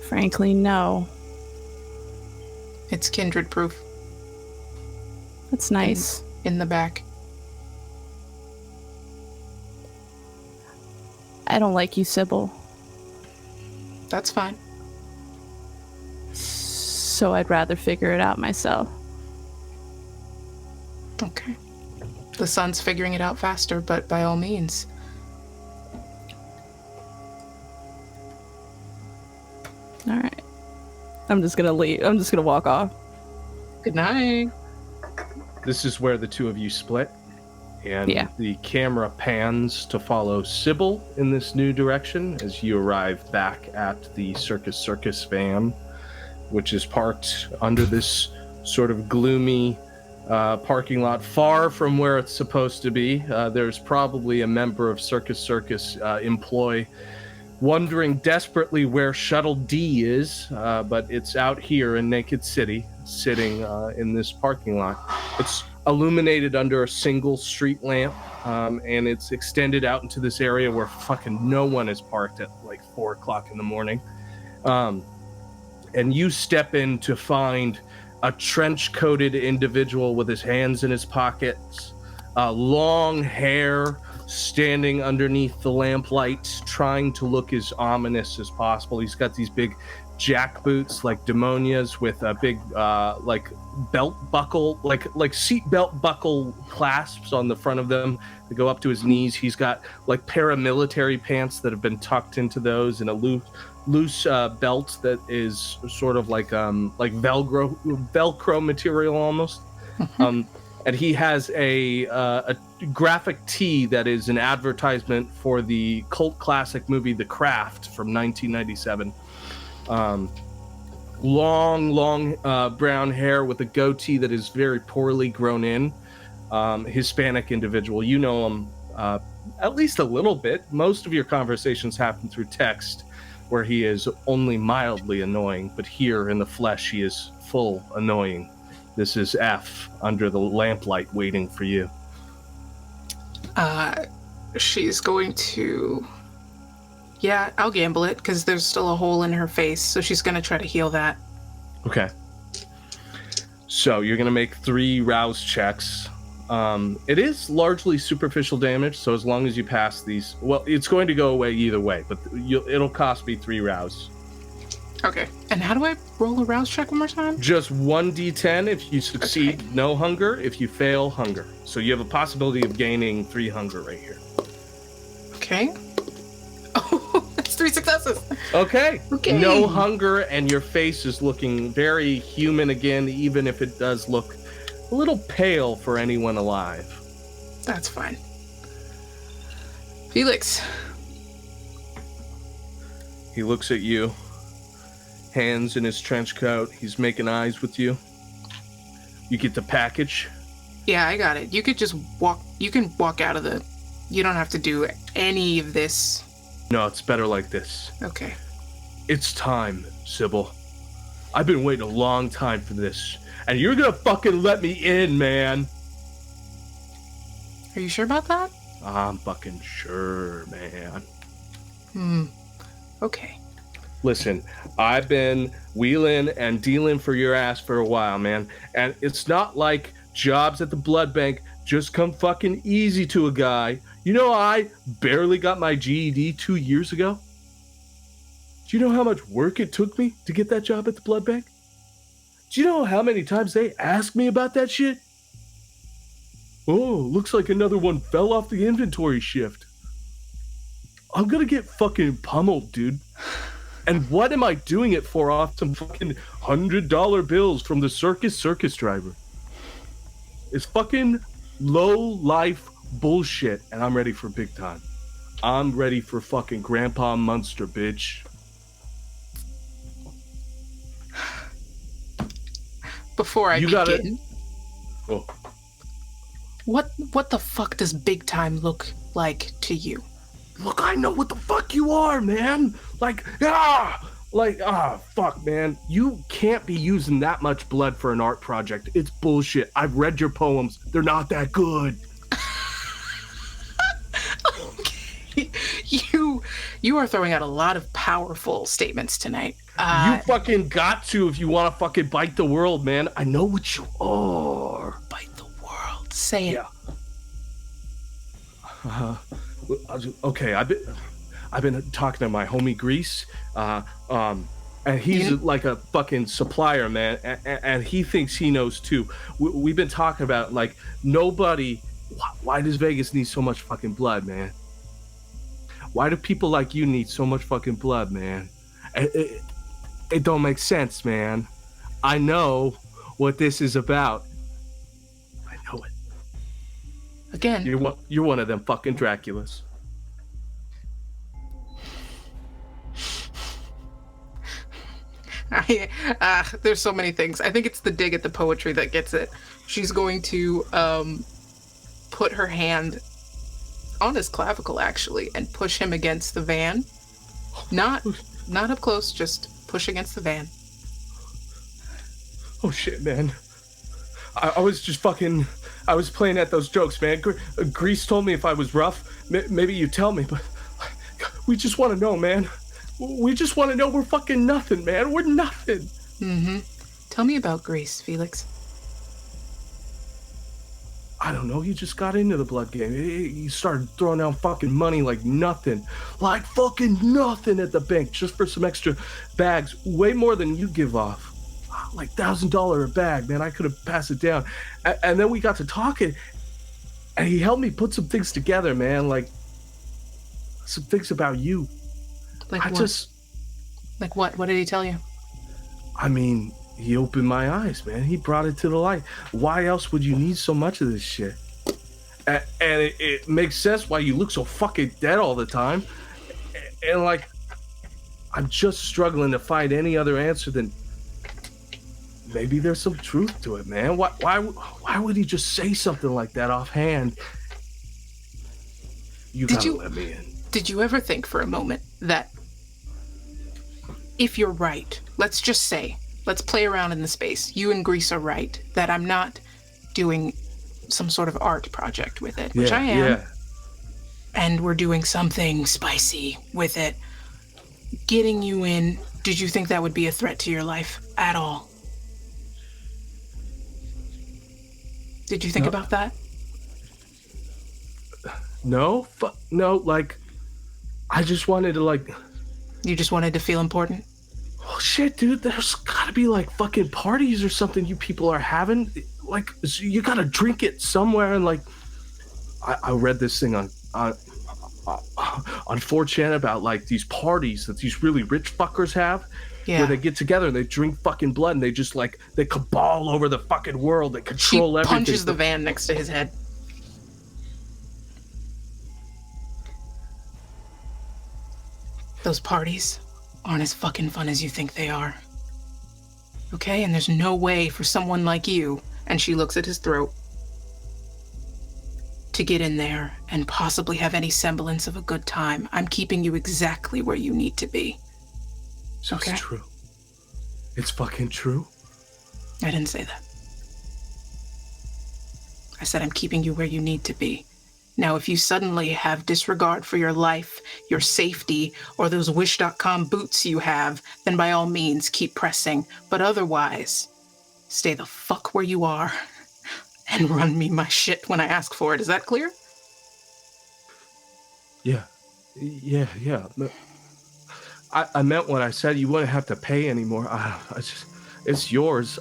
Speaker 5: Frankly, no.
Speaker 7: It's kindred proof.
Speaker 5: That's nice.
Speaker 7: In the back.
Speaker 5: I don't like you, Sybil.
Speaker 7: That's fine.
Speaker 5: So I'd rather figure it out myself.
Speaker 7: Okay. The sun's figuring it out faster, but by all means.
Speaker 5: All right. I'm just gonna leave. I'm just gonna walk off.
Speaker 7: Good night.
Speaker 1: This is where the two of you split, and
Speaker 5: Yeah.
Speaker 1: the camera pans to follow Sybil in this new direction as you arrive back at the circus van, which is parked under this sort of gloomy parking lot, far from where it's supposed to be. There's probably a member of Circus employ wondering desperately where Shuttle D is, but it's out here in Naked City, sitting in this parking lot. It's illuminated under a single street lamp, and it's extended out into this area where fucking no one is parked at like 4 o'clock in the morning. And you step in to find a trench-coated individual with his hands in his pockets, long hair, standing underneath the lamplight, trying to look as ominous as possible. He's got these big jack boots, like demonias, with a big like belt buckle, like seat belt buckle clasps on the front of them that go up to his knees. He's got like paramilitary pants that have been tucked into those, and a loose belt that is sort of like Velcro material almost. And he has a graphic tee that is an advertisement for the cult classic movie The Craft from 1997. Long brown hair with a goatee that is very poorly grown in. Hispanic individual. You know him at least a little bit. Most of your conversations happen through text, where he is only mildly annoying, but here in the flesh he is full annoying. This is F under the lamplight waiting for you.
Speaker 7: She's going to... Yeah, I'll gamble it, because there's still a hole in her face, so she's going to try to heal that.
Speaker 1: Okay. So you're going to make 3 rouse checks. It is largely superficial damage, so as long as you pass these... Well, it's going to go away either way, but it'll cost me 3 rouse.
Speaker 7: Okay. And how do I roll a rouse check one more time?
Speaker 1: Just 1d10 if you succeed, okay. No hunger. If you fail, hunger. So you have a possibility of gaining 3 hunger right here.
Speaker 7: Okay. Oh, that's 3 successes.
Speaker 1: Okay.
Speaker 7: Okay.
Speaker 1: No hunger, and your face is looking very human again, even if it does look a little pale for anyone alive.
Speaker 7: That's fine. Felix.
Speaker 1: He looks at you. Hands in his trench coat. He's making eyes with you. You get the package.
Speaker 7: Yeah, I got it. You could just walk. You can walk out of the... You don't have to do any of this.
Speaker 1: No, it's better like this.
Speaker 7: Okay.
Speaker 1: It's time, Sybil. I've been waiting a long time for this. And you're gonna fucking let me in, man.
Speaker 7: Are you sure about that?
Speaker 1: I'm fucking sure, man.
Speaker 7: Okay.
Speaker 1: Listen, I've been wheeling and dealing for your ass for a while, man. And it's not like jobs at the blood bank just come fucking easy to a guy. You know, I barely got my GED 2 years ago. Do you know how much work it took me to get that job at the blood bank? Do you know how many times they asked me about that shit? Oh, looks like another one fell off the inventory shift. I'm gonna get fucking pummeled, dude. And what am I doing it for off some fucking $100 bills from the circus driver? It's fucking low-life bullshit, and I'm ready for big time. I'm ready for fucking Grandpa Munster, bitch.
Speaker 7: Before I begin...
Speaker 1: Oh.
Speaker 7: What the fuck does big time look like to you?
Speaker 1: Look, I know what the fuck you are, man. Fuck, man. You can't be using that much blood for an art project. It's bullshit. I've read your poems. They're not that good.
Speaker 7: Okay. You are throwing out a lot of powerful statements tonight.
Speaker 1: You fucking got to if you want to fucking bite the world, man. I know what you are.
Speaker 7: Bite the world. Say it.
Speaker 1: Yeah. Okay, I've been talking to my homie Grease, and he's like a fucking supplier, man, and he thinks he knows too. We've been talking about like nobody. Why does Vegas need so much fucking blood, man? Why do people like you need so much fucking blood, man? It don't make sense, man. I know what this is about. I know it.
Speaker 7: Again,
Speaker 1: you're one of them fucking Draculas.
Speaker 7: There's so many things. I think it's the dig at the poetry that gets it. She's going to put her hand on his clavicle, actually, and push him against the van. Not up close, just push against the van.
Speaker 1: Oh shit, man. I was just fucking... I was playing at those jokes, man. Grease told me if I was rough, maybe you tell me, but we just want to know, man. We just want to know we're fucking nothing, man. We're nothing.
Speaker 7: Mm-hmm. Tell me about Grease, Felix.
Speaker 1: I don't know. He just got into the blood game. He started throwing out fucking money like nothing. Like fucking nothing at the bank just for some extra bags. Way more than you give off. Like $1,000 a bag, man. I could have passed it down. And then we got to talking, and he helped me put some things together, man. Like some things about you.
Speaker 7: Like what? Like what? What did he tell you?
Speaker 1: I mean, he opened my eyes, man. He brought it to the light. Why else would you need so much of this shit? And it makes sense why you look so fucking dead all the time. And like, I'm just struggling to find any other answer than maybe there's some truth to it, man. Why would he just say something like that offhand? You gotta let me in.
Speaker 7: Did you ever think for a moment that if you're right, let's just say, let's play around in the space, you and Grease are right, that I'm not doing some sort of art project with it, which I am. Yeah. And we're doing something spicy with it. Getting you in, did you think that would be a threat to your life at all? Did you think about that?
Speaker 1: No, like, I just wanted to, like...
Speaker 7: You just wanted to feel important?
Speaker 1: Oh, shit, dude, there's gotta be, like, fucking parties or something you people are having. Like, you gotta drink it somewhere, and, like... I read this thing on 4chan about, like, these parties that these really rich fuckers have. Yeah. Where they get together and they drink fucking blood and they just, like, they cabal over the fucking world. They control everything.
Speaker 7: He punches the van next to his head. Those parties aren't as fucking fun as you think they are. Okay? And there's no way for someone like you, and she looks at his throat, to get in there and possibly have any semblance of a good time. I'm keeping you exactly where you need to be.
Speaker 1: So okay? It's true. It's fucking true.
Speaker 7: I didn't say that. I said I'm keeping you where you need to be. Now, if you suddenly have disregard for your life, your safety, or those Wish.com boots you have, then by all means, keep pressing. But otherwise, stay the fuck where you are and run me my shit when I ask for it. Is that clear?
Speaker 1: Yeah. I meant what I said. You wouldn't have to pay anymore. It's yours.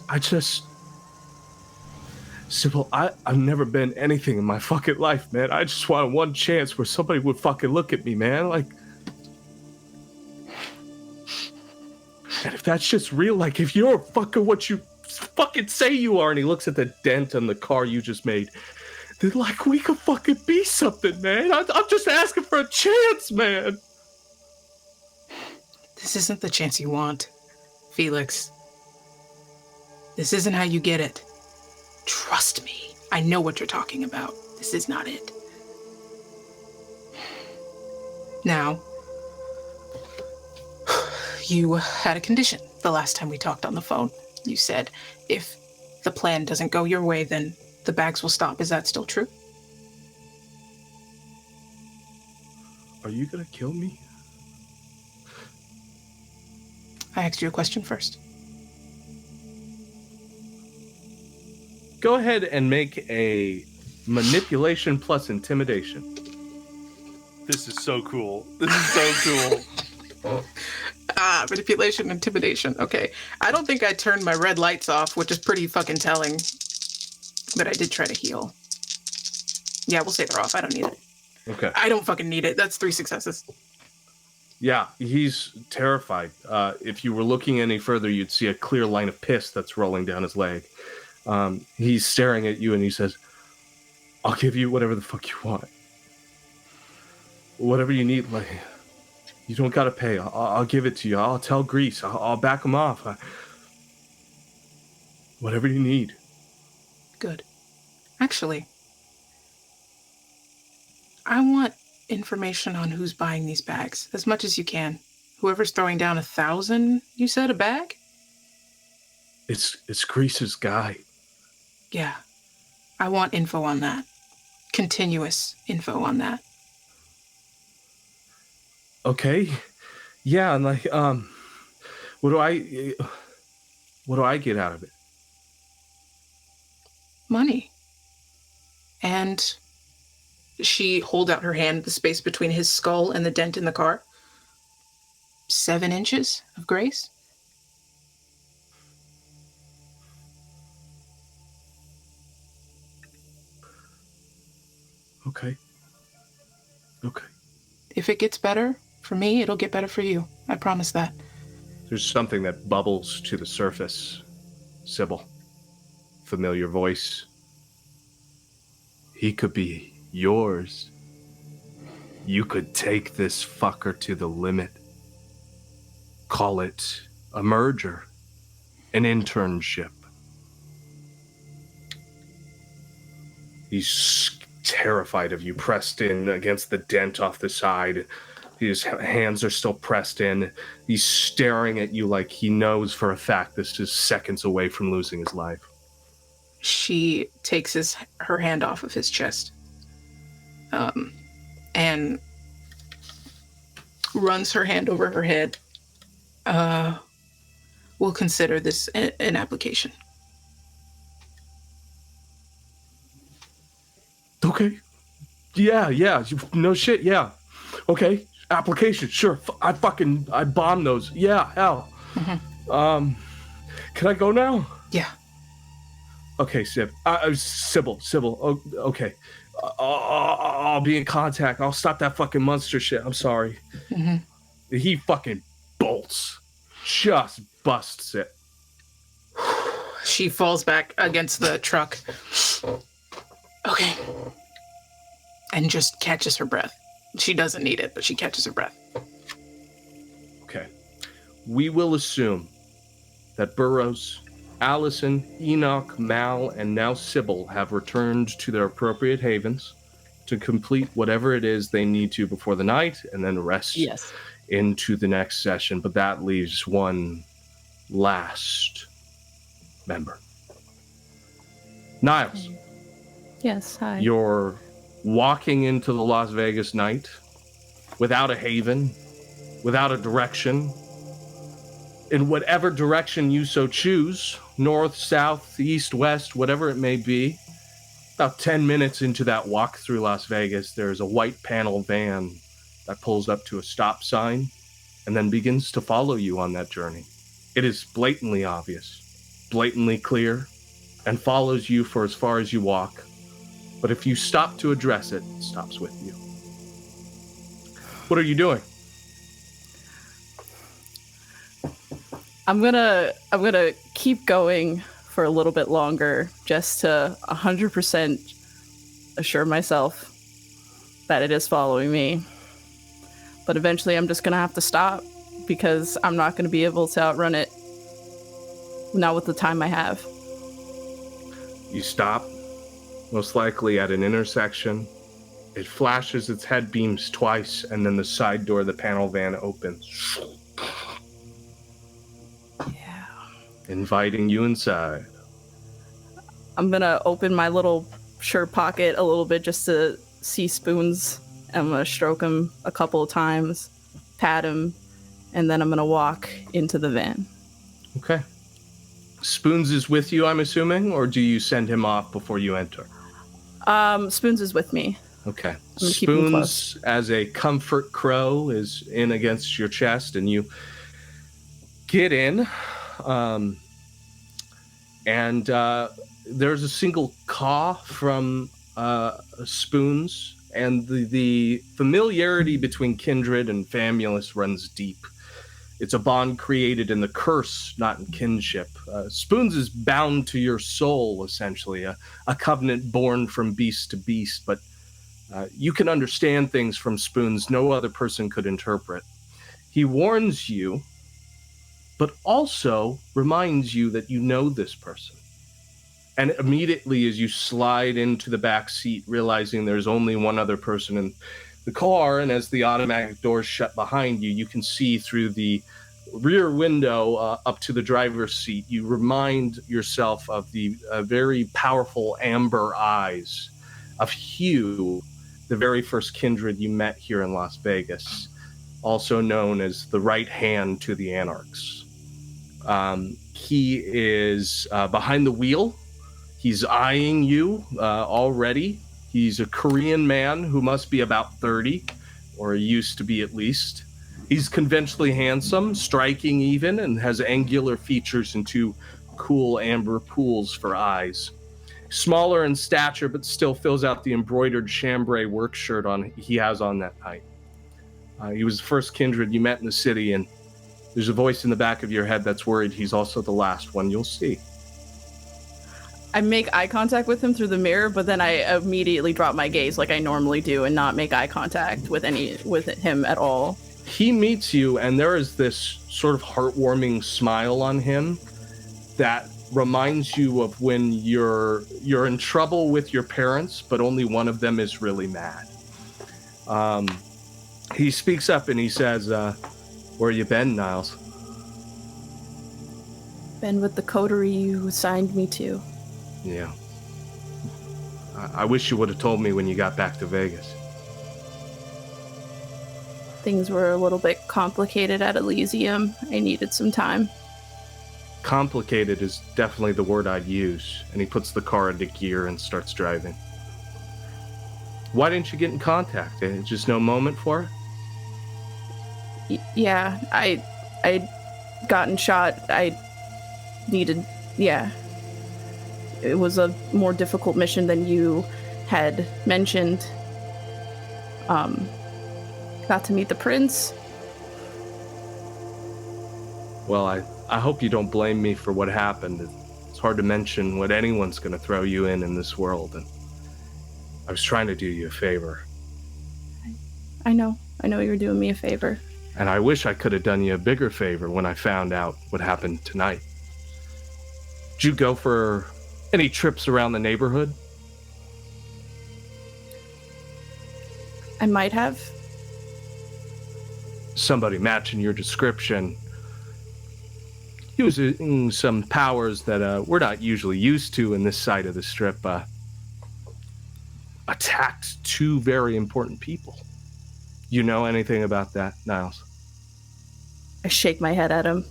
Speaker 1: Sybil, I've never been anything in my fucking life, man. I just wanted one chance where somebody would fucking look at me, man. Like, and if that shit's real, like, if you're fucking what you fucking say you are, and he looks at the dent on the car you just made, then, like, we could fucking be something, man. I'm just asking for a chance, man.
Speaker 7: This isn't the chance you want, Felix. This isn't how you get it. Trust me. I know what you're talking about. This is not it. Now, you had a condition the last time we talked on the phone. You said if the plan doesn't go your way, then the bags will stop. Is that still true?
Speaker 1: Are you gonna kill me?
Speaker 7: I asked you a question first.
Speaker 1: Go ahead and make a manipulation plus intimidation.
Speaker 6: This is so cool. This is so cool.
Speaker 7: Manipulation, intimidation. Okay. I don't think I turned my red lights off, which is pretty fucking telling. But I did try to heal. Yeah, we'll say they're off. I don't need it.
Speaker 1: Okay.
Speaker 7: I don't fucking need it. That's 3 successes.
Speaker 1: Yeah, he's terrified. If you were looking any further, you'd see a clear line of piss that's rolling down his leg. He's staring at you and he says, I'll give you whatever the fuck you want. Whatever you need, like, you don't gotta pay. I'll give it to you. I'll tell Grease. I'll back him off. Whatever you need.
Speaker 7: Good. Actually, I want information on who's buying these bags, as much as you can. Whoever's throwing down 1,000, you said, a bag?
Speaker 1: It's Grease's guy.
Speaker 7: Yeah. I want info on that. Continuous info on that.
Speaker 1: Okay. Yeah, and like, what do I get out of it?
Speaker 7: Money. And she holds out her hand, the space between his skull and the dent in the car. 7 inches of grace.
Speaker 1: Okay.
Speaker 7: If it gets better for me, it'll get better for you. I promise that.
Speaker 1: There's something that bubbles to the surface. Sybil. Familiar voice. He could be yours. You could take this fucker to the limit. Call it a merger. An internship. He's terrified of you, pressed in against the dent off the side. His hands are still pressed in. He's staring at you like he knows for a fact this is seconds away from losing his life.
Speaker 7: She takes her hand off of his chest. And runs her hand over her head. We'll consider this an application.
Speaker 1: Okay. Yeah. No shit, yeah. Okay. Application, sure. I bomb those. Yeah, hell.
Speaker 7: Mm-hmm.
Speaker 1: Can I go now?
Speaker 7: Yeah.
Speaker 1: Okay, Sybil. Oh, okay. I'll be in contact. I'll stop that fucking monster shit. I'm sorry.
Speaker 7: Mm-hmm.
Speaker 1: He fucking bolts. Just busts it.
Speaker 7: She falls back against the truck. Okay. And just catches her breath. She doesn't need it, but she catches her breath.
Speaker 1: Okay. We will assume that Burroughs, Allison, Enoch, Mal, and now Sybil have returned to their appropriate havens to complete whatever it is they need to before the night and then rest into the next session. But that leaves one last member. Niles.
Speaker 5: Yes, hi.
Speaker 1: You're walking into the Las Vegas night without a haven, without a direction. In whatever direction you so choose, north, south, east, west, whatever it may be. About 10 minutes into that walk through Las Vegas, there's a white panel van that pulls up to a stop sign and then begins to follow you on that journey. It is blatantly obvious, blatantly clear, and follows you for as far as you walk. But if you stop to address it, it stops with you. What are you doing?
Speaker 5: I'm gonna keep going for a little bit longer just to 100% assure myself that it is following me. But eventually I'm just gonna have to stop because I'm not gonna be able to outrun it. Not with the time I have.
Speaker 1: You stop, most likely at an intersection. It flashes its head beams twice, and then the side door of the panel van opens.
Speaker 5: Yeah.
Speaker 1: Inviting you inside.
Speaker 5: I'm gonna open my little shirt pocket a little bit just to see Spoons. I'm gonna stroke him a couple of times, pat him, and then I'm gonna walk into the van.
Speaker 1: Okay. Spoons is with you, I'm assuming, or do you send him off before you enter?
Speaker 5: Spoons is with me.
Speaker 1: Okay.
Speaker 5: gonna keep him close.
Speaker 1: Spoons, as a comfort crow, is in against your chest, and you get in, and there's a single caw from Spoons, and the familiarity between kindred and famulus runs deep. It's a bond created in the curse, not in kinship. Spoons is bound to your soul, essentially, a covenant born from beast to beast, but you can understand things from Spoons no other person could interpret. He warns you, but also reminds you that you know this person. And immediately as you slide into the back seat, realizing there's only one other person in the car, and as the automatic doors shut behind you, you can see through the rear window up to the driver's seat. You remind yourself of the very powerful amber eyes of Hugh, the very first kindred you met here in Las Vegas, also known as the right hand to the Anarchs. He is behind the wheel. He's eyeing you already. He's a Korean man who must be about 30, or he used to be at least. He's conventionally handsome, striking even, and has angular features and two cool amber pools for eyes. Smaller in stature, but still fills out the embroidered chambray work shirt he has on that night. He was the first kindred you met in the city, and there's a voice in the back of your head that's worried he's also the last one you'll see.
Speaker 5: I make eye contact with him through the mirror, but then I immediately drop my gaze like I normally do and not make eye contact with him at all.
Speaker 1: He meets you, and there is this sort of heartwarming smile on him that reminds you of when you're in trouble with your parents, but only one of them is really mad. He speaks up and he says, "Where you been, Niles?"
Speaker 5: Been with the coterie you assigned me to.
Speaker 1: Yeah. I wish you would have told me when you got back to Vegas.
Speaker 5: Things were a little bit complicated at Elysium. I needed some time.
Speaker 1: Complicated is definitely the word I'd use. And he puts the car into gear and starts driving. Why didn't you get in contact? Just no moment for it?
Speaker 5: Yeah, I'd gotten shot. I needed, yeah. It was a more difficult mission than you had mentioned. Got to meet the prince.
Speaker 1: Well, I hope you don't blame me for what happened. It's hard to mention what anyone's going to throw you in this world, and I was trying to do you a favor.
Speaker 5: I know you were doing me a favor.
Speaker 1: And I wish I could have done you a bigger favor when I found out what happened tonight. Did you go for any trips around the neighborhood?
Speaker 5: I might have.
Speaker 1: Somebody matching your description, using some powers that we're not usually used to in this side of the strip, attacked two very important people. You know anything about that, Niles?
Speaker 5: I shake my head at him.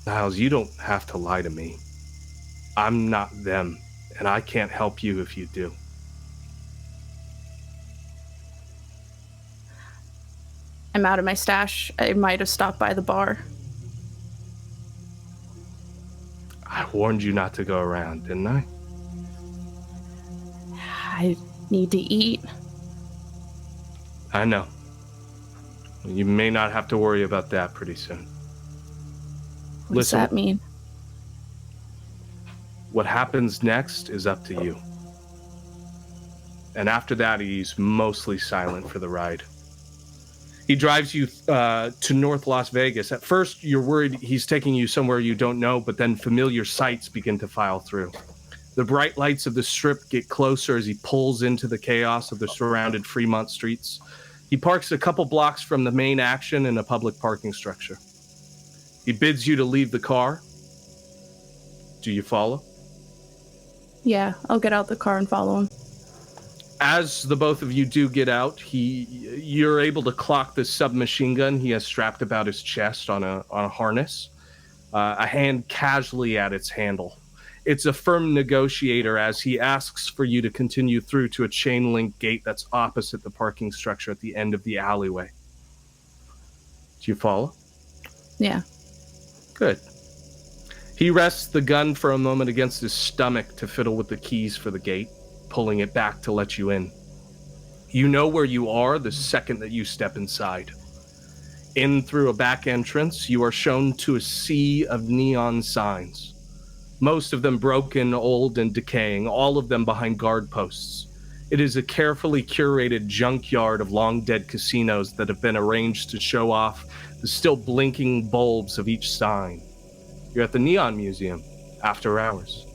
Speaker 1: Niles, you don't have to lie to me. I'm not them, and I can't help you if you do.
Speaker 5: I'm out of my stash. I might have stopped by the bar.
Speaker 1: I warned you not to go around, didn't I?
Speaker 5: I need to eat.
Speaker 1: I know. You may not have to worry about that pretty soon.
Speaker 5: What does that mean?
Speaker 1: What happens next is up to you. And after that, he's mostly silent for the ride. He drives you to North Las Vegas. At first, you're worried he's taking you somewhere you don't know, but then familiar sights begin to file through. The bright lights of the strip get closer as he pulls into the chaos of the surrounded Fremont streets. He parks a couple blocks from the main action in a public parking structure. He bids you to leave the car. Do you follow?
Speaker 5: Yeah, I'll get out the car and follow him.
Speaker 1: As the both of you do get out, you're able to clock the submachine gun he has strapped about his chest on a harness, a hand casually at its handle. It's a firm negotiator as he asks for you to continue through to a chain link gate that's opposite the parking structure at the end of the alleyway. Do you follow?
Speaker 5: Yeah.
Speaker 1: Good. He rests the gun for a moment against his stomach to fiddle with the keys for the gate, pulling it back to let you in. You know where you are the second that you step inside. In through a back entrance, you are shown to a sea of neon signs. Most of them broken, old, and decaying, all of them behind guard posts. It is a carefully curated junkyard of long-dead casinos that have been arranged to show off the still blinking bulbs of each sign. You're at the Neon Museum, after hours.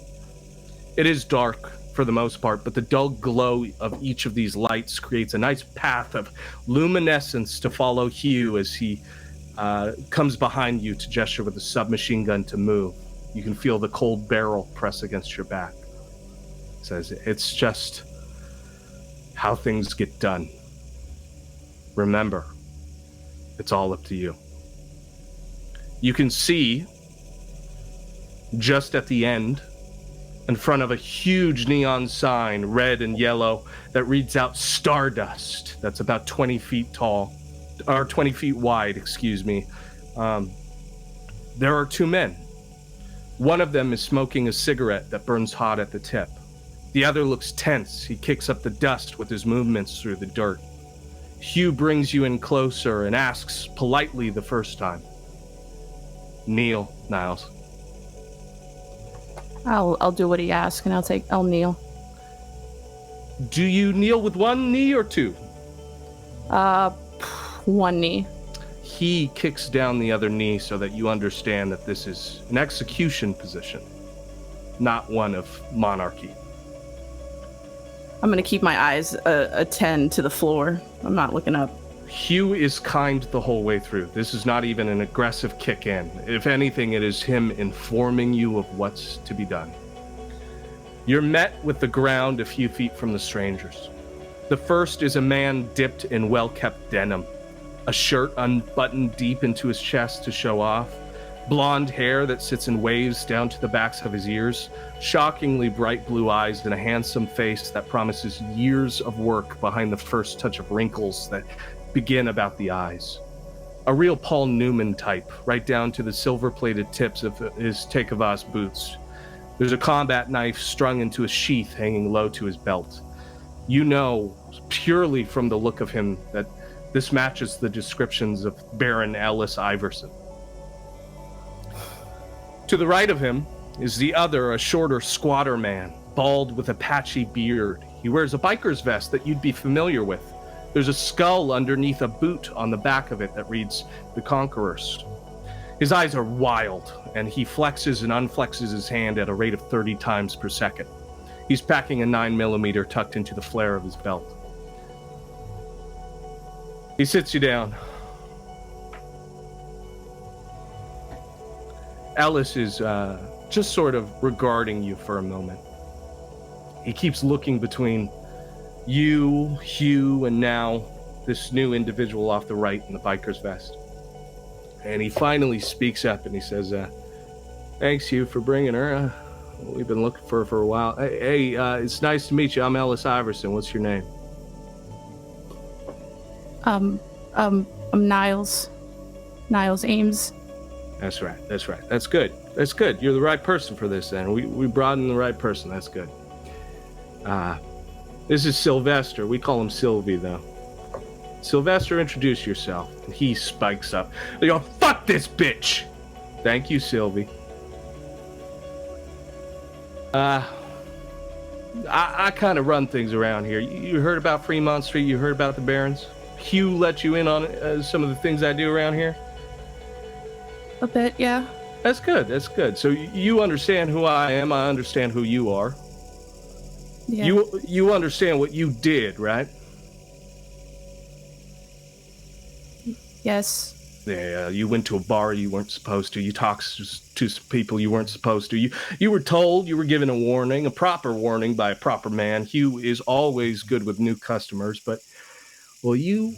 Speaker 1: It is dark, for the most part, but the dull glow of each of these lights creates a nice path of luminescence to follow Hugh as he comes behind you to gesture with a submachine gun to move. You can feel the cold barrel press against your back. He says, it's just how things get done. Remember, it's all up to you. You can see, just at the end, in front of a huge neon sign, red and yellow, that reads out Stardust. That's about 20 feet tall, or 20 feet wide, excuse me. There are two men. One of them is smoking a cigarette that burns hot at the tip. The other looks tense. He kicks up the dust with his movements through the dirt. Hugh brings you in closer and asks politely the first time. Kneel, Niles.
Speaker 5: I'll do what he asks, and I'll kneel.
Speaker 1: Do you kneel with one knee or two?
Speaker 5: One knee.
Speaker 1: He kicks down the other knee so that you understand that this is an execution position, not one of monarchy.
Speaker 5: I'm gonna keep my eyes attend to the floor. I'm not looking up.
Speaker 1: Hugh is kind the whole way through. This is not even an aggressive kick in. If anything, it is him informing you of what's to be done. You're met with the ground a few feet from the strangers. The first is a man dipped in well-kept denim, a shirt unbuttoned deep into his chest to show off, blonde hair that sits in waves down to the backs of his ears, shockingly bright blue eyes, and a handsome face that promises years of work behind the first touch of wrinkles that begin about the eyes. A real Paul Newman type, right down to the silver-plated tips of his Tekavas boots. There's a combat knife strung into a sheath hanging low to his belt. You know, purely from the look of him, that this matches the descriptions of Baron Ellis Iverson. To the right of him is the other, a shorter, squatter man, bald with a patchy beard. He wears a biker's vest that you'd be familiar with. There's a skull underneath a boot on the back of it that reads, the Conquerors. His eyes are wild, and he flexes and unflexes his hand at a rate of 30 times per second. He's packing a 9mm tucked into the flare of his belt. He sits you down. Ellis is just sort of regarding you for a moment. He keeps looking between you, Hugh, and now this new individual off the right in the biker's vest. And he finally speaks up and he says, thanks, Hugh, for bringing her. We've been looking for her for a while. Hey, it's nice to meet you. I'm Ellis Iverson. What's your name?
Speaker 5: I'm Niles. Niles Ames.
Speaker 1: That's right. That's good. You're the right person for this, then. We brought in the right person. That's good. This is Sylvester. We call him Sylvie, though. Sylvester, introduce yourself. And he spikes up. They go, fuck this bitch! Thank you, Sylvie. I kind of run things around here. You heard about Fremont Street? You heard about the Barons? Hugh let you in on some of the things I do around here?
Speaker 5: A bit, yeah.
Speaker 1: That's good. That's good. So you understand who I am. I understand who you are.
Speaker 5: Yeah.
Speaker 1: You understand what you did, right?
Speaker 5: Yes.
Speaker 1: Yeah, you went to a bar you weren't supposed to. You talked to some people you weren't supposed to. You were told, you were given a warning, a proper warning by a proper man. Hugh is always good with new customers, but, well, you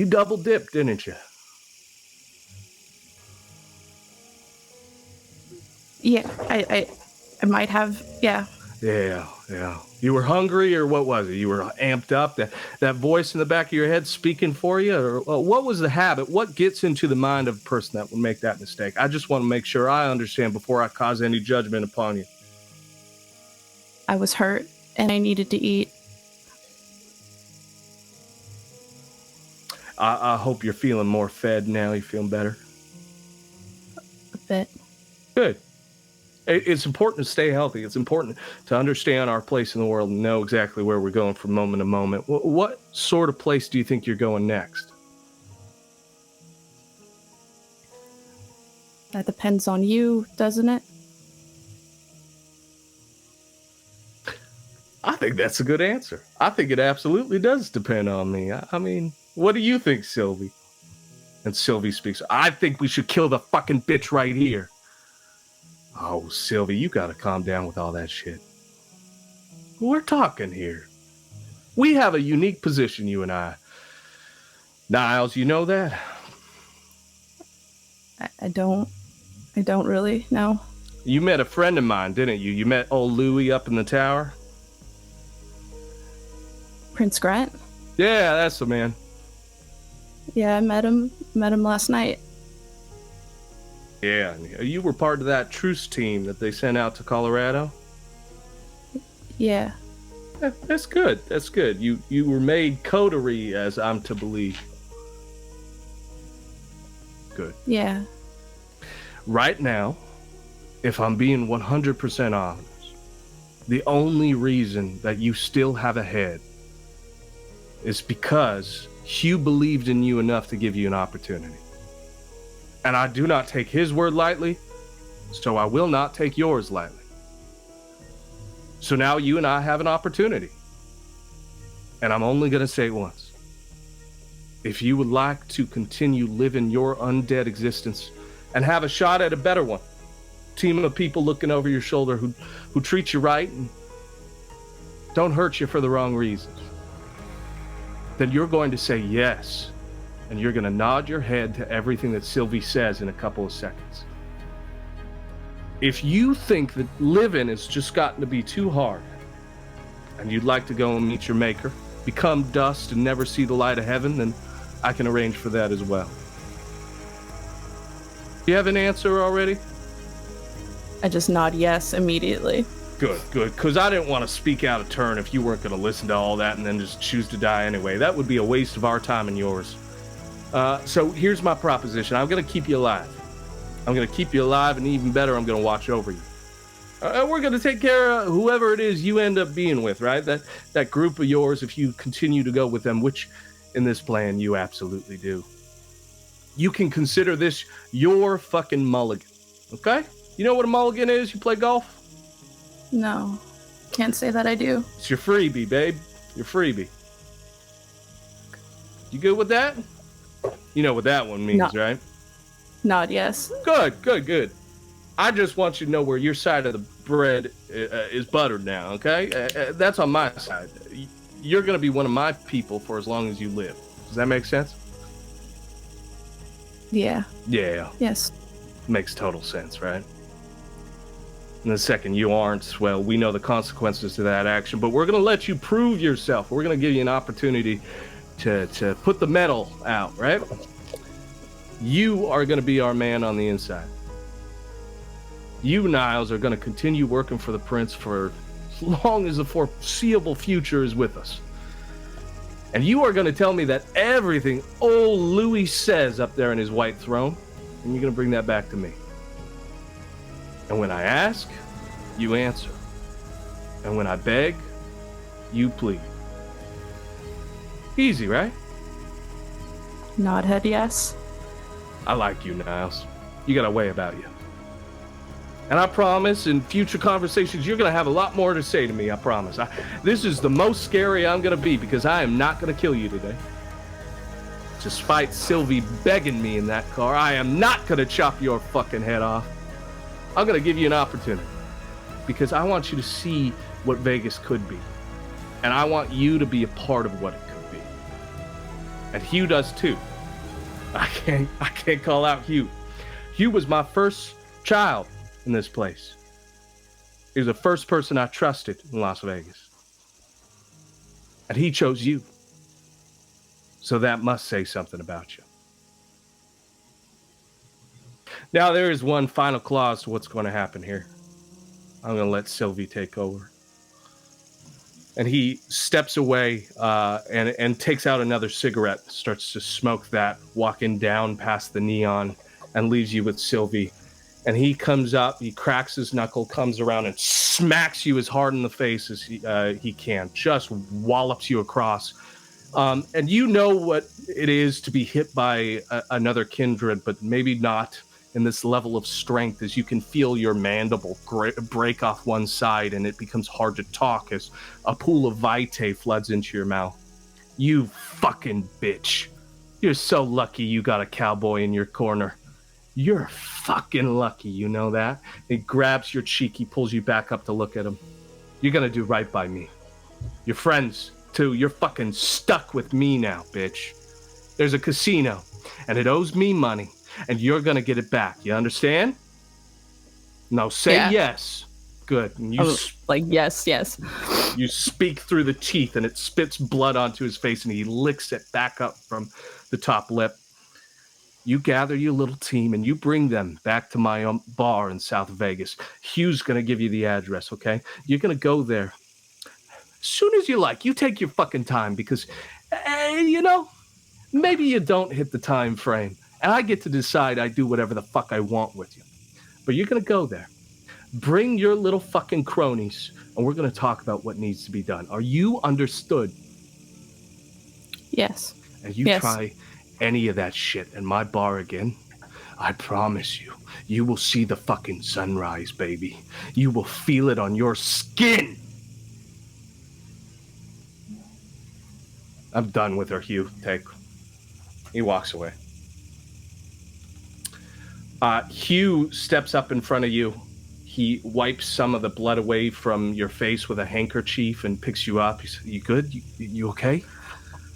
Speaker 1: double dipped, didn't you?
Speaker 5: Yeah, I might have, yeah.
Speaker 1: Yeah. You were hungry, or what was it? You were amped up? That voice in the back of your head speaking for you? Or what was the habit? What gets into the mind of a person that would make that mistake? I just want to make sure I understand before I cause any judgment upon you.
Speaker 5: I was hurt, and I needed to eat.
Speaker 1: I hope you're feeling more fed now. You feeling better?
Speaker 5: A bit.
Speaker 1: Good. It's important to stay healthy. It's important to understand our place in the world and know exactly where we're going from moment to moment. What sort of place do you think you're going next?
Speaker 5: That depends on you, doesn't it?
Speaker 1: I think that's a good answer. I think it absolutely does depend on me. I mean, what do you think, Sylvie? And Sylvie speaks, I think we should kill the fucking bitch right here. Oh, Sylvie, you gotta calm down with all that shit. We're talking here. We have a unique position, you and I. Niles, you know that?
Speaker 5: I don't really, no.
Speaker 1: You met a friend of mine, didn't you? You met old Louie up in the tower?
Speaker 5: Prince Grant?
Speaker 1: Yeah, that's the man.
Speaker 5: Yeah, I met him last night.
Speaker 1: Yeah, you were part of that truce team that they sent out to Colorado?
Speaker 5: Yeah.
Speaker 1: That's good. That's good. You were made coterie, as I'm to believe. Good.
Speaker 5: Yeah.
Speaker 1: Right now, if I'm being 100% honest, the only reason that you still have a head is because Hugh believed in you enough to give you an opportunity. And I do not take his word lightly, so I will not take yours lightly. So now you and I have an opportunity. And I'm only going to say it once. If you would like to continue living your undead existence and have a shot at a better one, team of people looking over your shoulder who treat you right and don't hurt you for the wrong reasons, then you're going to say yes. And you're going to nod your head to everything that Sylvie says in a couple of seconds. If you think that living has just gotten to be too hard, and you'd like to go and meet your maker, become dust and never see the light of heaven, then I can arrange for that as well. Do you have an answer already?
Speaker 5: I just nod yes immediately.
Speaker 1: Good, because I didn't want to speak out of turn if you weren't going to listen to all that and then just choose to die anyway. That would be a waste of our time and yours. So here's my proposition. I'm going to keep you alive. I'm going to keep you alive, and even better, I'm going to watch over you. We're going to take care of whoever it is you end up being with, right? That group of yours, if you continue to go with them, which in this plan you absolutely do. You can consider this your fucking mulligan, okay? You know what a mulligan is? You play golf?
Speaker 5: No. Can't say that I do.
Speaker 1: It's your freebie, babe. Your freebie. You good with that? You know what that one means, right?
Speaker 5: Nod yes.
Speaker 1: Good. I just want you to know where your side of the bread is buttered now, okay? That's on my side. You're going to be one of my people for as long as you live. Does that make sense?
Speaker 5: Yeah.
Speaker 1: Yeah.
Speaker 5: Yes.
Speaker 1: Makes total sense, right? And the second you aren't, well, we know the consequences to that action, but we're going to let you prove yourself. We're going to give you an opportunity to put the metal out, right? You are going to be our man on the inside. You, Niles, are going to continue working for the prince for as long as the foreseeable future is with us. And you are going to tell me that everything old Louis says up there in his white throne, and you're going to bring that back to me. And when I ask, you answer. And when I beg, you plead. Easy, right?
Speaker 5: Nod head yes.
Speaker 1: I like you, Niles. You got a way about you. And I promise in future conversations, you're going to have a lot more to say to me, I promise. This is the most scary I'm going to be because I am not going to kill you today. Despite Sylvie begging me in that car, I am not going to chop your fucking head off. I'm going to give you an opportunity because I want you to see what Vegas could be. And I want you to be a part of what it could be. And Hugh does too. I can't call out Hugh. Hugh was my first child in this place. He was the first person I trusted in Las Vegas. And he chose you. So that must say something about you. Now there is one final clause to what's going to happen here. I'm going to let Sylvie take over. And he steps away and takes out another cigarette, starts to smoke that, walking down past the neon, and leaves you with Sylvie. And he comes up, he cracks his knuckle, comes around and smacks you as hard in the face as he can, just wallops you across. And you know what it is to be hit by another kindred, but maybe not in this level of strength, as you can feel your mandible break off one side and it becomes hard to talk as a pool of vitae floods into your mouth. You fucking bitch. You're so lucky you got a cowboy in your corner. You're fucking lucky, you know that? He grabs your cheek, he pulls you back up to look at him. You're gonna do right by me. Your friends, too. You're fucking stuck with me now, bitch. There's a casino, and it owes me money, and you're gonna get it back. You understand? No, say yes. Good. And you
Speaker 5: yes.
Speaker 1: You speak through the teeth, and it spits blood onto his face, and he licks it back up from the top lip. You gather your little team, and you bring them back to my bar in South Vegas. Hugh's gonna give you the address, okay? You're gonna go there as soon as you like. You take your fucking time because, maybe you don't hit the time frame. And I get to decide I do whatever the fuck I want with you. But you're going to go there. Bring your little fucking cronies, and we're going to talk about what needs to be done. Are you understood?
Speaker 5: Yes.
Speaker 1: And you try any of that shit in my bar again, I promise you, you will see the fucking sunrise, baby. You will feel it on your skin. I'm done with her, Hugh. He walks away. Hugh steps up in front of you. He wipes some of the blood away from your face with a handkerchief and picks you up. He says, you good? You okay?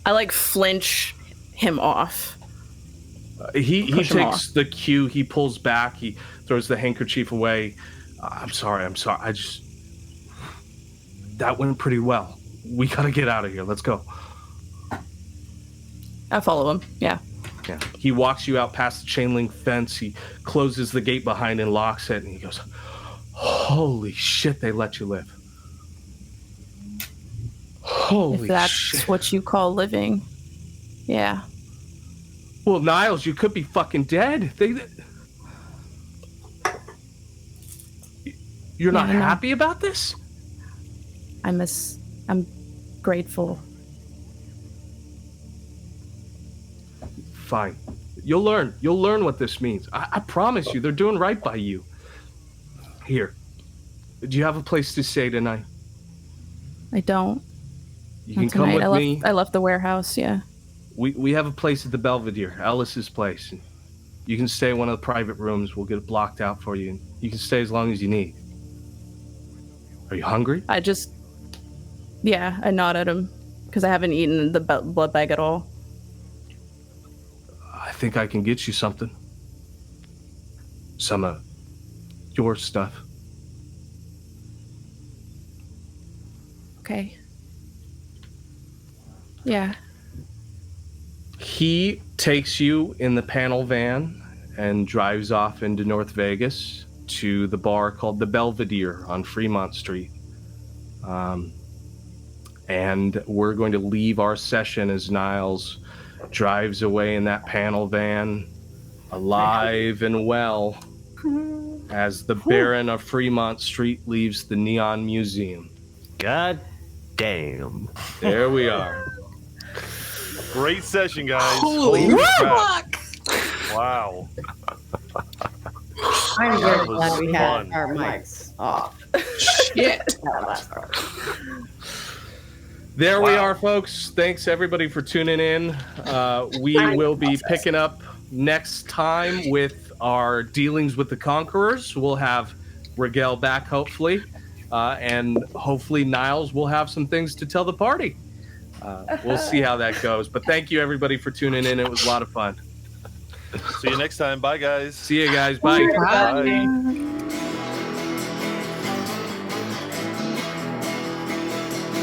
Speaker 5: I flinch him off.
Speaker 1: He takes the cue. He pulls back. He throws the handkerchief away. I'm sorry. That went pretty well. We gotta get out of here. Let's go.
Speaker 5: I follow him. Yeah.
Speaker 1: He walks you out past the chain link fence. He closes the gate behind and locks it. And he goes, holy shit, they let you live. Holy
Speaker 5: shit. If that's
Speaker 1: shit.
Speaker 5: What you call living. Yeah.
Speaker 1: Well, Niles, you could be fucking dead. You're not happy about this?
Speaker 5: I'm grateful.
Speaker 1: Fine. You'll learn what this means. I promise you, they're doing right by you. Here. Do you have a place to stay tonight?
Speaker 5: I don't.
Speaker 1: You can come with me.
Speaker 5: I left the warehouse, yeah.
Speaker 1: We have a place at the Belvedere, Ellis's place. And you can stay in one of the private rooms. We'll get it blocked out for you. And you can stay as long as you need. Are you hungry?
Speaker 5: I nod at him because I haven't eaten the blood bag at all.
Speaker 1: I think I can get you something. Some of your stuff.
Speaker 5: Okay. Yeah.
Speaker 1: He takes you in the panel van and drives off into North Vegas to the bar called the Belvedere on Fremont Street. And we're going to leave our session as Niles drives away in that panel van, alive and well, as the Baron of Fremont Street leaves the Neon Museum.
Speaker 8: God damn.
Speaker 1: There we are.
Speaker 6: Great session, guys.
Speaker 7: Holy
Speaker 6: crap.
Speaker 7: fuck!
Speaker 6: Wow.
Speaker 4: I'm
Speaker 6: That
Speaker 4: very
Speaker 6: was
Speaker 4: glad we had
Speaker 6: fun.
Speaker 4: our mics off.
Speaker 7: Shit.
Speaker 4: That last part.
Speaker 1: There we
Speaker 6: Wow.
Speaker 1: are, folks. Thanks everybody for tuning in. We will be picking up next time with our dealings with the Conquerors. We'll have Rigel back, hopefully. And hopefully Niles will have some things to tell the party. We'll see how that goes. But thank you everybody for tuning in. It was a lot of fun.
Speaker 6: See you next time. Bye, guys.
Speaker 1: See you guys. Bye.
Speaker 7: Bye.
Speaker 6: Bye.